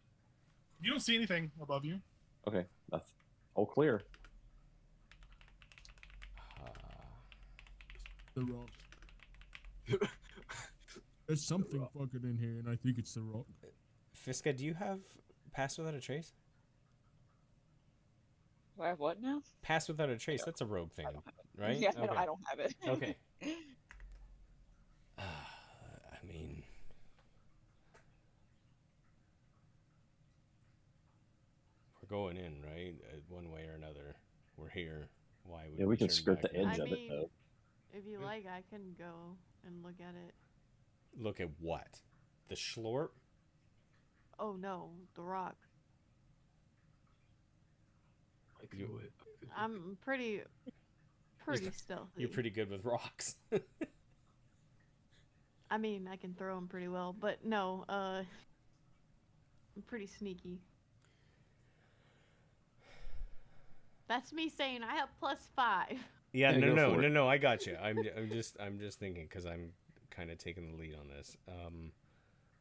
You don't see anything above you. Okay. That's all clear. The rock. There's something fucking in here, and I think it's the rock. Fiska, do you have Pass Without a Trace? Do I have what now? Pass Without a Trace, that's a rogue thing, right? Yeah, Okay. no, I don't have it. Okay. I mean... We're going in, right? One way or another. We're here. Why would Yeah, we can turn skirt back the and edge of it, mean, though. If you like, I can go and look at it. look at what? The Schlorp? Oh no, the rock. I could You- do it. I'm pretty stealthy. You're pretty good with rocks. I mean, I can throw them pretty well, but no, I'm pretty sneaky. That's me saying I have +5. Yeah, Yeah, no, go no, for no, it. no. I got you. I'm just thinking because I'm kind of taking the lead on this.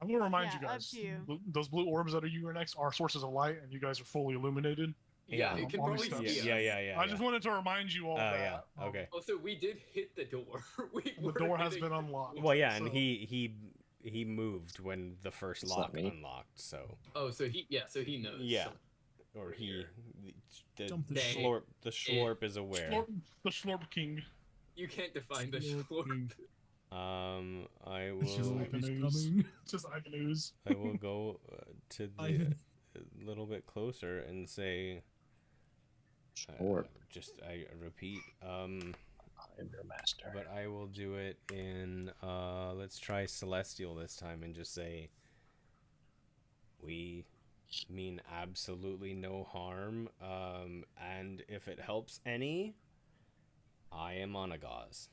I'm gonna remind you Yeah, up guys, to you. those blue orbs that are you next are sources of light, and you guys are fully illuminated. Yeah, Yeah. it can On these probably steps. see Yeah. us. I just wanted to remind you all Oh, that. yeah. Okay. Also, we did hit the door. The were door has hitting been the unlocked. door. Well, yeah, and So- he moved when the first It's lock not me. unlocked. So Oh, so he knows. Yeah. So- or he the Something slorp the slorp is aware. The Slorp King. You can't define the Slorp slorp. King. I The will slorp is News. coming. Just Ivy News. I will go to the Ivan. a little bit closer and say Slorp. I repeat I am your master. but I will do it in let's try celestial this time and just say we mean absolutely no harm, and if it helps any, I am on a gauze.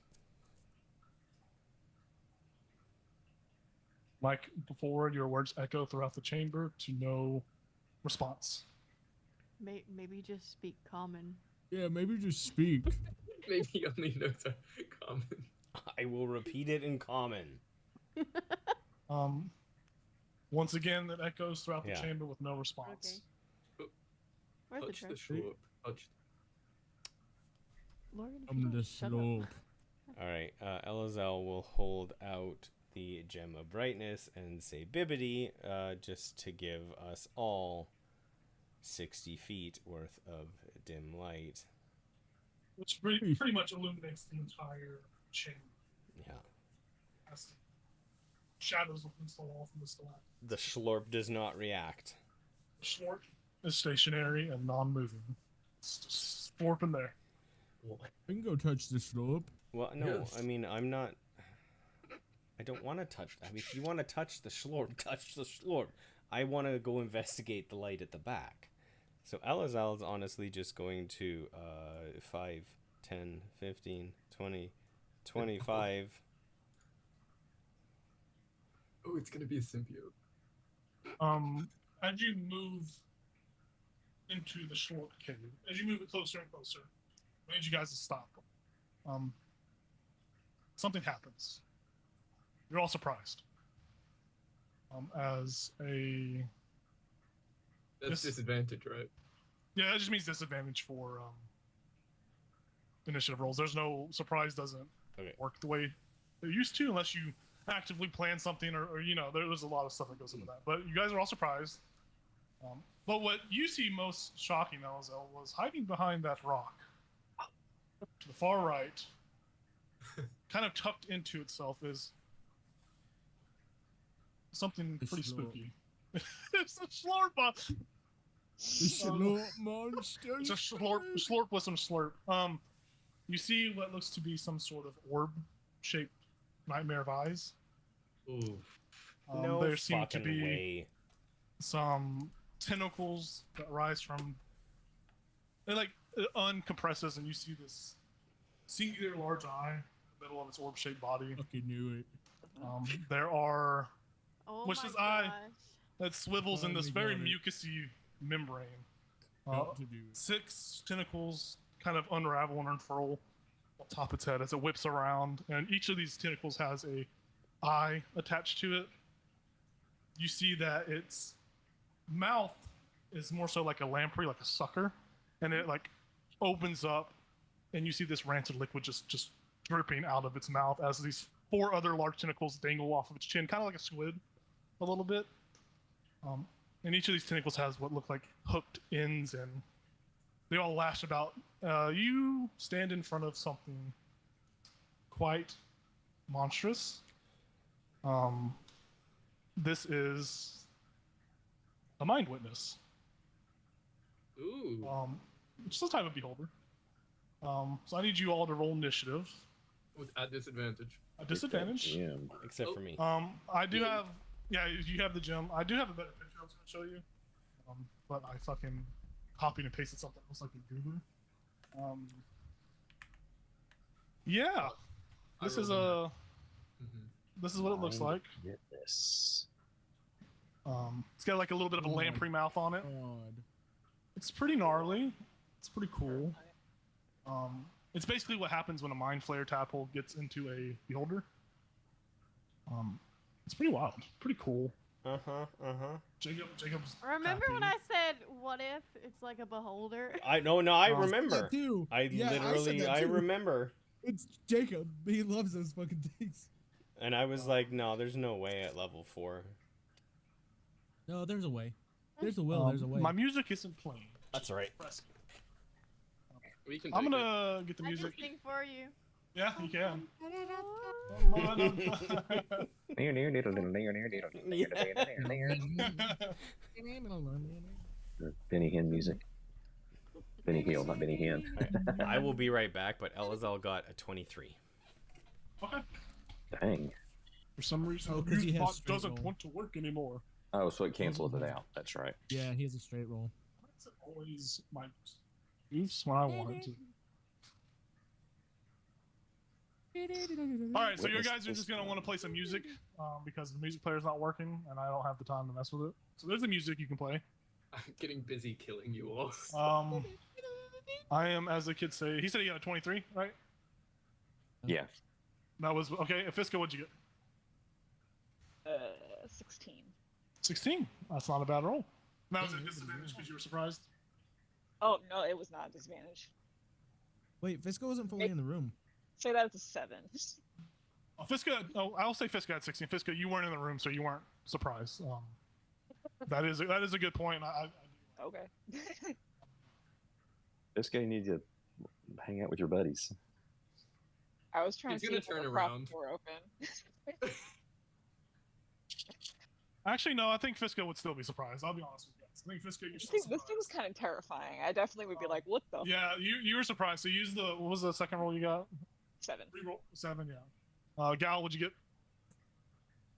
Mike, before your words echo throughout the chamber to no response. Maybe just speak common. Yeah, maybe just speak. Maybe he only knows a common. I will repeat it in common. Once again, it echoes throughout the Yeah. chamber with no response. Where's the Touch the trash? slorp. Touch. Lord, if you I'm don't the shut up. slorp. All right, Elazel will hold out the gem of brightness and say bibbity, just to give us all 60 feet worth of dim light. Which pretty much illuminates the entire chamber. Yeah. As shadows against the wall from the stalactites. The slorp does not react. The Slorp is stationary and non-moving. It's just slorping there. I can go touch the slorp. Well, no, Yes. I mean, I don't want to touch. I mean, if you want to touch the slorp, touch the slorp. I want to go investigate the light at the back. So Elazal is honestly just going to 5, 10, 15, 20, 25. Oh, it's gonna be a symbiote. As you move into the Slorp cave, as you move it closer and closer, I need you guys to stop. Something happens. You're all surprised. As a That's Yes. disadvantage, right? yeah, that just means disadvantage for initiative rolls. There's no surprise doesn't Okay. work the way it used to unless you actively plan something or there's a lot of stuff that goes into that. But you guys are all surprised. But what you see most shocking, Elzel, was hiding behind that rock to the far right, kind of tucked into itself, is something It's pretty Slorp. spooky. It's a slurp. The slorp monster. It's a slurp with some slurp. You see what looks to be some sort of orb-shaped nightmare of eyes. Ooh. No there seem to fucking be way. some tentacles that rise from. It uncompresses, and you see this singular large eye in the middle of its orb-shaped body. Fucking knew it. There are Oh Which my is I- gosh. that swivels in this very Finally got mucusy membrane. Got to do it. 6 tentacles kind of unravel and unfurl on top of its head as it whips around, and each of these tentacles has a eye attached to it. You see that its mouth is more so like a lamprey, like a sucker, and it like opens up, and you see this rancid liquid just dripping out of its mouth as these 4 other large tentacles dangle off of its chin, kind of like a squid, a little bit. And each of these tentacles has what look like hooked ends, and they all lash about. You stand in front of something quite monstrous. This is a mind witness. Ooh. It's some type of beholder. So I need you all to roll initiative. At disadvantage. A disadvantage. Yeah. Except Oh. for me. I do Yeah. have. Yeah, you have the gem. I do have a better picture I was going to show you. But I fucking copied and pasted something else like a Google. Yeah. This is rolled a. This is what it looks like. Get this. It's got like a little bit of a Oh my lamprey mouth on it. God. It's pretty gnarly. It's pretty cool. It's basically what happens when a mind flayer tadpole gets into a beholder. It's pretty wild. Pretty cool. Jacob's Remember when happy. I said, "What if it's like a beholder"? I remember. That too. I Yeah, I said literally, that I too. remember. It's Jacob. He loves those fucking things. And I was like, no, there's no way at level 4. No, there's a way. There's a will. There's a way. My music isn't playing. That's right. We can I'm take gonna get the I music. can sing for you. Yeah, you can. Benny Hinn music. Benny Hill, not Benny Hinn. I will be right back, but Elazar got a 23. Okay. Dang. For some reason, Oh, the 'cause he music has bot straight doesn't roll. want to work anymore. Oh, so it canceled it out. That's right. Yeah, he has a straight roll. Why is it always my moves when I want it to? All right, so you Witness guys are this just gonna want to play some music because the music player's not working and I don't have the time to mess with it. So there's the music you can play. I'm getting busy killing you all. I am, as the kids say, he said he got a 23, right? Yeah. That was okay. Fisco, what'd you get? 16. 16. That's not a bad roll. That was a disadvantage because you were surprised. Oh no, it was not a disadvantage. Wait, Fisco wasn't fully in the room. Say that it's a 7. Fisco, I'll say Fisco had 16. Fisco, you weren't in the room, so you weren't surprised. That is a good point. Okay. This guy needs to hang out with your buddies. I was trying He's to gonna see if turn the prop around. door open. Actually, no. I think Fisco would still be surprised. I'll be honest with you guys. I think Fisco, you're still This surprised. thing was kind of terrifying. I definitely would be like, "What the?" Yeah, you were surprised. So use the what was the second roll you got? 7. Reroll 7. Yeah. Gal, what'd you get?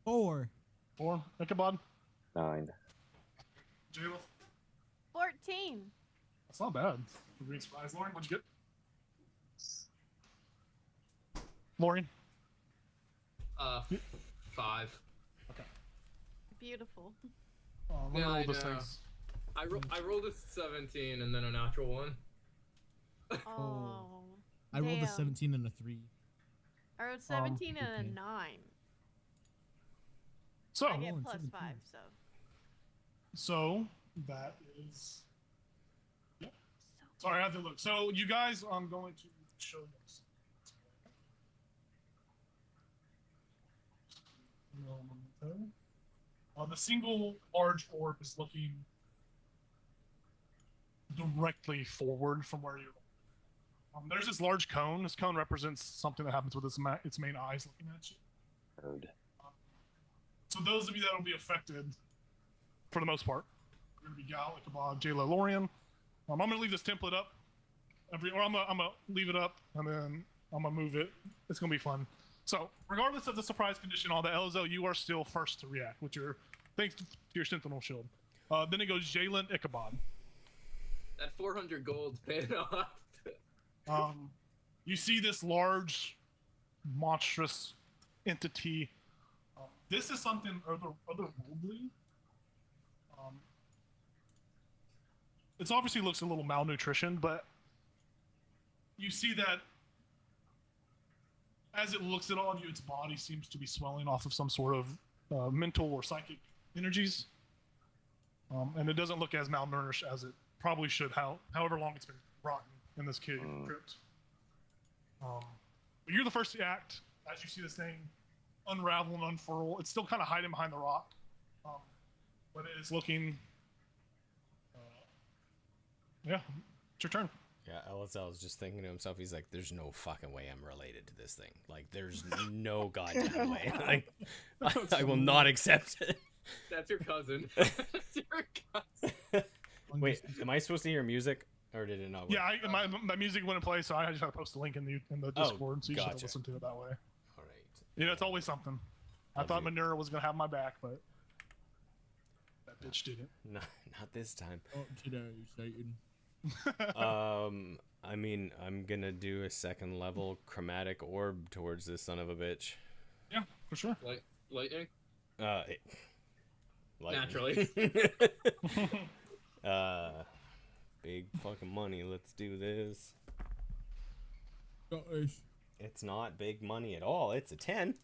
4. 4. Ichabod. 9. Jayla. 14. That's not bad for being surprised. Lauren, what'd you get? Lauren. 5. Beautiful. Let me Yeah, roll I this know. thing. I rolled a 17 and then a natural 1. Oh. I rolled a damn. 17 and a 3. I rolled 17 and okay. a 9. So, I get rolling plus 17. 5, so. so that is. Yeah. Sorry, I have to look. So you guys, I'm going to show you. The single large orb is looking directly forward from where you're. There's this large cone. This cone represents something that happens with its main eyes looking at you. Heard. So those of you that will be affected, for the most part, are going to be Gal, Ichabod, Jayla, Lorian. I'm going to leave this template up. I'm gonna leave it up, and then I'm gonna move it. It's gonna be fun. So, regardless of the surprise condition, all the Elzo, you are still first to react with your thanks to your Sentinel Shield. Then it goes Jalen, Ichabod. That 400 gold's paying off. You see this large, monstrous entity. This is something otherworldly. It obviously looks a little malnutrition, but you see that as it looks at all of you, its body seems to be swelling off of some sort of mental or psychic energies. And it doesn't look as malnourished as it probably should, however long it's been rotten in this cave crypt. But you're the first to act as you see this thing unravel and unfurl. It's still kind of hiding behind the rock, but it is looking. Yeah, it's your turn. Yeah, Elazar is just thinking to himself, he's like, there's no fucking way I'm related to this thing. Like, there's no goddamn way. Like, I will not accept it. That's your cousin. That's your cousin. Wait, am I supposed to hear music? Or did it not work? Yeah, my music wouldn't play, so I just had to post a link in the Discord, so you gotcha. should listen to it that way. All right. You know, it's always something. I thought Manura was going to have my back, but that bitch didn't. No, not this time. Oh, today, Satan. I mean, I'm gonna do a second level chromatic orb towards this son of a bitch. Yeah, for sure. Lightning? Lightning. Naturally. Big fucking money. Let's do this. Gosh. It's not big money at all. It's a 10.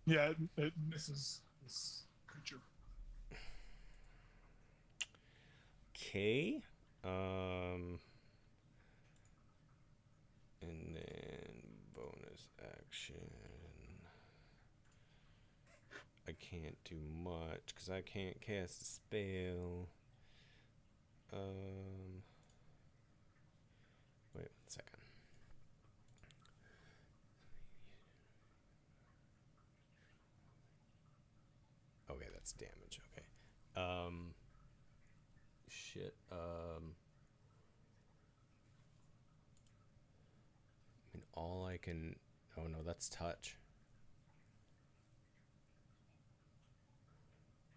Yeah, it misses this creature. Okay. And then bonus action. I can't do much because I can't cast a spell. Wait 1 second. Okay, that's damage. Okay. Shit. I mean, all I can. Oh no, that's touch.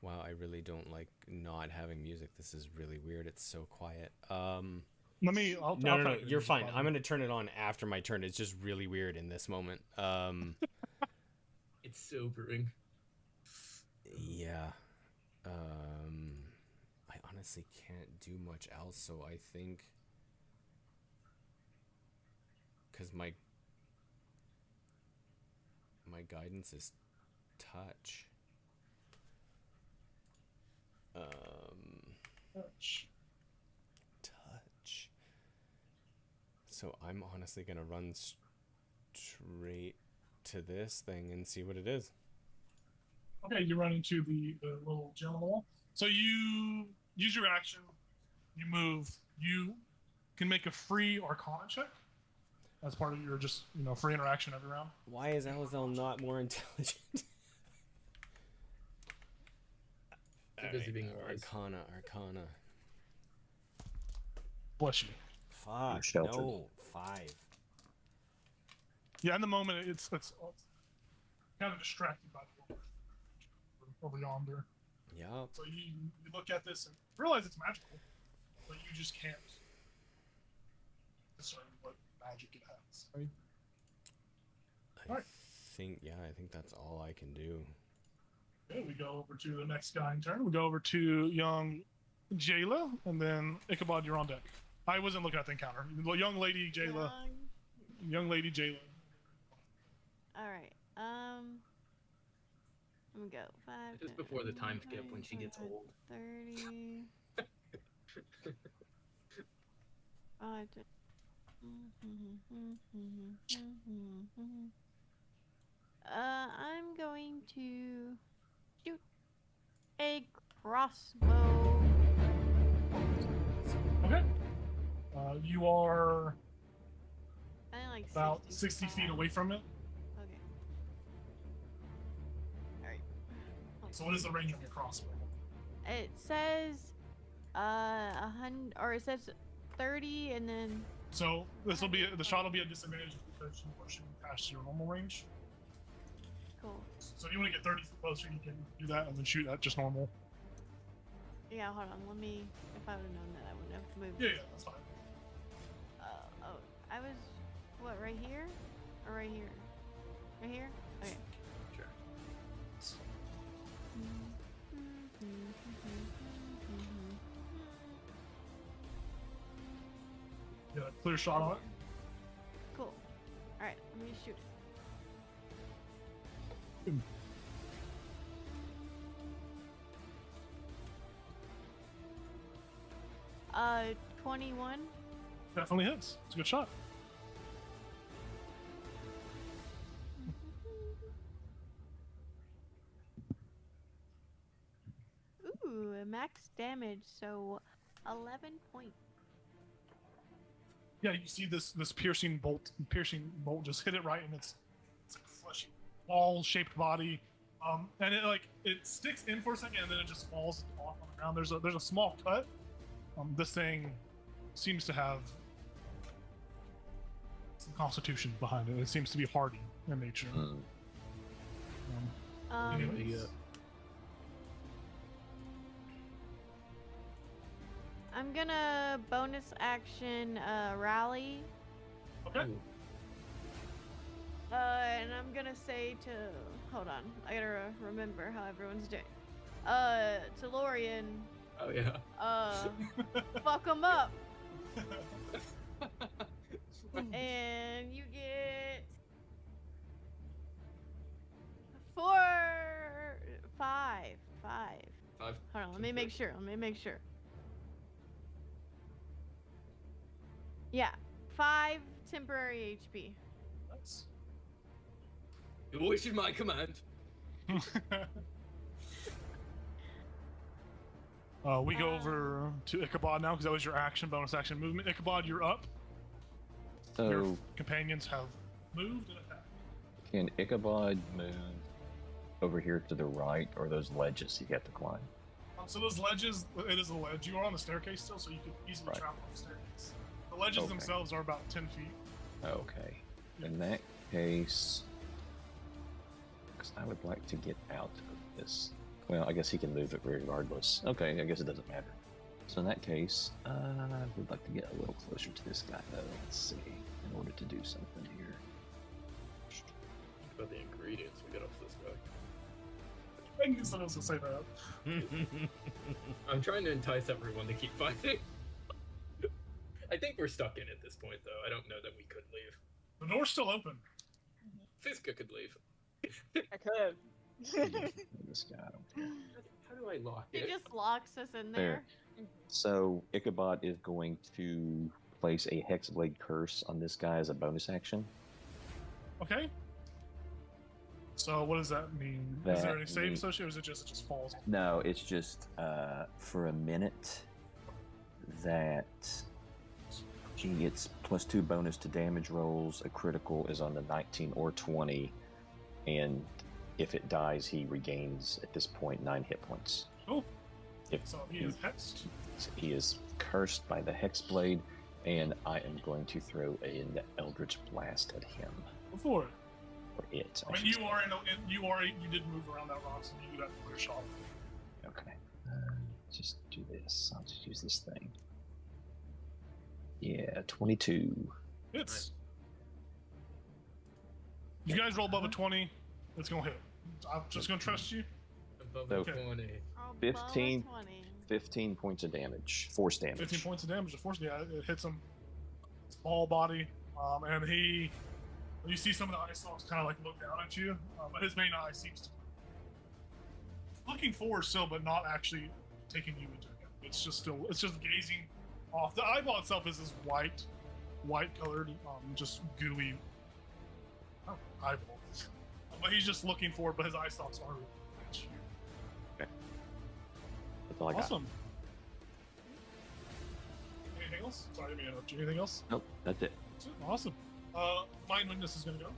Wow, I really don't like not having music. This is really weird. It's so quiet. I'll No, try no, to you're use fine. it, I'm gonna turn it on after my turn. It's just really weird in this moment. It's sobering. Yeah. I honestly can't do much else, so I think because my guidance is touch. Touch. Touch. So I'm honestly gonna run straight to this thing and see what it is. Okay, you run into the little gem on the wall. So you use your action, you move, you can make a free Arcana check as part of your just free interaction every round. Why is Alizel not more intelligent? Too busy being wise. Arcana. Bless you. Fuck. sheltered. No. 5. Yeah, in the moment it's kind of distracted by the over yonder. Yup. So you look at this and realize it's magical, but you just can't discern what magic it has. I think that's all I can do. Okay, we go over to the next guy in turn. We go over to young Jayla, and then Ichabod, you're on deck. I wasn't looking at the encounter. Young lady Jayla. Young lady Jayla. All right. I'm gonna go 5. Just before the time skip when she gets old. 30. 5. I'm going to shoot a crossbow. Okay. You are I think like about 60 feet away from it. Okay. Alright. So what is the range of your crossbow? It says 100, or it says 30, and then So this will be the shot will be a disadvantage because you are shooting past your normal range. cool. So if you want to get 30 feet closer, you can do that and then shoot at just normal. Yeah, hold on. Let me. If I would have known that, I wouldn't have moved. Yeah, that's fine. Oh, I was. What, right here? Or right here? Right here? Okay. Sure. Get a clear shot on it. Cool. Alright, let me shoot it. 21. Definitely hits. It's a good shot. Ooh, max damage, so 11 points. Yeah, you see this piercing bolt just hit it right, and it's like a fleshy ball-shaped body, and it sticks in for a second, and then it just falls off on the ground. There's a small cut. This thing seems to have some constitution behind it. It seems to be hardy in nature. Anyways. I'm gonna bonus action rally. Okay. And I'm gonna say to hold on, I gotta remember how everyone's doing. To Lorian. Oh yeah. Fuck them up. And you get Five. Five. Hold on, let me make sure. Yeah, 5 temporary HP. Nice. Your wish is my command. We go over to Ichabod now because that was your bonus action movement. Ichabod, you're up. Your So, companions have moved and attacked. can Ichabod move over here to the right, or those ledges you have to climb? So those ledges, it is a ledge. You are on the staircase still, so you could easily Right. travel on the staircase. The ledges Okay. themselves are about 10 feet. Okay. In that case, because I would like to get out of this. Well, I guess he can move it regardless. Okay, I guess it doesn't matter. So in that case, I would like to get a little closer to this guy, though. Let's see, in order to do something here. Think about the ingredients we got off this guy. I knew someone else would say that. I'm trying to entice everyone to keep fighting. I think we're stuck in at this point, though. I don't know that we could leave. The door's still open. Fiska could leave. I could. This guy, I don't care. How do I lock He it? just locks us in There. there. So Ichabod is going to place a Hexblade Curse on this guy as a bonus action. Okay. So what does that mean? Is there any That save means- associated, or is it just falls? No, it's just for a minute that he gets +2 bonus to damage rolls. A critical is on the 19 or 20, and if it dies, he regains at this point 9 hit points. Oh. If So he is hexed. he is cursed by the Hexblade, and I am going to throw an Eldritch Blast at him. Before it. Or it. I mean, should you say. are you did move around that rock, so you do that clear shot. Okay. Just do this. I'll just use this thing. Yeah, 22. Hits. You guys roll above a 20, it's gonna hit. I'm just gonna trust you. Above So- 20. Oh, 15. bonus 20. 15 points of damage. Force damage. 15 points of damage. Of course, yeah, it hits him. Small body, and you see some of the eye stalks kind of like look down at you, but his main eye seems to looking forward still, but not actually taking you into it. It's just gazing off. The eyeball itself is this white colored, just gooey eyeball. But he's just looking forward, but his eye stalks are at you. That's all I got. Awesome. Anything else? Sorry, I didn't mean to interrupt you. Anything else? Nope, that's it. Awesome. Mind Witness is gonna go.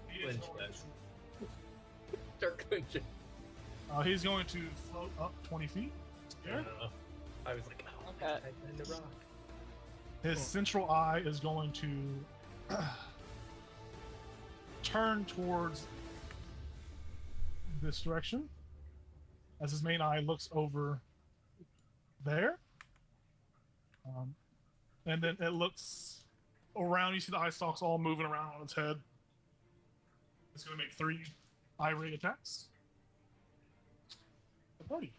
He is Clinch going that. Start clinching. he's going to float up 20 feet. Here. I was like, oh, Okay. in the rock. His central eye is going to turn towards this direction as his main eye looks over there. And then it looks around. You see the eye stalks all moving around on its head. It's going to make 3 eye ray attacks. The party.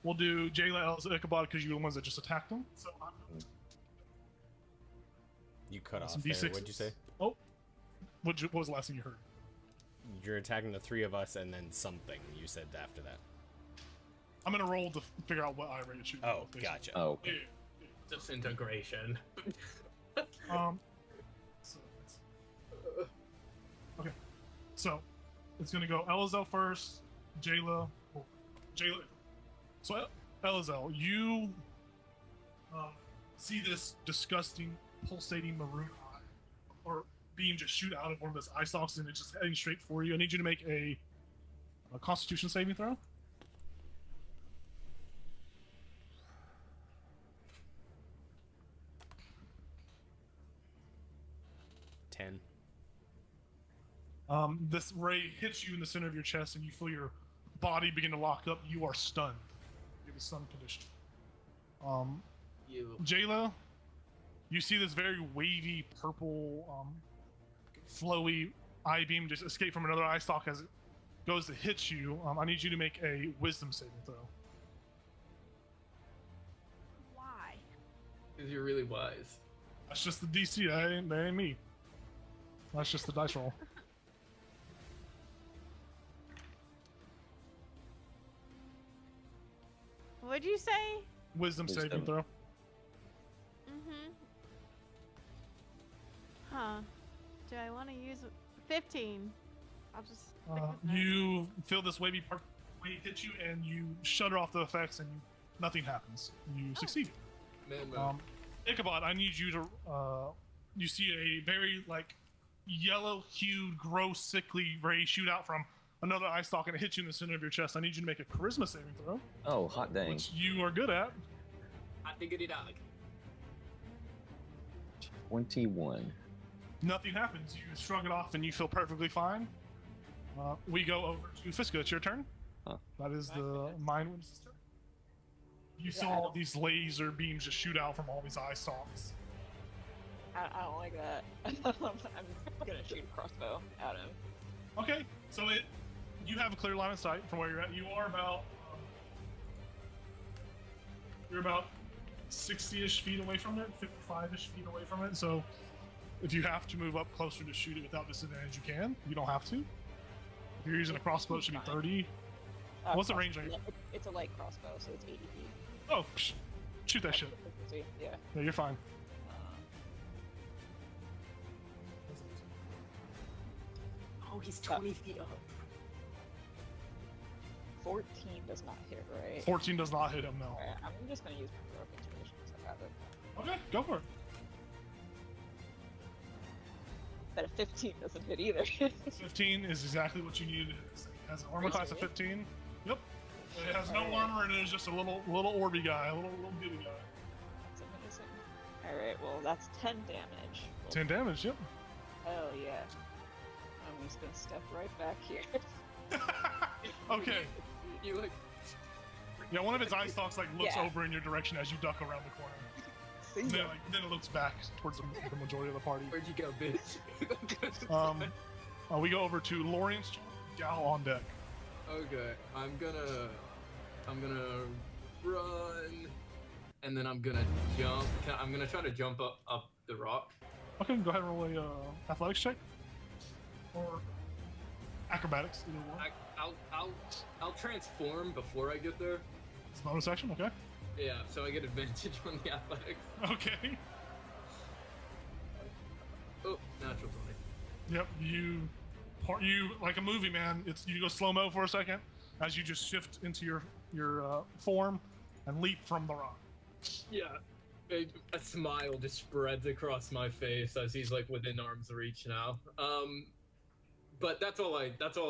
We'll do Jayla, Elsa, Ichabod because you're the ones that just attacked him. So You cut off some there. D6s. What'd you say? Oh, what was the last thing you heard? You're attacking the 3 of us, and then something you said after that. I'm gonna roll to figure out what eye rate it should be. Oh, basically. gotcha. Oh, Yeah. Disintegration. So okay. So it's gonna go Elazel first, Jayla. So Elazel, you see this disgusting, pulsating maroon eye or beam just shoot out of one of those eye stalks, and it's just heading straight for you. I need you to make a Constitution saving throw. This ray hits you in the center of your chest, and you feel your body begin to lock up. You are stunned. You have a stun condition. You. Jayla, you see this very wavy purple, flowy eye beam just escape from another eye stalk as it goes to hit you. I need you to make a Wisdom saving throw. Why? Because you're really wise. That's just the DC. That ain't me. That's just the dice roll. What'd you say? Wisdom saving Wisdom. throw. Mm-hmm. Huh. Do I want to use 15? I'll just stick with that. You feel this wave hit you, and you shudder off the effects, and nothing happens. You succeed. Man, Ichabod, I need you to. You see a very like yellow-hued, gross, sickly ray shoot out from another eye stalk, and it hits you in the center of your chest. I need you to make a charisma saving throw, Oh, hot dang. which you are good at. I figured it out. 21. Nothing happens. You shrug it off, and you feel perfectly fine. We go over to Fiska. It's your turn. Huh. That is the Mind Wind's turn. You saw these laser beams just shoot out from all these eye stalks. I don't like that. I'm gonna shoot a crossbow at him. Okay, so you have a clear line of sight from where you're at. You are about you're about 60-ish feet away from it, 55-ish feet away from it. So if you have to move up closer to shoot it without disadvantage, you can. You don't have to. If you're using a crossbow, it should be 30. What's the range on it? It's a light crossbow, so it's 80 feet. Oh, shoot that shit. Yeah. Yeah, you're fine. Oh, he's 20 feet up. 14 does not hit, right? 14 does not hit him, no. Alright, I'm just gonna use my heroic inspiration because I have it. Okay, go for it. But a 15 doesn't hit either. 15 is exactly what you needed. It has an armor class of 15. Yep. It has no armor, and it is just a little Orby guy, a little bitty guy. That's amazing. Alright, well, that's 10 damage. 10 damage, yep. Hell yeah. I'm just gonna step right back here. Okay. You like. Yeah, one of his eye stalks like looks Yeah. over in your direction as you duck around the corner. See And ya. then it looks back towards the majority of the party. Where'd you go, bitch? We go over to Lorian's turn. Gal on deck. Okay, I'm gonna run, and then I'm gonna jump. I'm gonna try to jump up the rock. Okay, go ahead and roll a athletics check. Or acrobatics, either one. I'll transform before I get there. It's a bonus action, okay. Yeah, so I get advantage on the athletics. Okay. Oh, natural 20. Yep, you like a movie, man. You go slow-mo for a second as you just shift into your form and leap from the rock. Yeah. A smile just spreads across my face as he's like within arm's reach now. But that's all I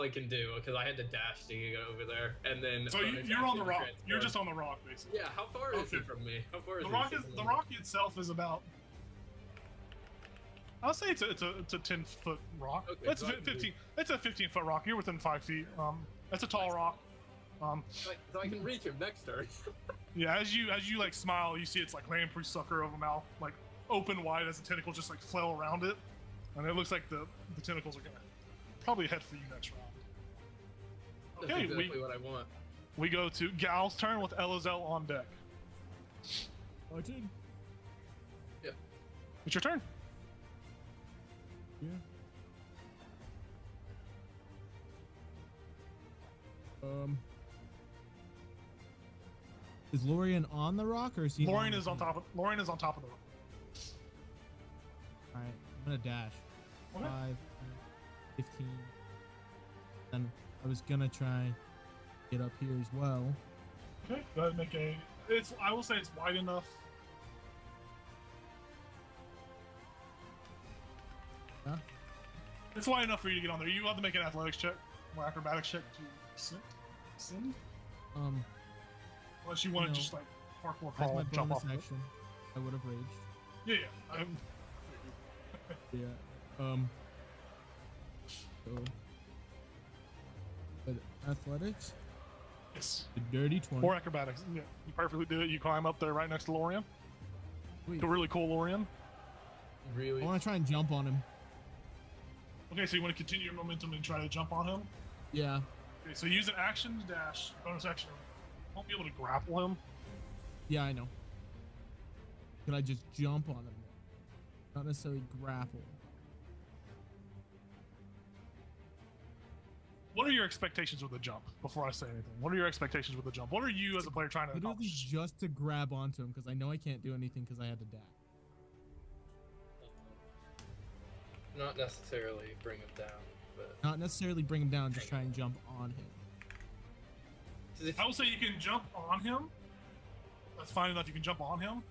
can do because I had to dash to get over there, and then. So you're on the rock. You're just on the rock, basically. Yeah. How far is it from me? How far is the rock itself is about. I'll say it's a 10-foot rock. Okay, It's so I can 15. It's a 15-foot rock. You're within 5 feet. It's a tall rock. So I can reach him next turn. Yeah, as you like smile, you see it's like lamprey sucker of a mouth, like open wide as the tentacles just like flail around it, and it looks like the tentacles are gonna probably head for you next round. That's Okay, exactly what I want. we go to Gal's turn with Elazel on deck. I did. Yeah. It's your turn. Yeah. Is Lorian on the rock or is he? Lorian is on top of the rock. All right, I'm gonna dash. Okay. 5, 10, 15. Then I was gonna try get up here as well. Okay, go ahead and make a. I will say it's wide enough. Huh? It's wide enough for you to get on there. You have to make an athletics check or acrobatics check to send. Unless you want to No. just like parkour As crawl my and jump bonus off. action, I would have raged. Yeah. Yeah. So, but athletics, Yes. the dirty 20. Or acrobatics. Yeah, you perfectly do it. You climb up there right next to Lorian. Sweet. The really cool Lorian. Really? I want to try and jump on him. Okay, so you want to continue your momentum and try to jump on him. Yeah. Okay, so use an action to dash. Bonus action. You won't be able to grapple him. Yeah, I know. Can I just jump on him? Not necessarily grapple. What are your expectations with the jump? Before I say anything, what are your expectations with the jump? What are you as a player trying to Literally accomplish? just to grab onto him, because I know I can't do anything because I had to dash. Not necessarily bring him down, but Not necessarily bring him down, just try and jump on him. 'cause if I will say you can jump on him. That's fine enough. You can jump on him.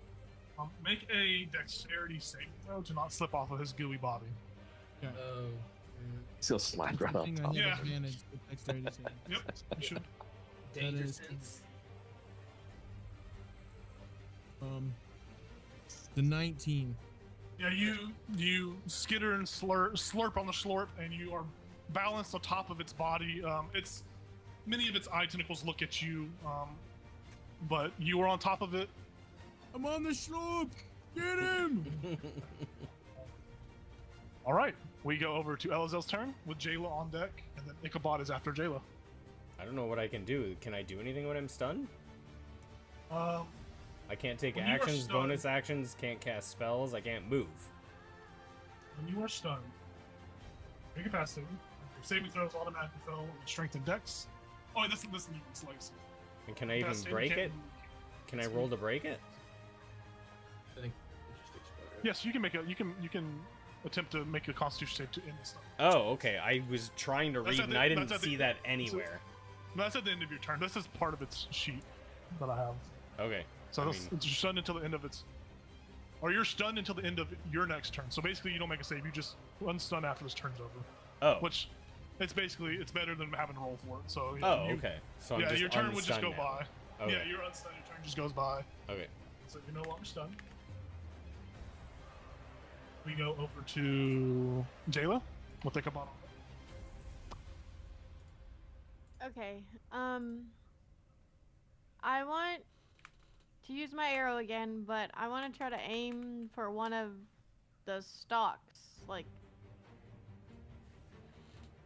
Make a dexterity saving throw to not slip off of his gooey body. Okay. Still slide right on Something I top. have Yeah. advantage with dexterity saving. Yep, you should. danger is- sense. The 19. Yeah, you skitter and slurp on the slurp, and you are balanced on top of its body. It's many of its eye tentacles look at you, but you are on top of it. I'm on the slope! Get him! All right, we go over to Elazel's turn with Jayla on deck, and then Ichabod is after Jayla. I don't know what I can do. Can I do anything when I'm stunned? I can't take When you are actions, stunned- bonus actions, can't cast spells, I can't move. When you are stunned, make a pass saving. Your saving throws automatically fail on strength and dex. Oh, wait, this slice. And can I even Pass saving break can't it? move. Can I roll to break it? I think just exploded. Yes, you can make a you can attempt to make a Constitution save to end the stun. Oh, okay. I was trying to That's read at and the- I didn't that's at the- see that anywhere. No, that's at the end of your turn. This is part of its sheet that I have. Okay. So I this, mean- it's stunned until the end of its, or you're stunned until the end of your next turn. So basically, you don't make a save. You just unstun after this turn's over. Oh. Which, it's better than having to roll for it. So Oh, you- okay. So I'm yeah, just your turn would just go unstunned now. by. Okay. Yeah, you're unstunned. Your turn just goes by. Okay. So you no longer stunned. We go over to Jayla. We'll take a bottle. Okay. I want to use my arrow again, but I want to try to aim for one of the stalks. Like,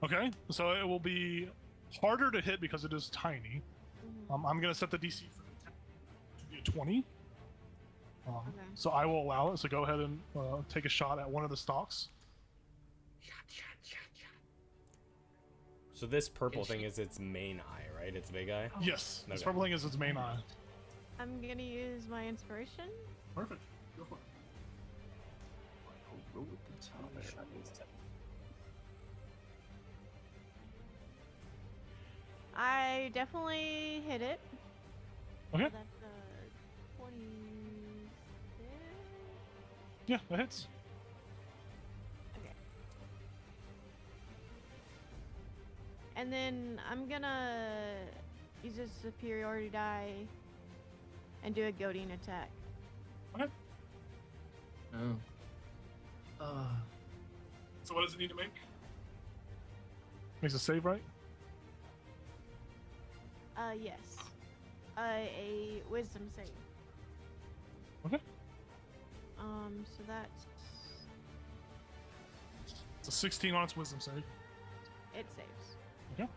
Okay, so it will be harder to hit because it is tiny. I'm gonna set the DC for the attack to be a 20. Okay. So I will allow it. So go ahead and take a shot at one of the stalks. So this purple thing is its main eye, right? Its big eye? Yes, this Okay. purple thing is its main eye. I'm gonna use my inspiration. Perfect. Go for it. I definitely hit it. Okay. So that's 26. Yeah, that hits. Okay. And then I'm gonna use a superiority die and do a goading attack. Okay. Oh. So what does it need to make? Makes a save, right? Yes. A wisdom save. Okay. So that's It's a 16 on its wisdom save. it saves. Okay.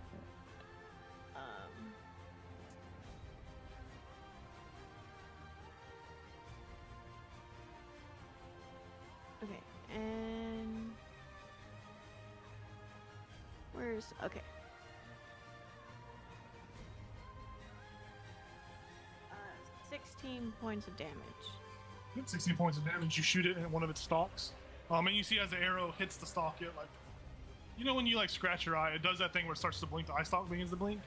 Okay, and where's okay? 16 points of damage. Good, 16 points of damage. You shoot it in one of its stalks. And you see as the arrow hits the stalk, it like, you know, when you like scratch your eye, it does that thing where it starts to blink. The eye stalk begins to blink.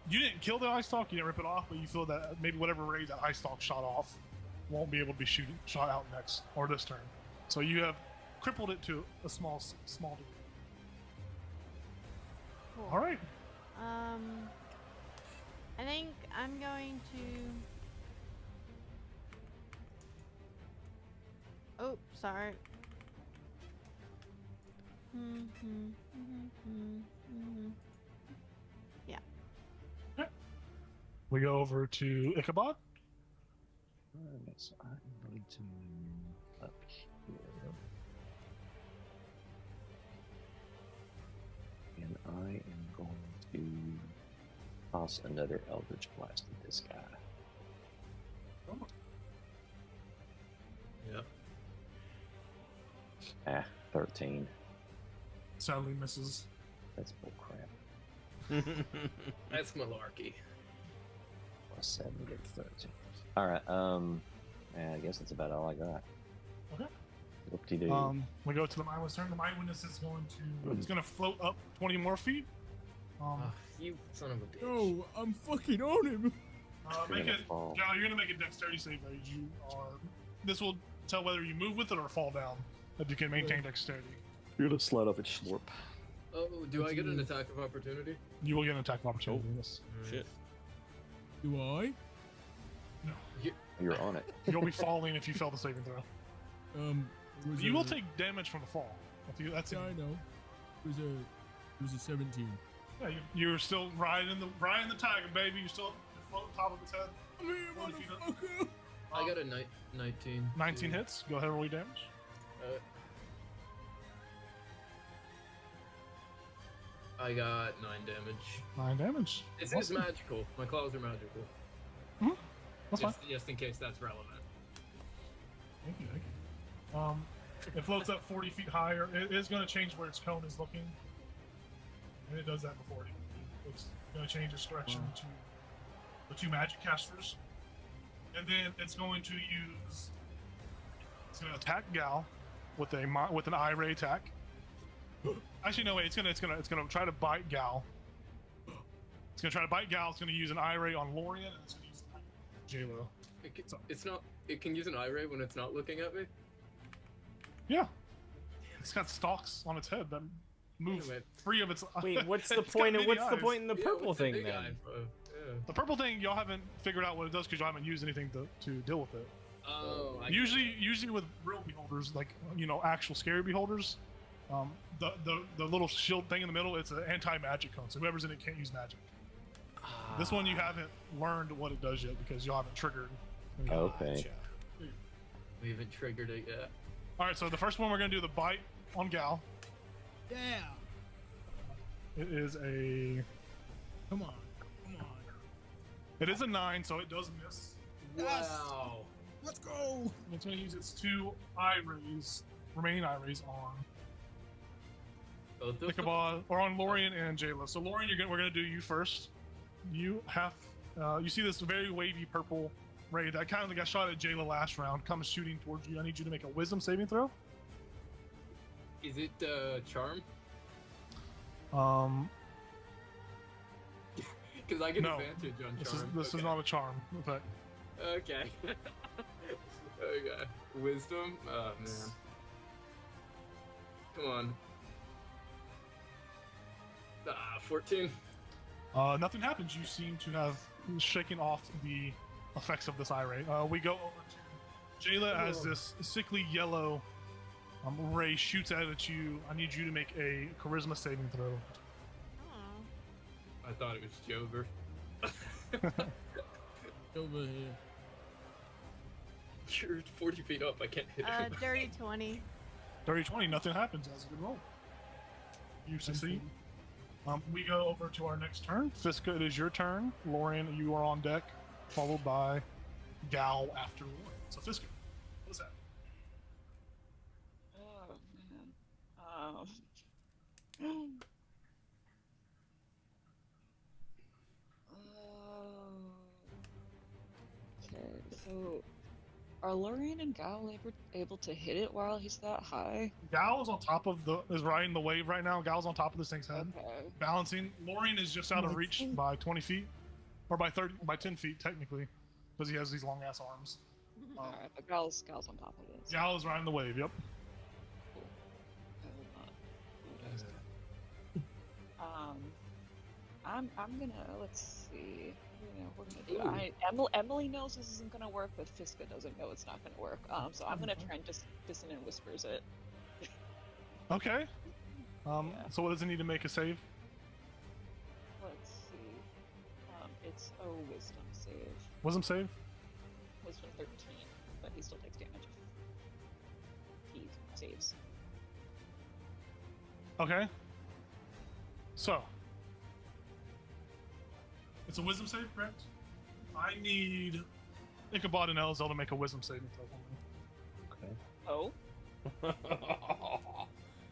You didn't kill the eye stalk, you didn't rip it off, but you feel that maybe whatever ray that eye stalk shot off won't be able to be shot out next or this turn. So you have crippled it to a small degree. Cool. All right. I think I'm going to. Oh, sorry. Yeah. We go over to Ichabod. So I'm going to move up here. And I am going to toss another Eldritch Blast at this guy. Yep. 13. Sadly misses. That's bullcrap. That's malarkey. Plus 7 to 13. All right. I guess that's about all I got. Okay. Whoop-de-doo. We go to the Mind Witness turn. The Mind Witness is going to it's gonna float up 20 more feet. You son of a bitch. No, I'm fucking on him. Make You're it, gonna fall. Gal, you're gonna make a dexterity save. This will tell whether you move with it or fall down. If you can maintain dexterity, You're gonna slide off its slurp. Oh, do I get an attack of opportunity? you will get an attack of opportunity. Yes. Shit. Do I? You're on it. You'll be falling if you fail the saving throw. It was You a- will take damage from the fall. If you, that's Yeah, I know. It was a 17. Yeah, you're still riding the tiger, baby. You're still floating on top of its head. I'm here, 40 feet up. motherfucker. I got a 19. 19 hits. Go ahead and roll your damage. I got 9 damage. 9 damage. This is Awesome. magical. My claws are magical. That's fine. Just in case that's relevant. Thank you. It floats up 40 feet higher. It is going to change where its cone is looking. And it does that before it. It's going to change its direction to the 2 magic casters. And then it's going to use. It's going to attack Gal with an eye ray attack. Actually, no, wait. It's gonna try to bite Gal. It's gonna try to bite Gal. It's gonna use an eye ray on Lorian, and it's gonna use J-Lo. It's not. It can use an eye ray when it's not looking at me. Yeah. It's got stalks on its head that move Anyway. free of its. Wait, what's the it's got point? many What's the eyes. point in the Yeah, purple what's the thing big then? eye, bro? Yeah. The purple thing, y'all haven't figured out what it does because y'all haven't used anything to deal with it. Oh, Usually with real beholders, like actual scary beholders, the little shield thing in the middle, it's an anti-magic cone. So whoever's in it can't use magic. This one you haven't learned what it does yet because y'all haven't triggered. Okay. Gotcha. we haven't triggered it yet. All right, so the first one we're gonna do the bite on Gal. Yeah. It is a Come on. It is a 9, so it does miss. Yes. Wow. Let's go. It's going to use its 2 remaining eye rays on Both of them? Ichabod, or on Lorian and Jayla. So Lorian, we're going to do you first. You have, you see this very wavy purple ray that kind of got shot at Jayla last round, comes shooting towards you. I need you to make a Wisdom saving throw. Is it charm? Because I get No. advantage on This charm. is okay. not a charm effect. Okay. Okay. Wisdom? Oh, man. Come on. 14. Nothing happens. You seem to have shaken off the effects of this eye ray. We go over to Jayla as this sickly yellow ray shoots out at you. I need you to make a charisma saving throw. Aw. I thought it was Jover. Over here. You're 40 feet up. I can't hit it. Dirty 20. 30-20, nothing happens. That's a good roll. You succeed. We go over to our next turn. Fiska, it is your turn. Lorian, you are on deck, followed by Gal after Lorian. So Fiska, what is that? Oh man. Okay, so are Lorian and Gal able to hit it while he's that high? Gal is on top of is riding the wave right now. Gal's on top of this thing's head, Okay. balancing. Lorian is just out of reach by 20 feet, or by 10 feet technically, because he has these long ass arms. Alright, but Gal's on top of it. Gal is riding the wave. Yep. I will not. I'm gonna let's see. We're gonna do. Emily knows this isn't gonna work, but Fiska doesn't know it's not gonna work. So I'm gonna try and just dissonant whispers it. Okay. Yeah. So what does it need to make a save? Let's see. It's a wisdom save. Wisdom save. Wisdom 13, but he still takes damage if he saves. Okay. So. It's a wisdom save, correct? I need Ichabod and Elzel to make a wisdom saving throw for me. Okay. Oh.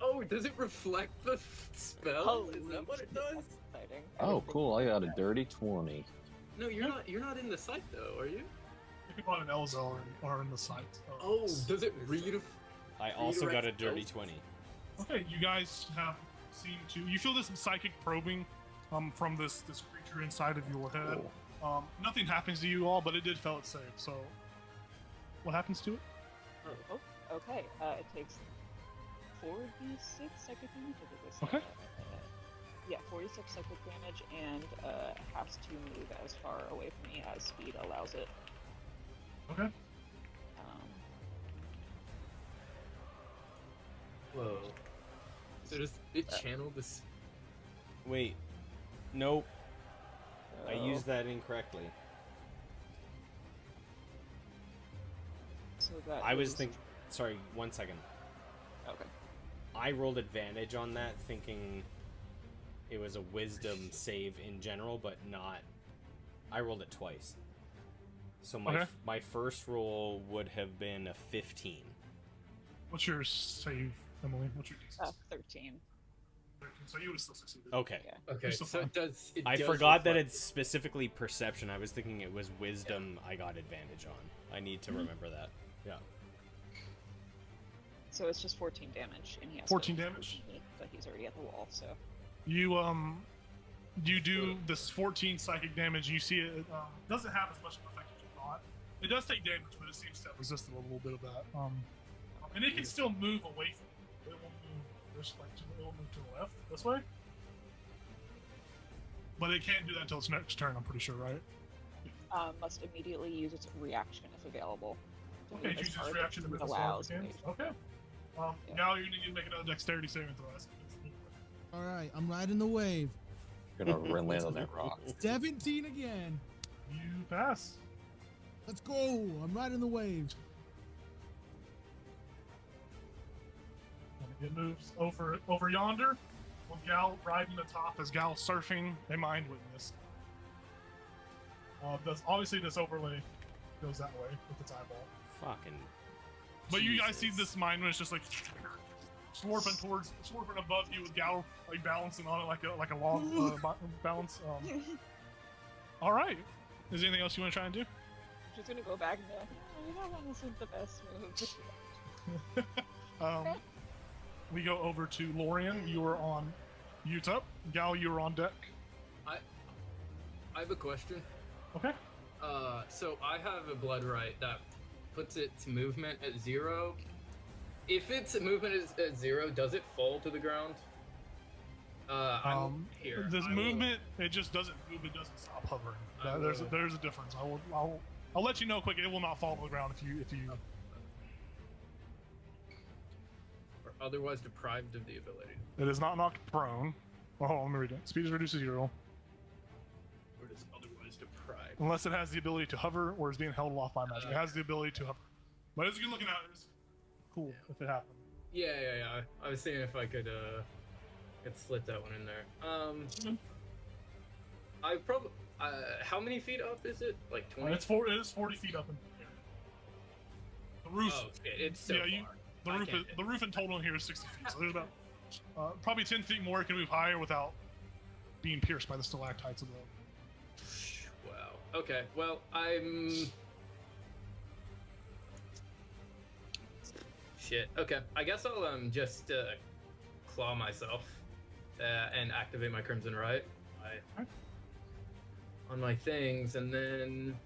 Oh, does it reflect the spell? Is that what it does? Exciting. anything. Oh, cool! I got a dirty 20. No, you're not in the site though, are you? If you want an LZL are in the site. Oh, does it read? I also got a dirty 20. Okay, you guys have seemed to. You feel this psychic probing from this creature inside of your head. Nothing happens to you all, but it did fail its save. So, what happens to it? Oh, okay. It takes 4d6 psychic damage. Okay. Yeah, 46 psychic damage, and has to move as far away from me as speed allows it. Okay. Whoa. So does it channel this? Wait. Nope. I Oh. used that incorrectly. So that I was is- thinking. Sorry, 1 second. Okay. I rolled advantage on that, thinking it was a wisdom save in general, but not. I rolled it twice. So Okay. my first roll would have been a 15. What's your save, Emily? What's your DC? 13. So you would have still succeeded. Okay. Yeah. Okay, You're still so fine. it does. It I does forgot that reflect- it's specifically perception. I was thinking it was wisdom I got advantage on. I need to remember that. Yeah. So it's just 14 damage, and he has 14 to- damage? But he's already at the wall, so. You do this 14 psychic damage. You see it doesn't have as much of an effect as you thought. It does take damage, but it seems to have resisted a little bit of that. And it can still move away from you. It will move this it will move to the left this way. But it can't do that until its next turn. I'm pretty sure, right? Must immediately use its reaction if available. To Okay, move as use far its as reaction to it move as far as allows it can. me. Okay. Yeah. Now you need to make another dexterity saving throw. All right, I'm riding the wave. Gonna land on that rock. 17 again. You pass. Let's go. I'm riding the wave. It moves over yonder, with Gal riding atop as Gal surfing a mind witness. Obviously this overlay goes that way with its eyeball. Fucking. But you guys see Jesus. this mind witness just like slurping above you with Gal like balancing on it like a log balance. All right. Is there anything else you want to try and do? She's gonna go back and be like, no, that one isn't the best move. We go over to Lorian. You are on Utah. Gal, you are on deck. I have a question. Okay. So I have a blood right that puts its movement at 0. If its movement is at 0, does it fall to the ground? I'm here. This I will- movement, it just doesn't move. It doesn't stop hovering. I There's will- a difference. I'll let you know quick. It will not fall to the ground if you. Or otherwise deprived of the ability. It is not knocked prone. Oh, hold on, let me read it. Speed is reduced to 0 Or does otherwise deprived? unless it has the ability to hover or is being held off by magic. It has the ability to hover. But it's good looking at it. It's cool if it happened. Yeah. I was seeing if I could slip that one in there. I probably. How many feet up is it? Like 20? It is 40 feet up in the air. The roof. Oh, shit, it's so yeah, far. the roof in total in here is 60 feet. So there's about probably 10 feet more. It can move higher without being pierced by the stalactites above. Wow. Okay. Well, I'm. Shit. Okay. I guess I'll just claw myself and activate my Crimson Right on my things, and then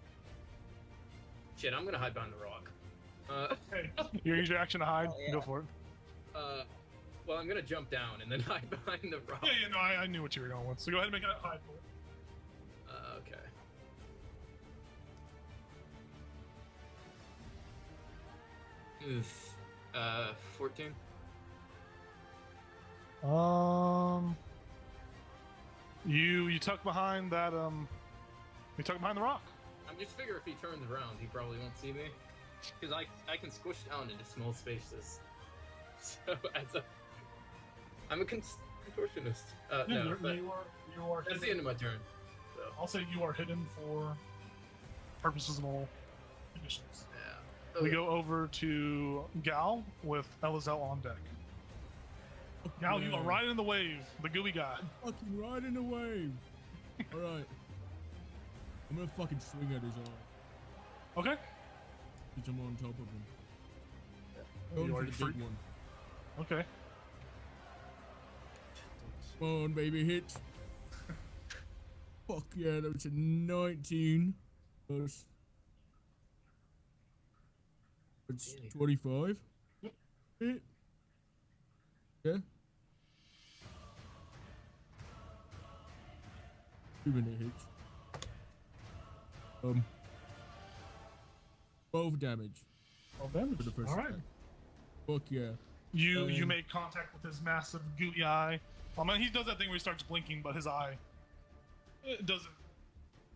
shit. I'm gonna hide behind the rock. Okay. You use your action to hide. Oh, yeah. Go for it. Well, I'm gonna jump down and then hide behind the rock. Yeah, no, I knew what you were going with. So go ahead and make a hide for it. Okay. Oof. 14. You tuck behind that you tuck behind the rock. I'm just figure if he turns around, he probably won't see me, because I can squish down into small spaces. So I'm a contortionist. Yeah, No, but you are that's the hidden. end of my turn. So I'll say you are hidden for purposes of normal conditions. yeah. We Okay. go over to Gal with Elizel on deck. Gal, you Yeah. are riding the wave. The gooey guy. Fucking riding the wave. Alright. I'm gonna fucking swing at his eye. Okay. Since I'm on top of him. You Going for already the freak. big one. Okay. Come on, baby, hit. Fuck yeah, that was a 19. Plus. It's 25. Hit. Yeah. 2-minute hits. 12 damage Well, damage. for the first All right. attack. Fuck yeah. You make contact with his massive gooey eye. I mean, he does that thing where he starts blinking, but his eye it doesn't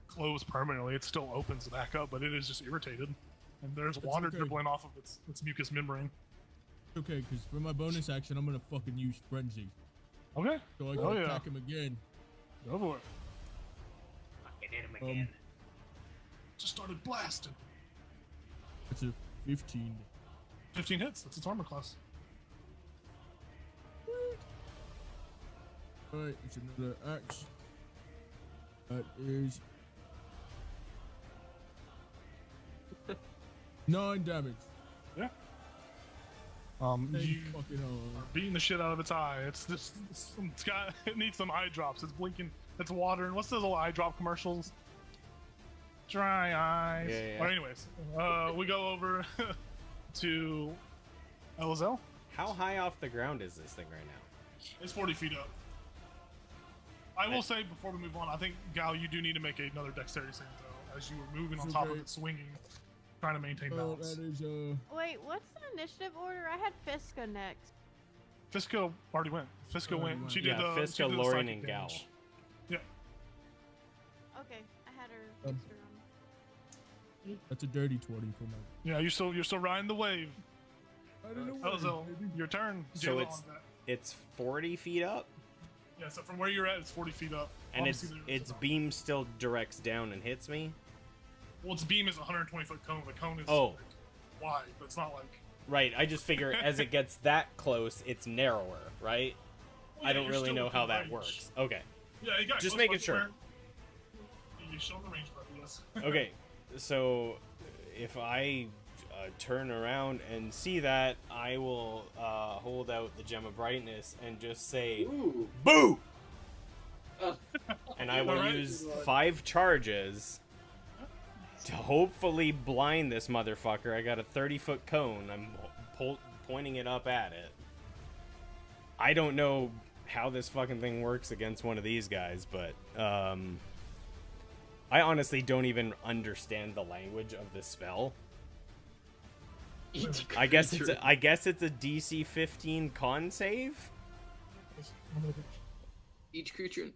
close permanently. It still opens back up, but it is just irritated. And there's water okay. dribbling off of its mucous membrane. Okay, because for my bonus action, I'm gonna fucking use Frenzy. Okay. So I can Oh, yeah. attack him again. Go for it. Fucking hit him again. Just started blasting. That's a 15. 15 hits. That's its armor class. Alright, it's another axe. That is 9 damage. Yeah. Thank You fucking hell. are beating the shit out of its eye. It needs some eye drops. It's blinking. It's watering. What's those little eye drop commercials? Dry eyes. Yeah. But anyways, we go over to Elzel. How high off the ground is this thing right now? It's 40 feet up. I will say before we move on, I think Gal, you do need to make another dexterity save though, as you were moving on It's top of okay. it, swinging, trying to maintain Oh, balance. that is Wait, what's the initiative order? I had Fiska next. Fisco already went. Fisco Already went. went. She did Yeah, the. Fisco, she did the Lauren, psychic and Gal. damage. Yeah. Okay, I had her extra on. that's a dirty 20 for my. Yeah, you're still riding the wave. I don't know. Elzel, your turn. So Jayla it's- on that. It's 40 feet up, Yeah, so from where you're at, it's 40 feet up. and Obviously, there's its about- beam still directs down and hits me. Well, its beam is a 120-foot cone. The cone is Oh. like, wide, but it's not like. Right, I just figure as it gets that close, it's narrower, right? Well, I yeah, don't you're really still know how within that range. works. Okay. Yeah, you got Just close, making but sure. You're still in the range, but yes. Okay, so if I turn around and see that, I will hold out the Gem of Brightness and just say, Ooh. "Boo!" Oh. And I will Alright. use 5 charges to hopefully blind this motherfucker. I got a 30-foot cone. I'm pointing it up at it. I don't know how this fucking thing works against one of these guys, but I honestly don't even understand the language of the spell. Each I guess it's creature- a DC 15 con save. each creature.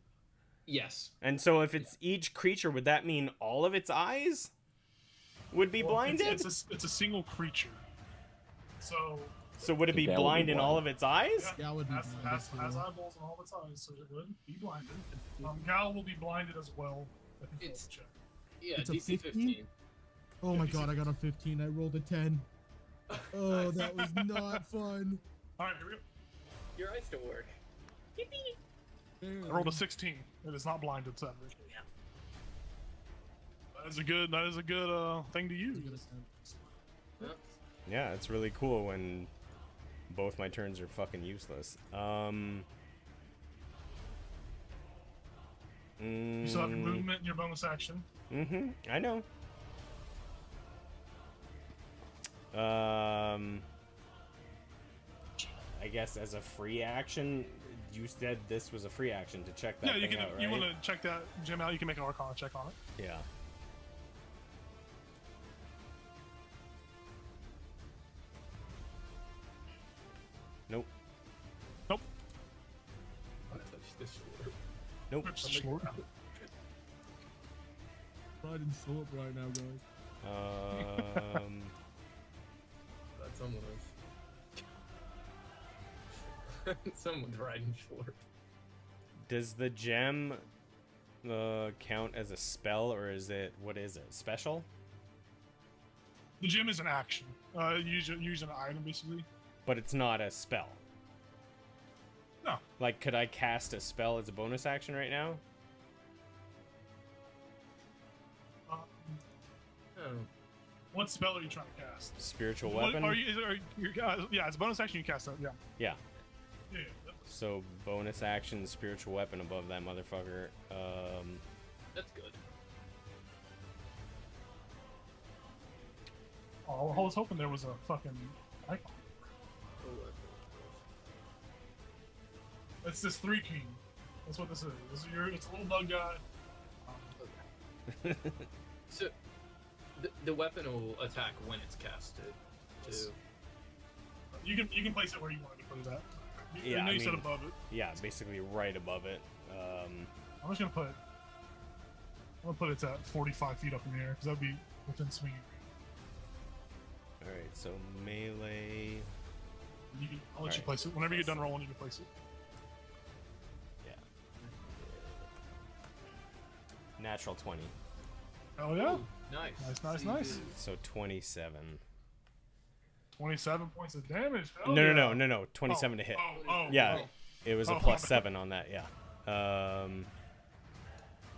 Yes. And so if it's each creature, would that mean all of its eyes would be Well, blinded? It's a single creature. So So would it be Gal would be blind in all blind. of its eyes? yeah, Gal would be has blinded, has too. eyeballs in all its eyes, so it would be blinded. Gal will be blinded as well. If he fails It's- the check. Yeah, It's a DC 15. Oh my god, I got a 15. I rolled a 10. Oh, that was not fun. All right, here we go. Your eyes don't work. I rolled a 16. It is not blinded, sadly. That is a good thing to use. Yeah, it's really cool when both my turns are fucking useless. You still have your movement and your bonus action. I know. I guess as a free action, you said this was a free action to check that Yeah, you thing can. out, right? You want to check that gem out? You can make an Arcana check on it. Yeah. Nope. Nope. I touched this floor. Nope. It's short. Riding slow up right now, guys. That's someone else. Someone's riding short. Does the gem count as a spell, or is it, what is it, special? The gem is an action. Use an item basically. But it's not a spell. Like, could I cast a spell as a bonus action right now? Um, Oh. what spell are you trying to cast? Spiritual What- weapon? yeah, it's a bonus action. You cast that. Yeah. Yeah. Yeah. So, bonus action, spiritual weapon above that motherfucker. That's good. Oh, I was hoping there was a fucking icon. It's this 3 king. That's what this is. It's a little bug guy. So, the weapon will attack when it's casted. Too. You can place it where you want to put it at. Yeah, You I said mean- above it. Yeah, basically right above it. I'm just gonna put it at 45 feet up in the air because that'd be within swinging. Alright, so melee. I'll let you Alright. place it. Whenever you get done rolling, you can place it. Yeah. Natural 20. Oh yeah. Ooh, nice. Nice. So 27. 27 points of damage. Hell No, yeah. no. 27 to hit. Oh, Yeah, oh. it was a Oh, plus okay. 7 on that, yeah.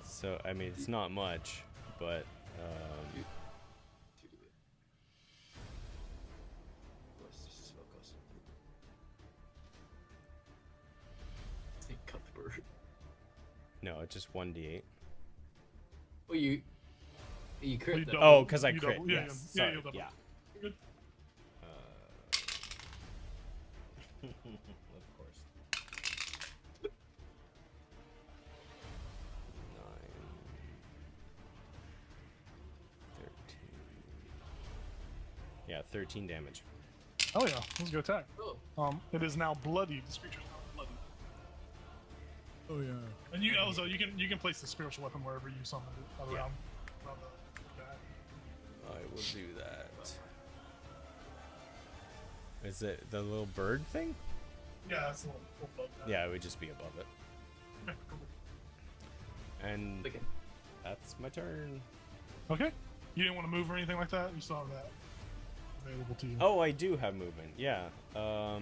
So, I mean, it's not much, but, What's this spell cost? I think Cuthbert. no, it's just 1d8. Well, you You crit that. double- Oh, because I you crit, double- yeah, yes. yeah, Sorry, you'll double. yeah. You're good. Of course. 9, 13. Yeah, 13 damage. Oh yeah, let's go attack. Oh, It is now bloodied. This creature's now bloodied. Oh yeah. And you also you can place the spiritual weapon wherever you summon it around the bat. I will do that. Is it the little bird thing? Yeah, that's a little bug guy. Yeah, it would just be above it. Okay, cool. And okay. that's my turn. Okay. You didn't want to move or anything like that? You still have that available to you. Oh, I do have movement. Yeah. Oh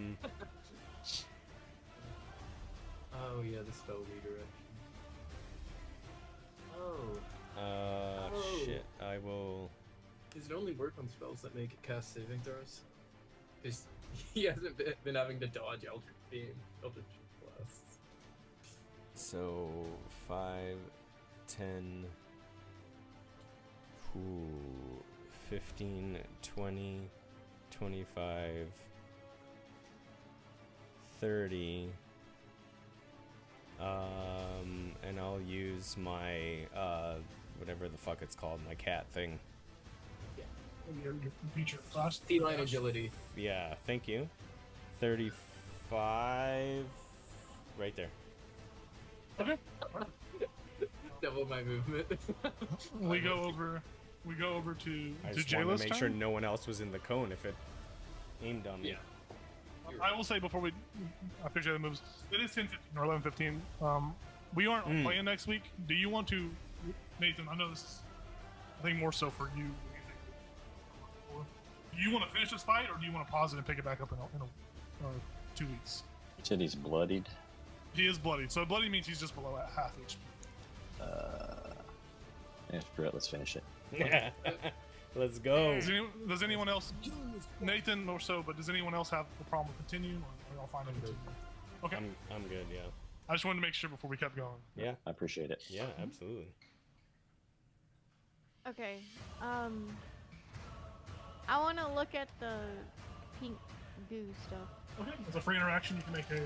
yeah, the spell redirection. Oh, Oh. Shit. I will. does it only work on spells that make it cast saving throws? Because he hasn't been having to dodge Eldritch Blasts. So 5, 10, 15, 20, 25, 30. And I'll use my whatever the fuck it's called, my cat thing. Your feature class. Feline agility. Yeah, thank you. 35 right there. Okay. Double my movement. We go over to I just wanted Jayla's to make turn. sure no one else was in the cone if it aimed on me. Yeah. I will say before I figure out the moves, it is 10:15 or 11:15. We aren't playing next week. Do you want to, Nathan? I know this is, I think more so for you. Do you want to finish this fight, or do you want to pause it and pick it back up in 2 weeks? You said he's bloodied. He is bloodied, so bloody means he's just below at half HP. Yeah, screw it, let's finish it. Let's go. Does anyone else, Nathan or so, but does anyone else have a problem with continuing, or y'all find it continue? Okay, I'm good, yeah. I just wanted to make sure before we kept going. Yeah, I appreciate it. yeah, absolutely. Okay. I want to look at the pink goo stuff. Okay, it's a free interaction. You can make a.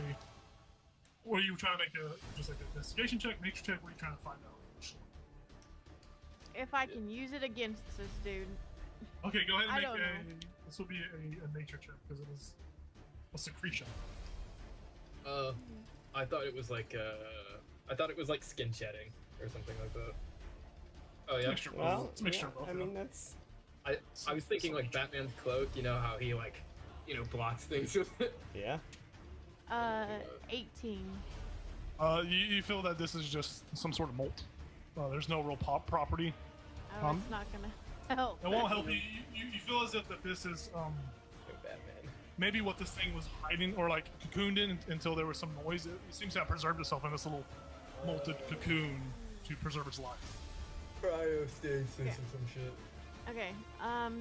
What are you trying to make just like an investigation check, nature check? What are you trying to find out? If I can use it against this dude. Okay, go ahead and I make don't know. This will be a nature check because it is a secretion. I thought it was like skin shedding or something like that. Oh yeah. Mixture of both. Well, It's a mixture of both. I yeah. mean that's I was thinking like Batman's cloak. You know how he like, blocks things with it. yeah. 18. You feel that this is just some sort of molt. There's no real pop property. Oh, Um, it's not gonna help. It won't help you. You feel as if that this is No Batman. maybe what this thing was hiding or like cocooned in until there was some noise. It seems to have preserved itself in this little molted cocoon to preserve its life. Cryostasis Okay. or some shit. Okay.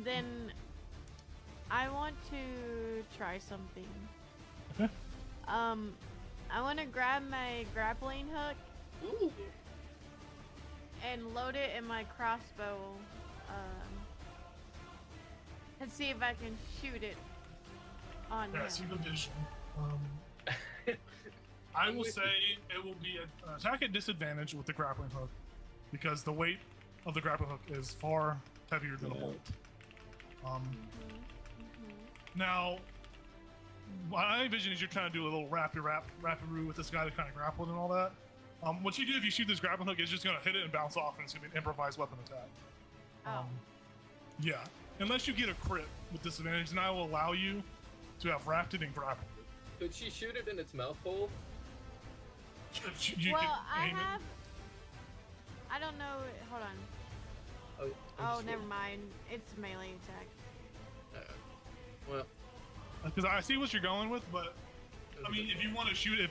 Then I want to try something. Okay. I want to grab my grappling hook Ooh. and load it in my crossbow, and see if I can shoot it on Yeah, him. see the vision. I will say it will be an attack at disadvantage with the grappling hook because the weight of the grappling hook is far heavier than a bolt. Now, my vision is you're trying to do a little rappy-roo with this guy to kind of grapple and all that. What you do if you shoot this grappling hook is just going to hit it and bounce off, and it's going to be an improvised weapon attack. Oh. Yeah, unless you get a crit with disadvantage, then I will allow you to have wrapped it and grappled it. Could she shoot it in its mouth hole? You Well, can I aim it. have. I don't know. Hold on. Oh, Oh, never mind. It's a melee attack. Well, Because I see what you're going with, but I mean, if you want to shoot it,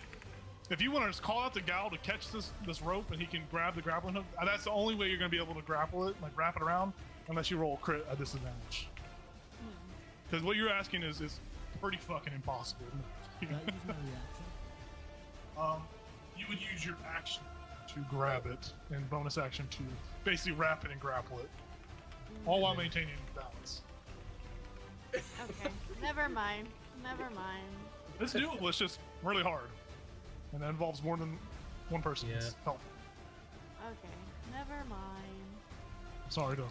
if you want to just call out the gal to catch this rope and he can grab the grappling hook, that's the only way you're going to be able to grapple it, like wrap it around, unless you roll a crit at disadvantage. Because what you're asking is pretty fucking impossible. That was my reaction. You would use your action to grab it and bonus action to basically wrap it and grapple it, all while maintaining balance. Okay. Never mind. Never mind. It's doable. It's just really hard, and that involves more than one person's Yeah. help. Okay. Never mind. Sorry to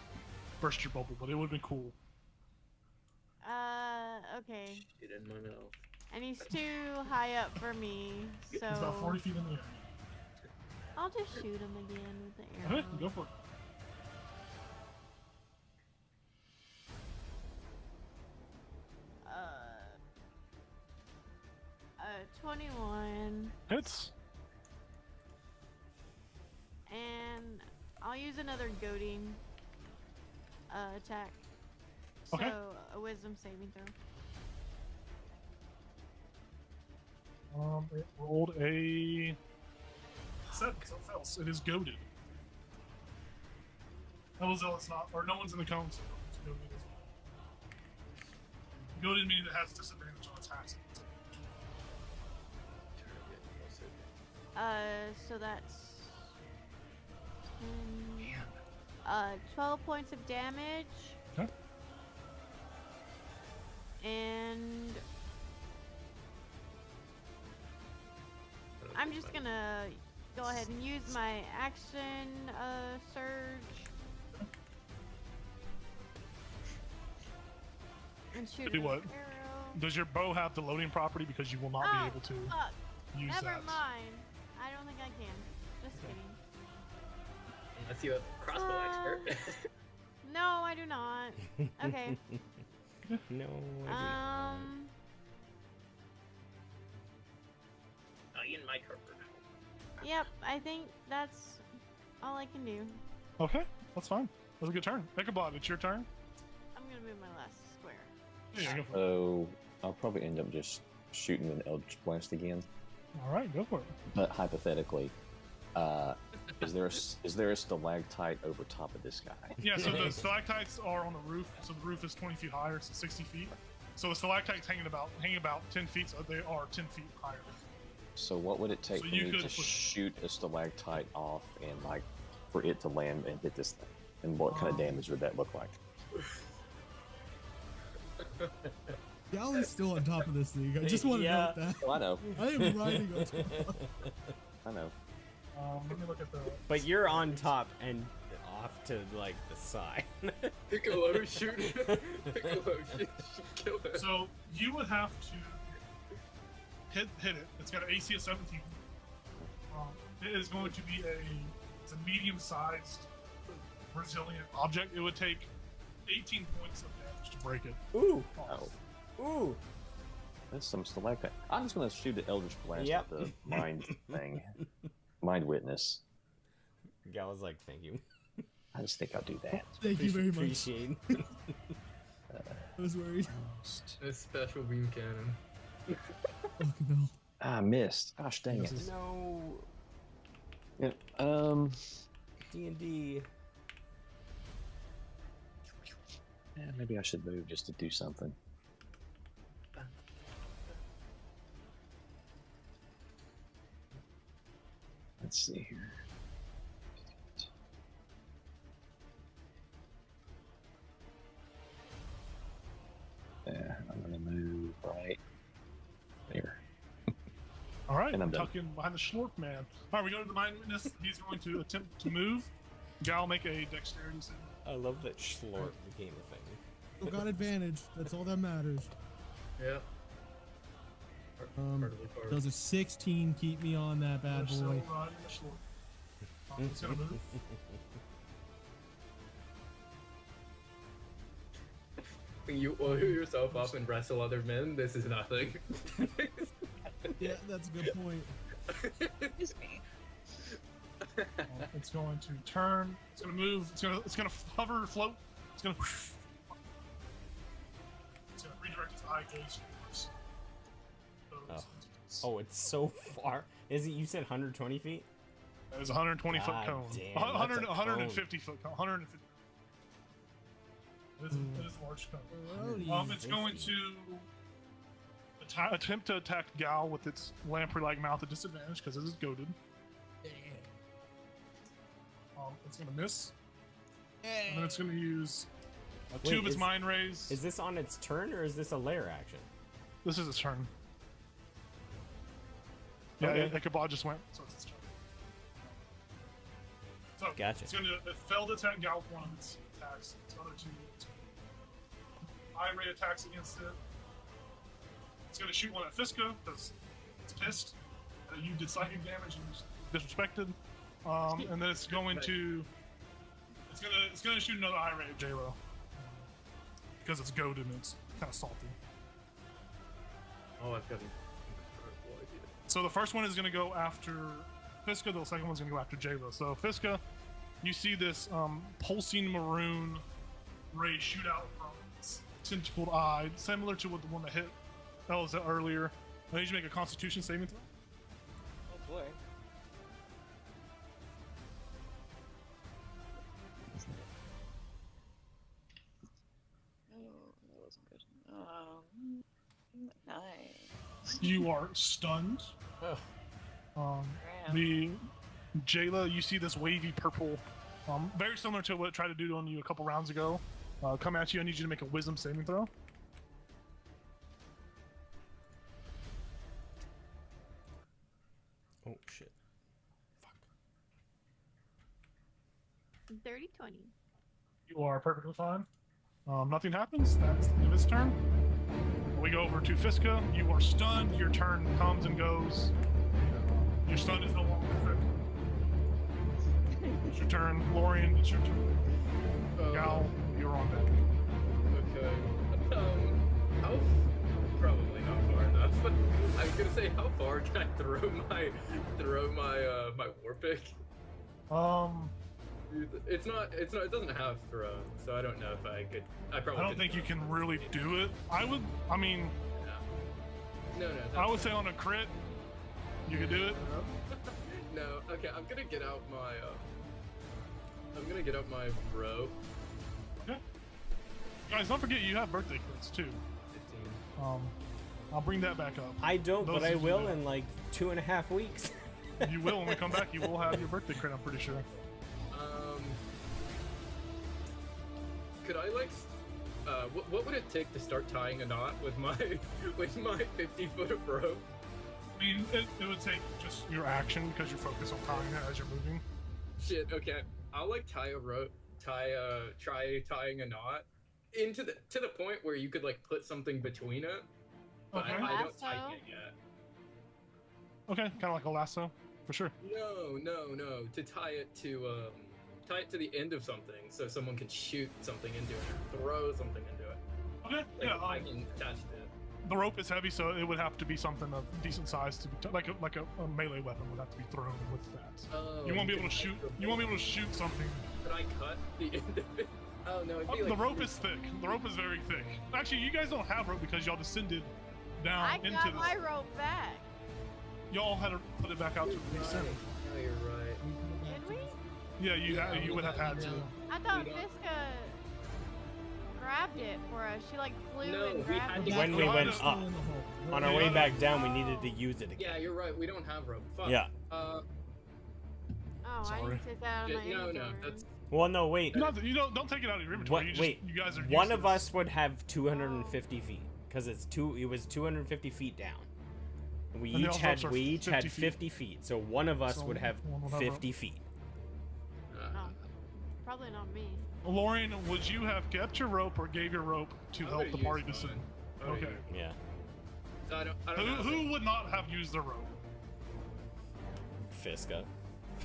burst your bubble, but it would have been cool. Okay. shit in my mouth. And he's too high up for me, so It's about 40 feet in the air. I'll just shoot him again with the arrow. Okay, go for it. 21. Hits. And I'll use another goading attack. Okay. So, a wisdom saving throw. It rolled a 7, so it fails. It is goaded. It's not, or no one's in the cone, so it's goaded as well. Goaded means it has disadvantage on attacks. So that's 10, 12 points of damage. Okay. And I'm just gonna go ahead and use my action surge and shoot Do an what? arrow. Does your bow have the loading property because you will not Oh, be able to fuck. use Never that? mind. I don't think I can. Just kidding. Unless you're a crossbow expert. No, I do not. Okay. No, I Not in my cover. Yep, I think that's all I can do. Okay, that's fine. That was a good turn. Ichabod, it's your turn. I'm gonna move my last square. Yeah, go for it. So I'll probably end up just shooting an Eldritch Blast again. All right, go for it. But hypothetically, is there a stalactite over top of this guy? Yeah, so the stalactites are on the roof. So the roof is 20 feet higher, so 60 feet. So the stalactites hanging about 10 feet, so they are 10 feet higher. So what would it take So for you me could to push- shoot a stalactite off and like for it to land and hit this thing? And what kind of damage would that look like? Gal is still on top of this thing. I just want to Yeah. note that. Oh, I know, I am riding on top. I know. Let me look at the. But you're on top and off to like the side. Piccolo shoot. Piccolo shoot. Kill him. So you would have to hit it. It's got an AC of 17. It is going to be it's a medium-sized resilient object. It would take 18 points of damage to break it Ooh, off. ooh. That's some stalactite. I'm just gonna shoot the Eldritch Blast Yep. with the mind thing. Mind Witness. Gal was like, thank you. I just think I'll do that. Thank you very much. Appreciate. I was worried. A special beam cannon. Oh no. I missed. Gosh dang it. No. Yeah, D&D. yeah, maybe I should move just to do something. Let's see here. Yeah, I'm gonna move right there. All right, And I'm done. tuck in behind the Schlorp man. All right, we go to the mind witness. He's going to attempt to move. Gal, make a dexterity save. I love that Schlorp became a thing. Still got advantage. That's all that matters. Yeah. Does a 16 keep me on that bad They're still boy? riding the Schlorp. He's gonna move. When you oil yourself up and wrestle other men, this is nothing. Yeah, that's a good point. Excuse me. It's going to turn. It's going to move. It's going to hover, float. It's going to redirect its eye gaze towards those entities. Oh, it's so far. Is it? You said 120 feet? It was a 120 foot God cone. damn, 100, that's a 150 foot cone. 150. It is a large cone. Alrighty. It's going to attempt to attack Gal with its lamprey-like mouth at disadvantage because it is goaded. It's going to miss. And then it's going to use two of its mind rays. Is this on its turn or is this a lair action? This is its turn. Yeah, Okay. Ichabod just went, so it's its turn. So Gotcha. it's going to fail to attack Gal with one of its attacks. Its other two. Eye ray attacks against it. It's going to shoot one at Fiska because it's pissed that you did psychic damage and was disrespected. And then it's going to shoot another eye ray at J-Lo because it's goaded and it's kind of salty. Oh, I've got an incredible idea. So the first one is going to go after Fiska. The second one's going to go after J-Lo. So Fiska, you see this pulsing maroon ray shoot out from its tentacled eye, similar to what the one that hit Elza earlier. I need you to make a Constitution saving throw. Oh boy. Oh, that wasn't good. Nice. You are stunned. Ugh. The Jayla, you see this wavy purple, very similar to what it tried to do on you a couple rounds ago. Come at you. I need you to make a Wisdom saving throw. Oh shit. Fuck. Dirty 20. You are perfectly fine. Nothing happens. That's the end of his turn. We go over to Fiska. You are stunned. Your turn comes and goes. Your stun is no longer effective. It's your turn. Lorian, it's your turn. Gal, you're on deck. Okay. How? Probably not far enough. I was gonna say, how far can I throw my my war pick? It's not. It doesn't have throw, so I don't know if I could. I probably. I don't think you can really do it. I mean, No. I would say on a crit, you could do it. No. Okay. I'm gonna get out my. I'm gonna get out my rope. Okay. Guys, don't forget you have birthday crits too. 15. I'll bring that back up. I don't, Those but I of you will that- in like 2.5 weeks. You will when we come back. You will have your birthday crit. I'm pretty sure. Could I like? What would it take to start tying a knot with my 50 foot of rope? I mean, it would take just your action because you're focused on tying it as you're moving. Shit. Okay. I'll like tie a rope. Try tying a knot to the point where you could like put something between it. But Okay. I don't Lasso? tighten it yet. Okay, kind of like a lasso, for sure. No. To tie it to the end of something so someone can shoot something into it or throw something into it. Okay, Like yeah. I can attach to it. The rope is heavy, so it would have to be something of decent size to be like a melee weapon would have to be thrown with that. Oh, You won't be able to can shoot. I- You won't be able to shoot something. Could I cut the end of it? Oh no, it'd Oh, be the like rope is thick. The rope is very thick. Actually, you guys don't have rope because y'all descended down I into got this. my rope back. Y'all had to put it back out to Right. descend. No, you're right. Did we? Yeah, you would have had to. I thought We don't- Fiska grabbed it for us. She like flew No, and we grabbed had it. to When we went had to- up, on our Yeah. way back down, we needed to use it Yeah, again. you're right. We don't have rope. Fuck. Yeah. Oh, I Sorry. didn't take that out of my No, inventory. that's Well, no, wait. Not that you don't take it out of your inventory. What? You just, Wait. you guys are. One of useless. us would have 250 feet because it was 250 feet down. We And the each other had ropes are 50 feet. 50 feet, so one of us So would have one will have 50 feet. Oh, probably not me. Lauren, would you have kept your rope or gave your rope to I help would've the party used descend? mine. I would've Okay. used- Yeah. So I don't know. Who would not have used the rope? Fiska.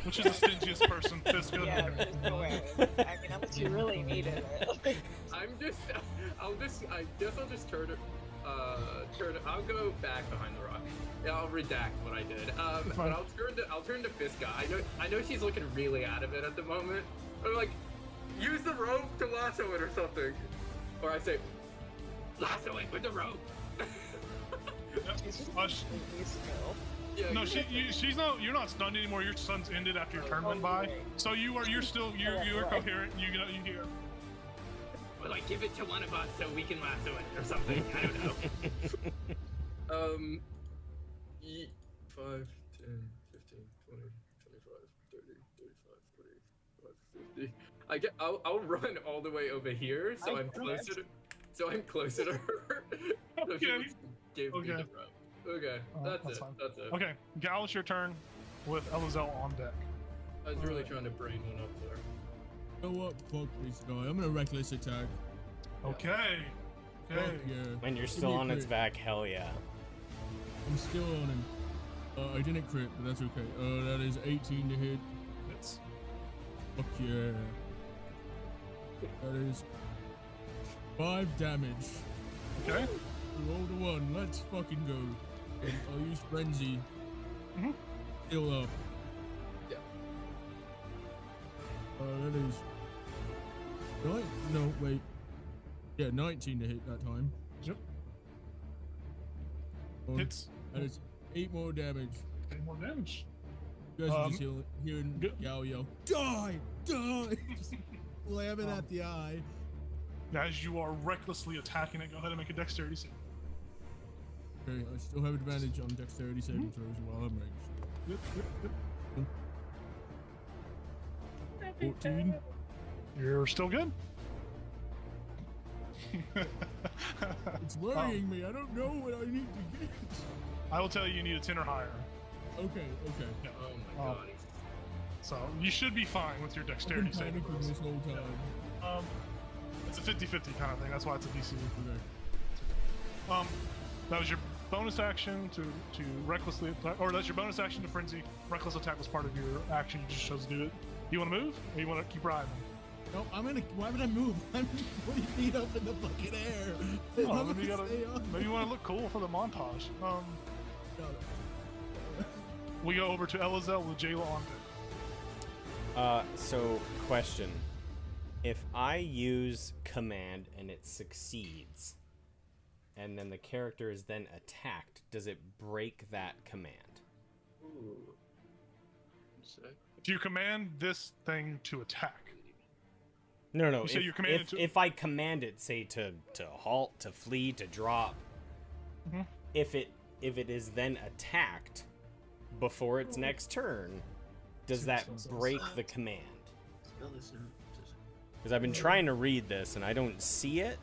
Which is the stingiest person? Fiska. Yeah, Okay. there's no way. I mean, unless you really needed it. I guess I'll just turn it. I'll go back behind the rock. Yeah, I'll redact what I did. But Fine. I'll turn to Fiska. I know she's looking really out of it at the moment. I'm like, use the rope to lasso it or something. Or I say, lasso it with the rope. She's just Us- completely still. Yeah, No, you- she's not. You're not stunned anymore. Your sun's ended after your turn went by. Okay. So you're still you're Right. coherent. You hear. Or like give it to one of us so we can lasso it or something. I don't know. 5, 10, 15, 20, 25, 30, 35, 45, 50. I'll run all the way over here so I'm closer to her. So she Okay. gave me the Okay. rope. Okay, that's it. fine. That's it. Okay, Gal, it's your turn with Elizel on deck. I was really trying to brain one up there. You know what? Fuck this guy. I'm gonna reckless attack. Okay. Fuck Okay. yeah. And you're Give still me a on its crit. back, hell yeah. I'm still on him. I didn't crit, but that's okay. That is 18 to hit. It's Fuck yeah. That is 5 damage. okay. Roll to 1. Let's fucking go. And I'll use frenzy. Mhm. Still up. Yeah. That is. No, wait. Yeah, 19 to hit that time. Yep. On. Hits. That is 8 more damage. 8 more damage. You guys are just hearing good. Gal yell, "Die! Die!" Just slam it at the eye. As you are recklessly attacking it, go ahead and make a dexterity save. Okay, I still have advantage on dexterity saving throws while I'm ranged. Yep. 14. You're still good. It's worrying me. I don't know what I need to get. I will tell you, you need a 10 or higher. Okay. Yeah. Oh my Oh. god. So you should be fine with your I've been dexterity saving panicking throws. this whole time. It's a 50-50 kind of thing. That's why it's a DC. Okay. That was your bonus action to recklessly attack, or that's your bonus action to frenzy. Reckless attack was part of your action. You just chose to do it. You want to move, or you want to keep riding? No, why would I move? I'm 40 feet up in the fucking air. Oh, I'm maybe you gonna stay on. maybe you want to look cool for the montage. No, We go over to Elizel with Jayla on deck. So question. If I use command and it succeeds, and then the character is then attacked, does it break that command? Ooh. Sick. Do you command this thing to attack? No. You say If, you're commanded if, to- if I command it, say to halt, to flee, to drop, Mhm. if it is then attacked before its next turn, does that break the command? Because I've been trying to read this and I don't see it.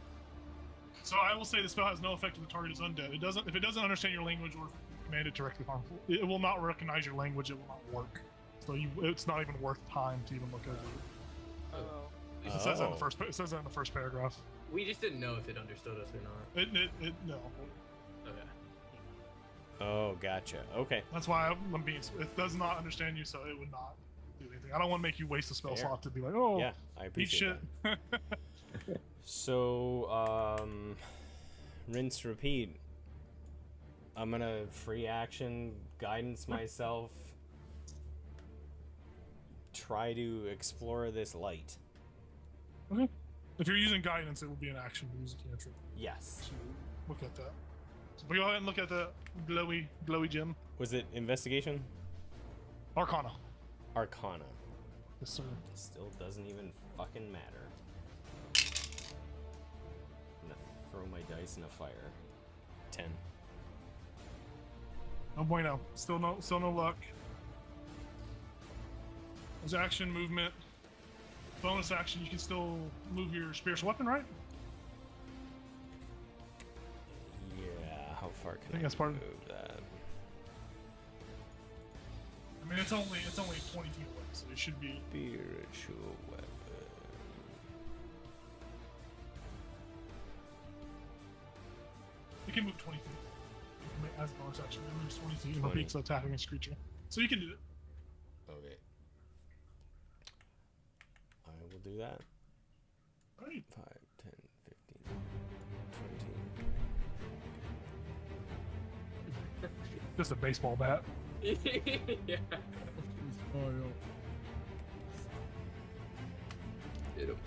So I will say the spell has no effect if the target is undead. It doesn't. If it doesn't understand your language or if you command it directly harmful, it will not recognize your language. It will not work. So it's not even worth time to even look over it. Oh. It says that in the Oh. first. It says that in the first paragraph. We just didn't know if it understood us or not. No. Okay. Oh, gotcha. Okay. That's why I'm being. It does not understand you, so it would not do anything. I don't want to make you waste a spell Fair. slot to be like, oh, Yeah, I eat appreciate shit. that. So, rinse, repeat. I'm gonna free action, guidance myself, try to explore this light. Okay. If you're using guidance, it will be an action to use a cantrip. Yes. So look at that. So go ahead and look at the glowy gem. Was it investigation? Arcana. Arcana. Yes, sir. Still doesn't even fucking matter. I'm gonna throw my dice in a fire. 10. No bueno. Still no luck. There's action, movement, bonus action. You can still move your spiritual weapon, right? Yeah, how far can think that's part of- move that? I mean, it's only 20 feet away, so it should be. Spiritual weapon. You can move 20 feet. You can make, as a bonus action, it moves 20 feet and 20. repeats the attacking its creature. So you can do it. Okay. I will do that. Right. 5, 10, 15, 20. Just a baseball bat. Yeah. Oh, yeah. Hit him.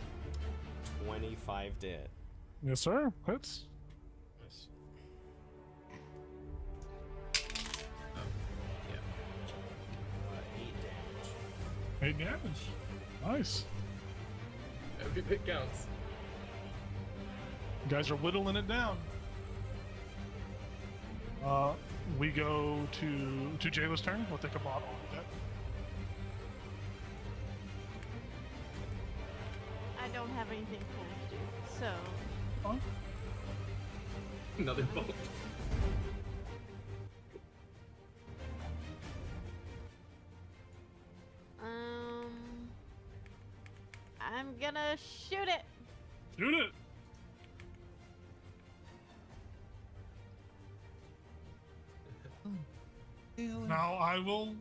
25 dead. Yes, sir. Hits. Nice. Yeah. 8 damage. 8 damage. Nice. Every bit counts. You guys are whittling it down. We go to Jayla's turn. We'll take a bot on deck. I don't have anything cool to do, so Fine. Another bolt. I'm gonna shoot it. Shoot it. Now I will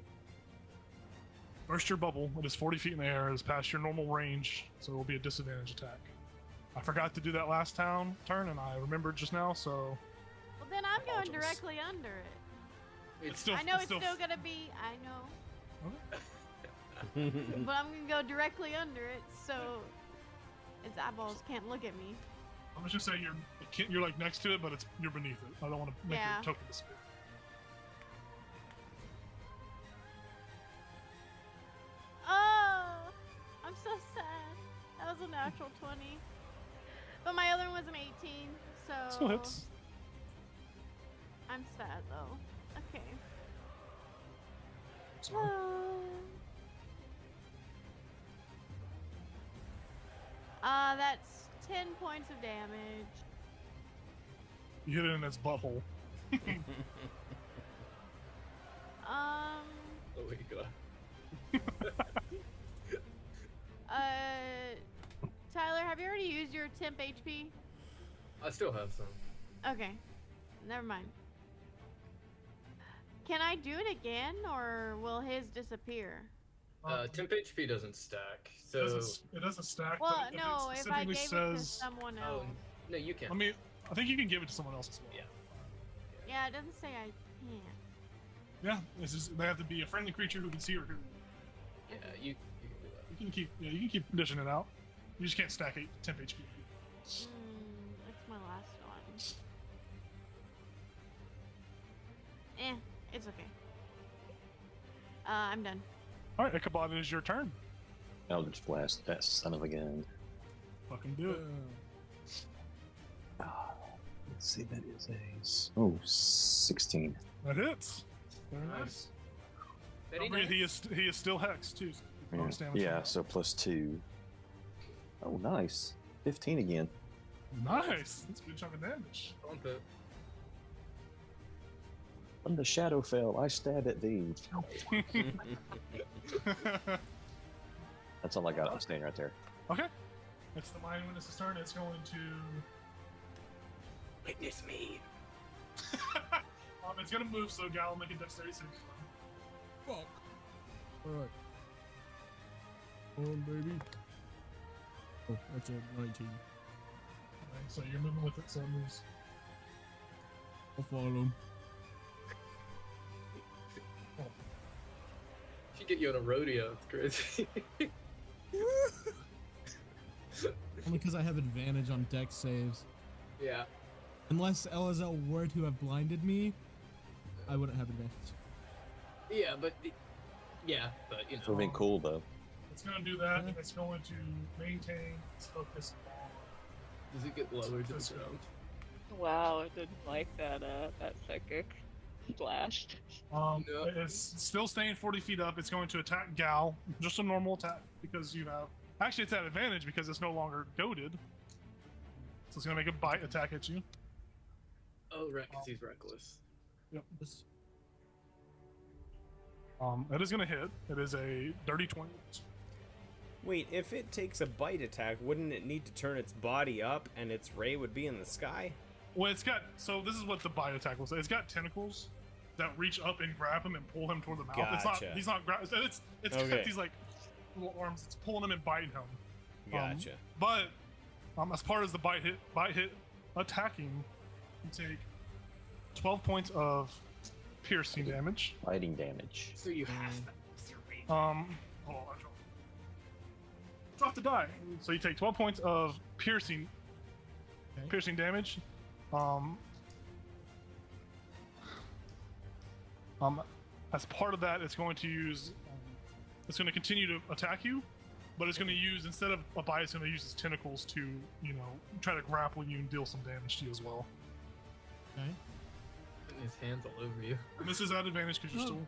burst your bubble. It is 40 feet in the air. It is past your normal range, so it will be a disadvantage attack. I forgot to do that last turn, and I remembered just now, so Well, then I'm going Apologize. directly under it. it's still. I know it's still. still gonna be. I know, Okay. but I'm gonna go directly under it, so its eyeballs can't look at me. I'm just gonna say you're like next to it, but you're beneath it. I don't want to make Yeah. your token disappear. Oh, I'm so sad. That was a natural 20, but my other one was an 18, so Still hits. I'm sad though. Okay. Sorry. That's 10 points of damage. You hit it in its butthole. Um, Oh my god. Tyler, have you already used your temp HP? I still have some. Okay, never mind. Can I do it again, or will his disappear? Temp HP doesn't stack, It so. doesn't stack. Well, but no, it if I specifically gave it to says, someone Oh, else. no, you can. I mean, I think you can give it to someone else as well. Yeah. Yeah, it doesn't say I can't. Yeah, it's just, they have to be a friendly creature who can see or who Yeah, you can do that. you can keep dishing it out. You just can't stack 8 temp HP. It's my last one. It's okay. I'm done. All right, Ichabod, it is your turn. Eldritch Blast, that son of a gun. Fucking do it. Let's see, that is a 16. That hits. Very nice. Very Don't forget, nice. he is still hexed too. So bonus damage Yeah, from that. so plus 2. Oh, nice. 15 again. Nice. That's a good chunk of damage. Bump it. From the Shadowfell, I stab at thee. That's all I got. I'm staying right there. Okay. It's the Mind Witness's turn. It's going to. Witness me. It's going to move, so Gal will make a dexterity saving throw. Fuck. Alright. Come on, baby. Oh, that's a 19. Okay, so you're moving with it, so it moves. I'll follow him. Should get you on a rodeo. It's crazy. Only because I have advantage on dex saves. Yeah. Unless LSL were to have blinded me, I wouldn't have advantage. Yeah, but you It would know. have been cool though. It's going to do that, and it's going to maintain its focus on. Does it get lower to the This ground? Wow, I didn't like that psychic blast. No. No. It's still staying 40 feet up. It's going to attack Gal. Just a normal attack because you have. Actually, it's at advantage because it's no longer goaded. So it's going to make a bite attack at you. Oh, right, because he's reckless. Yep. It is going to hit. It is a dirty 20. Wait, if it takes a bite attack, wouldn't it need to turn its body up and its ray would be in the sky? Well, it's got. So this is what the bite attack will say. It's got tentacles that reach up and grab him and pull him toward the mouth. It's not. Gotcha. He's not. It's Okay. got these like little arms. It's pulling him and biting him. Gotcha. But as part of the bite hit attacking, you take 12 points of piercing damage. Fighting damage. So you have that. Hold on, I dropped the die. So you take 12 points of piercing damage. As part of that, it's going to use. It's going to continue to attack you, but it's going to use, instead of a bite, it's going to use its tentacles to, try to grapple you and deal some damage to you as well. Okay. Putting his hands all over you. And this is at advantage because you're still.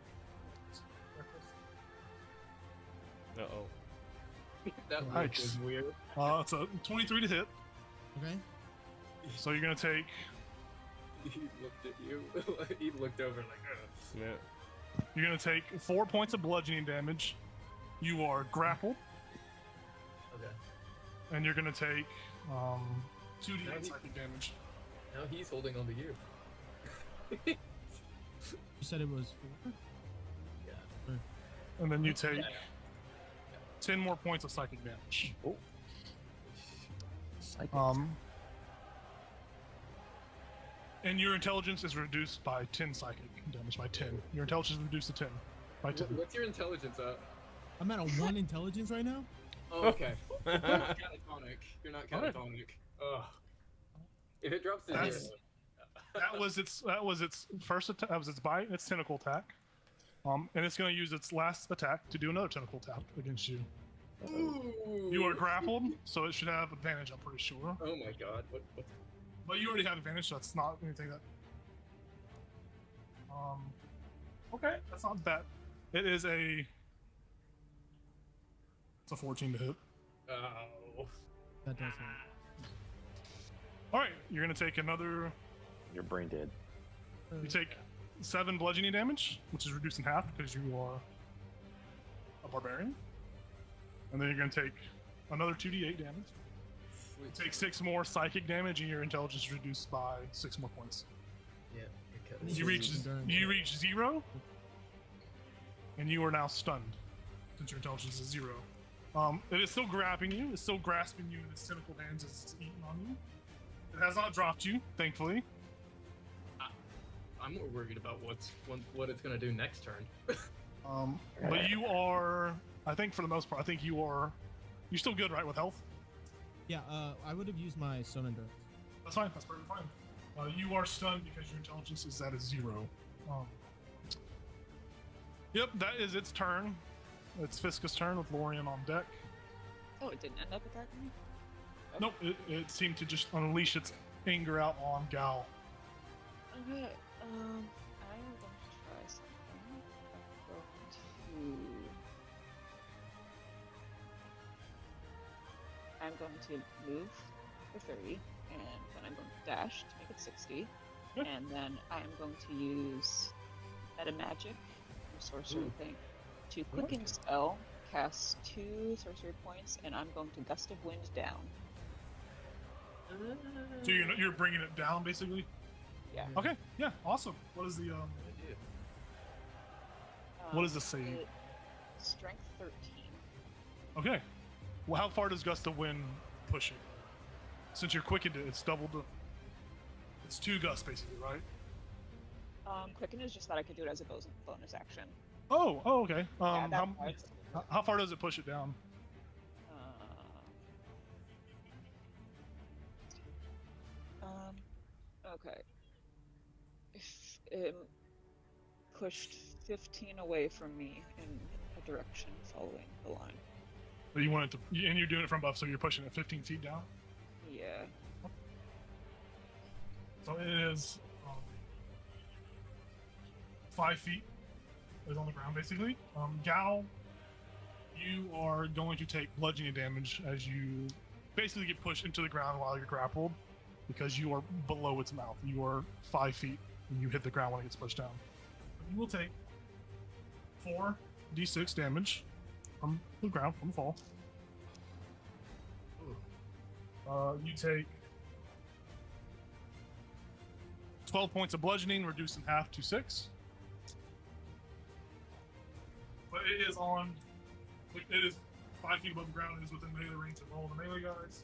Uh-oh. That look Nice. is weird. It's a 23 to hit, Okay. so you're going to take. He looked at you. He looked over like, Yeah. You're going to take 4 points of bludgeoning damage. You are grappled, okay. and you're going to take 2d8 Now he- psychic damage. Now he's holding on to you. You said it was 4? Yeah. And then you take Yeah. 10 more points of psychic damage. Psychic. And your intelligence is reduced by 10 psychic damage, by 10. Your intelligence is reduced to 10 by 10. What's your intelligence at? I'm at a 1 intelligence right now? Oh, okay. You're not catatonic. You're not Alright. catatonic. Ugh. If it drops to That's- 0. That was its first attack. That was its bite, its tentacle attack. And it's going to use its last attack to do another tentacle attack against you. Ooh. You are grappled, so it should have advantage, I'm pretty sure. Oh my god. What? But you already have advantage, so that's not anything that. Okay, that's not bad. It is a. It's a 14 to hit. Oh. That does hit. All right, you're gonna take another. You're brain dead. You take 7 bludgeoning damage, which is reduced in half because you are a barbarian. And then you're gonna take another 2d8 damage. Sweet. Take 6 more psychic damage, and your intelligence is reduced by 6 more points. Yeah. You reach 0, and you are now stunned since your intelligence is 0. It is still grabbing you. It's still grasping you in its tentacle hands as it's eating on you. It has not dropped you, thankfully. I'm more worried about what it's gonna do next turn. But you are, I think for the most part, you're still good, right, with health? Yeah, I would have used my stone endurance. That's fine. That's perfectly fine. You are stunned because your intelligence is at a 0. Yep, that is its turn. It's Fiska's turn with Lorian on deck. Oh, it didn't end up attacking me? Nope, it seemed to just unleash its anger out on Gal. Okay, I am going to try something. I'm going to move for 30, and then I'm going to dash to make it 60. Yep. And then I am going to use meta magic, sorcery thing, to quicken spell, cast 2 sorcery points, and I'm going to gust of wind down. So you're bringing it down, basically? Yeah. Okay, yeah, awesome. What is the what is the save? Strength 13. Okay. Well, how far does Gust of Wind push it? Since you're quickened it, it's doubled the. It's 2 gusts, basically, right? Quicken is just that I could do it as a bonus action. Oh, okay. Yeah, that's why How far does it push it down? Okay. Pushed 15 away from me in a direction following the line. But you wanted to, and you're doing it from above, so you're pushing it 15 feet down. Yeah. So it is 5 feet is on the ground, basically. Gal, you are going to take bludgeoning damage as you basically get pushed into the ground while you're grappled, because you are below its mouth. You are 5 feet and you hit the ground when it gets pushed down. You will take 4d6 damage from the ground, from the fall. You take 12 points of bludgeoning, reduced in half to 6. But it is on. It is 5 feet above the ground. It is within melee range to roll the melee guys.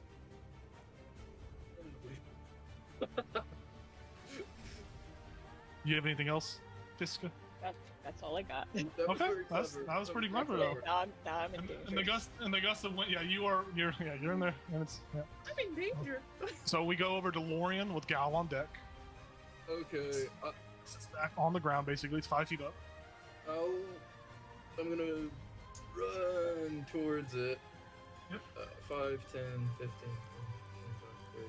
You have anything else, Fiska? That's all I got. Okay, that was pretty clever though. Now I'm in danger. And the gust of wind. Yeah, you're in there, and it's yeah. I'm in danger. So we go over to Lorian with Gal on deck. Okay. Sits back on the ground, basically. It's 5 feet up. I'm gonna run towards it. Yep. 5, 10, 15, 25,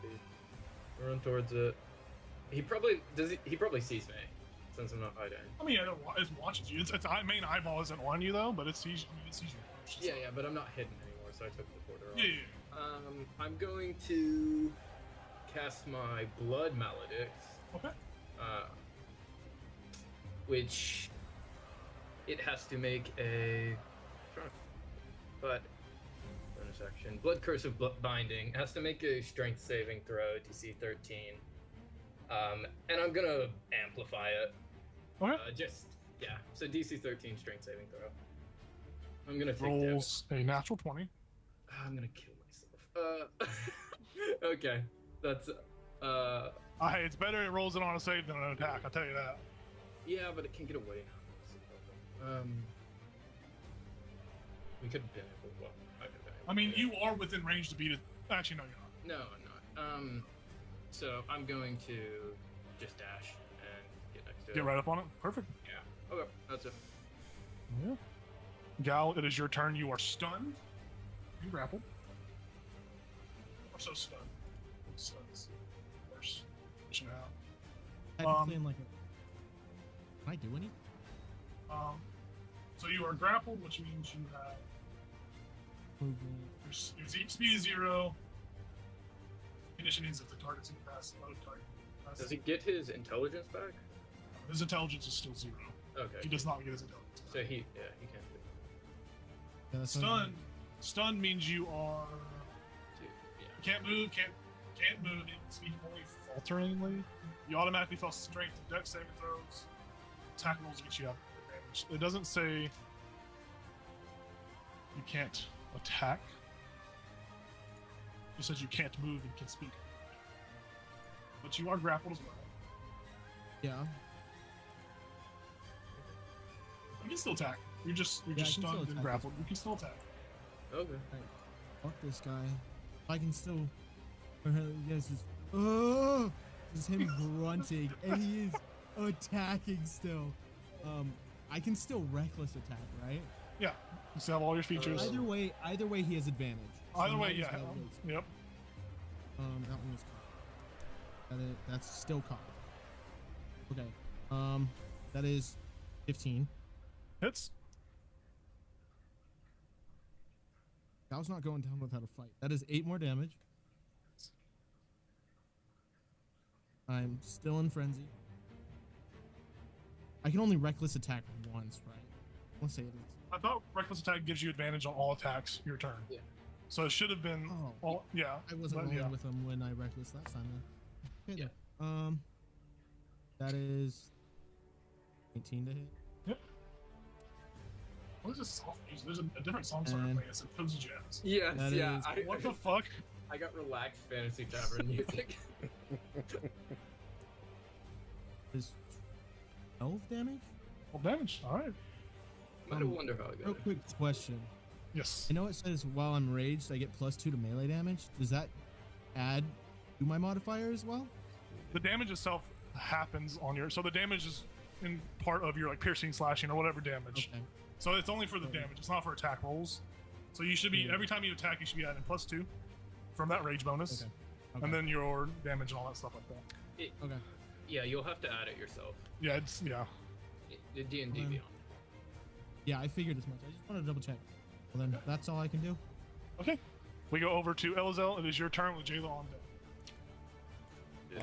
30. Run towards it. He probably sees me since I'm not hiding. I mean, it watches you. Its main eyeball isn't on you though, but it sees. It sees you. Yeah, but I'm not hidden anymore, so I took the border off. Yeah. I'm going to cast my Blood Maledict. Okay. Which it has to make a bonus action. Blood Curse of Binding. It has to make a strength saving throw, DC 13. And I'm gonna amplify it. Okay. So DC 13 strength saving throw. I'm gonna take rolls a natural 20. I'm gonna kill myself. Okay, that's Hey, it's better it rolls it on a save than an attack. I'll tell you that. Yeah, but it can't get away now. We could have been able. Well, I could have been able. I mean, you are within range to beat it. Actually, no, you're not. No, I'm not. So I'm going to just dash and get next to it. Get right up on it. Perfect. Yeah. Okay, that's it. Yeah. Gal, it is your turn. You are stunned. You grappled. Or so stunned. Stunned is worse. Pushing out. Technically, I'm like, can I do anything? So you are grappled, which means you have your speed is 0. Condition is if the target's in pass, load target. Does he get his intelligence back? His intelligence is still 0. Okay. He does not get his intelligence back. So he can't do Yeah, that's Stunned. Stunned means you are. it. Yeah. Can't move. Can't move. You can speak only falteringly. You automatically fail strength and dex saving throws. Attack rolls get you out advantage. It doesn't say you can't attack. It says you can't move and can speak. But you are grappled as well. Yeah. You can still attack. You're just I can stunned still and attack. grappled. You can still attack. Okay. Fuck this guy. I can still. Yes, this is him grunting, and he is attacking still. I can still reckless attack, right? Yeah. You still have all your features. Either way, he has advantage. So Either way, might as yeah. well waste. Yep. That one was cocked. That's still cocked. Okay. That is 15. Hits. That was not going down without a fight. That is 8 more damage. I'm still in frenzy. I can only reckless attack once, right? I want to say it is. I thought reckless attack gives you advantage on all attacks your turn. Yeah. So it should have been. Oh, Yeah. I wasn't but rolling yeah. with him when I reckless last time. Then. Okay, Yeah. then. That is 19 to hit. Yep. What is this song music? There's a different song started And- playing. It's a Cozy Jazz. Yes. That Yeah. is- What the fuck? I got relaxed fantasy tavern music. Is 12 damage? Well, damage. All right. Might have wondered how I got Real it. quick question. Yes. I know it says while I'm raged, I get +2 to melee damage. Does that add to my modifier as well? The damage itself happens on your. So the damage is in part of your like piercing, slashing, or whatever damage. Okay. So it's only for the damage. It's not for attack rolls. So you should be every time you attack, you should be adding +2 from that rage bonus, and then your damage and all that stuff like that. Okay. Yeah, you'll have to add it yourself. Yeah, The D&D Um, Beyond. Yeah, I figured as much. I just wanted to double check. Well, then that's all I can do. Okay. We go over to Elizel. It is your turn with Jayla on deck.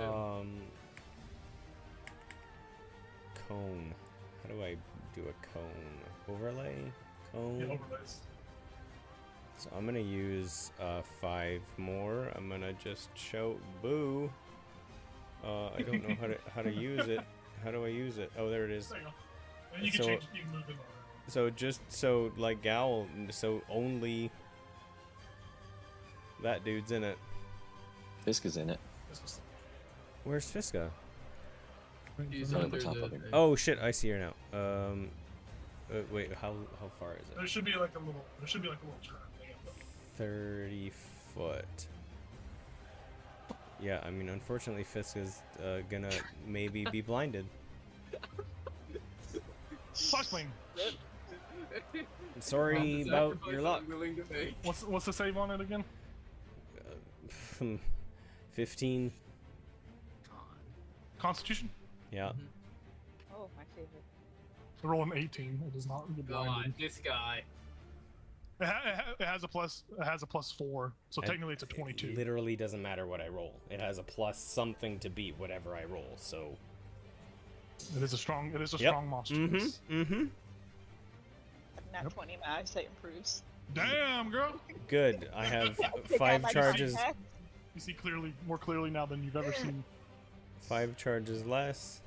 Cone. How do I do a cone? Overlay? Cone? Yeah, overlays. So I'm gonna use 5 more. I'm gonna just shout boo. I don't know how to use it. How do I use it? Oh, there it is. There you go. And you can So- change it. You can move it. So just so like Gal, so only that dude's in it. Fisk is in it. Where's Fiska? Right in He's front on of the under top the of it. Oh shit, I see her now. Wait, how far is There it? should be like a little. There should be like a little turn. 30 foot. Yeah, I mean, unfortunately, Fiska's gonna maybe be blinded. Flashbang. Sorry about your luck. I'm willing to make. What's the save on it again? 15. Constitution. Yeah. Oh, my favorite. Roll an 18. It does not get God, blinded. this guy. It has a plus. It has a +4. So And technically, it's a 22. It literally doesn't matter what I roll. It has a plus something to beat whatever I roll. So. It is a strong. It is a Yep. strong monster. Mm-hmm. Nat 20, my eyesight improves. Damn, girl. Good. I have Take out 5 my charges. contact. You see clearly, more clearly now than you've ever seen. 5 charges less.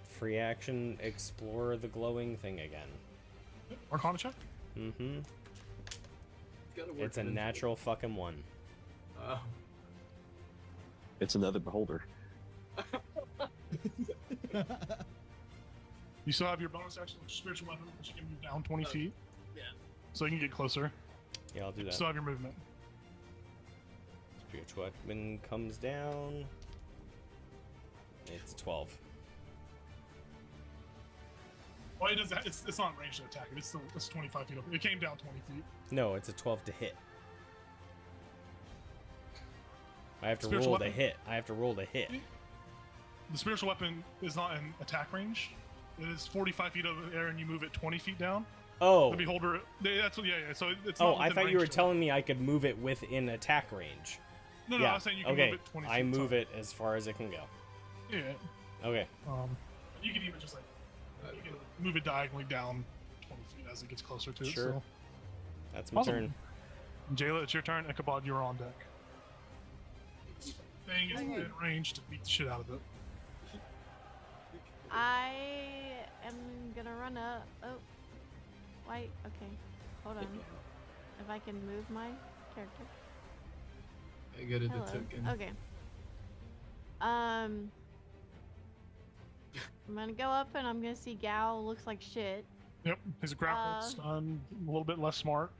Free action, explore the glowing thing again. Arcana check. Mm-hmm. Gotta work It's a with- natural fucking 1. Oh. It's another beholder. You still have your bonus action, which is spiritual weapon, which you can move down 20 feet. yeah. So you can get closer. Yeah, I'll do that. Still have your movement. Spiritual weapon comes down. It's 12. Well, it does. It's not range to attack it. It's 25 feet up. It came down 20 feet. No, it's a 12 to hit. I have to Spiritual roll to weapon? hit. I have to roll to hit. The spiritual weapon is not in attack range. It is 45 feet over the air, and you move it 20 feet down. Oh. The beholder. That's what. Yeah. So it's. Oh, not I within thought you were range to- telling me I could move it within attack range. No, I was saying you can okay. move it 20 feet. I move sorry. it as far as it can go. Yeah. Okay. You can even just like you can move it diagonally down 20 feet as it gets closer to it. Sure. So. That's my Awesome. turn. Jayla, it's your turn. Ichabod, you're on deck. Thing is in range to beat the shit out of it. I am gonna run up. Oh, wait. Okay, hold on. If I can move my character. I get it. Hello. The token. Okay. I'm gonna go up and I'm gonna see Gal looks like shit. Yep, he's grappled, stunned, a little bit less smart.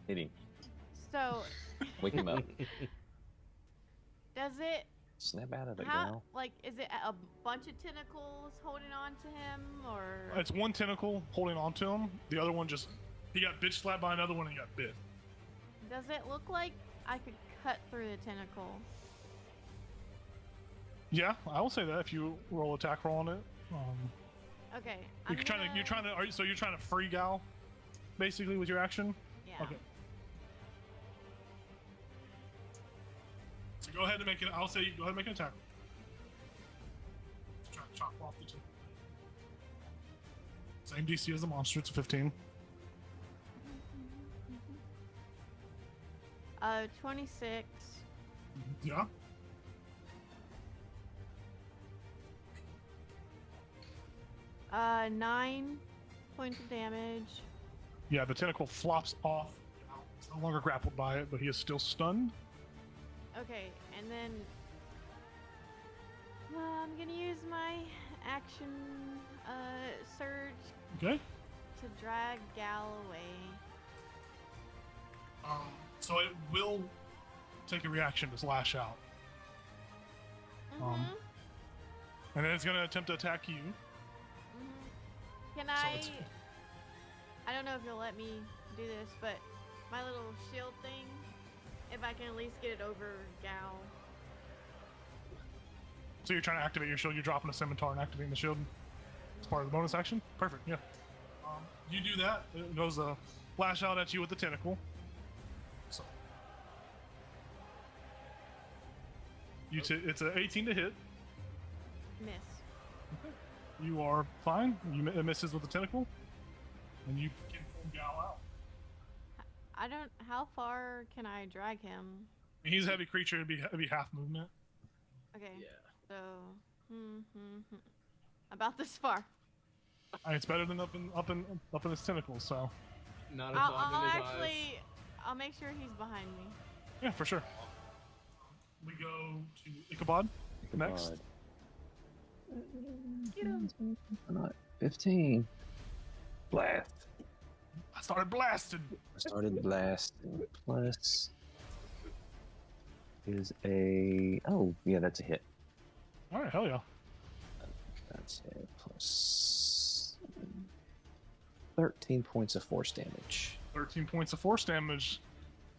Hit him. So Wake him up. does it? Snap out of it, How? girl. Like, is it a bunch of tentacles holding on to him, or? It's one tentacle holding on to him. The other one just he got bitch slapped by another one and he got bit. Does it look like I could cut through the tentacle? Yeah, I will say that if you roll attack roll on it. Okay. You're trying to free Gal, basically with your action. Yeah. Okay. So go ahead and make it. I'll say go ahead and make an attack. Try to chop off the tip. Same DC as the monster. It's 15. 26. Yeah. Uh, 9 points of damage. Yeah, the tentacle flops off. He's no longer grappled by it, but he is still stunned. Okay, and then I'm gonna use my action surge Okay. to drag Gal away. So it will take a reaction to lash out. Mhm. And then it's going to attempt to attack you. Can So I? it's- I don't know if you'll let me do this, but my little shield thing, if I can at least get it over Gal. So you're trying to activate your shield, you're dropping a scimitar and activating the shield as part of the bonus action? Perfect, yeah. You do that, it goes to lash out at you with the tentacle. So. It's an 18 to hit. Miss. You are fine. It misses with the tentacle. And you can pull Gal out. I don't. How far can I drag him? He's a heavy creature, it'd be half movement. Okay. Yeah. So, about this far. It's better than up in his tentacles, so. Not as long I'll in his actually. I'll make sure he's behind me. Yeah, for sure. We go to Ichabod next. Not 15. Blast. I started blasting. Started blasting. Plus is a that's a hit. All right, hell yeah. That's a plus 13 points of force damage. 13 points of force damage.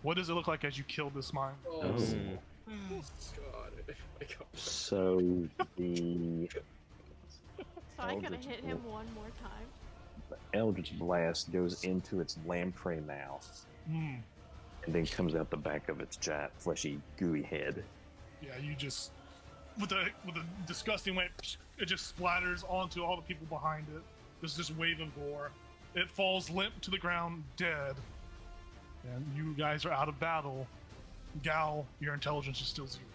What does it look like as you kill this mine? Oh, Oh. God. My God. So the So I could have Eldritch hit him one more time. Eldritch Blast goes into its lamprey mouth Hmm. and then comes out the back of its giant, fleshy, gooey head. Yeah, you just with a disgusting way, it just splatters onto all the people behind it. There's this wave of gore. It falls limp to the ground, dead. And you guys are out of battle. Gal, your intelligence is still 0.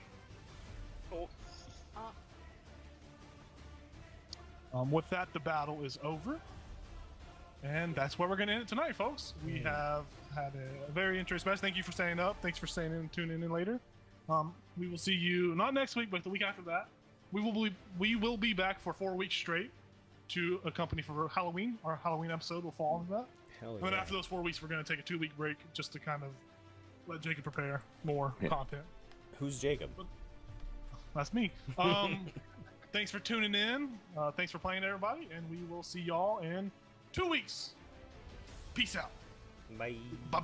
With that, the battle is over. And that's where we're going to end it tonight, folks. We have had a very interesting match. Thank you for staying up. Thanks for staying in and tuning in later. We will see you not next week, but the week after that. We will be back for 4 weeks straight to accompany for Halloween. Our Halloween episode will fall into that. Hell And then yeah. after those 4 weeks, we're going to take a 2-week break just to kind of let Jacob prepare more Yeah. content. Who's Jacob? That's me. Thanks for tuning in. Thanks for playing, everybody. And we will see y'all in 2 weeks. Peace out. Bye. Bye-bye.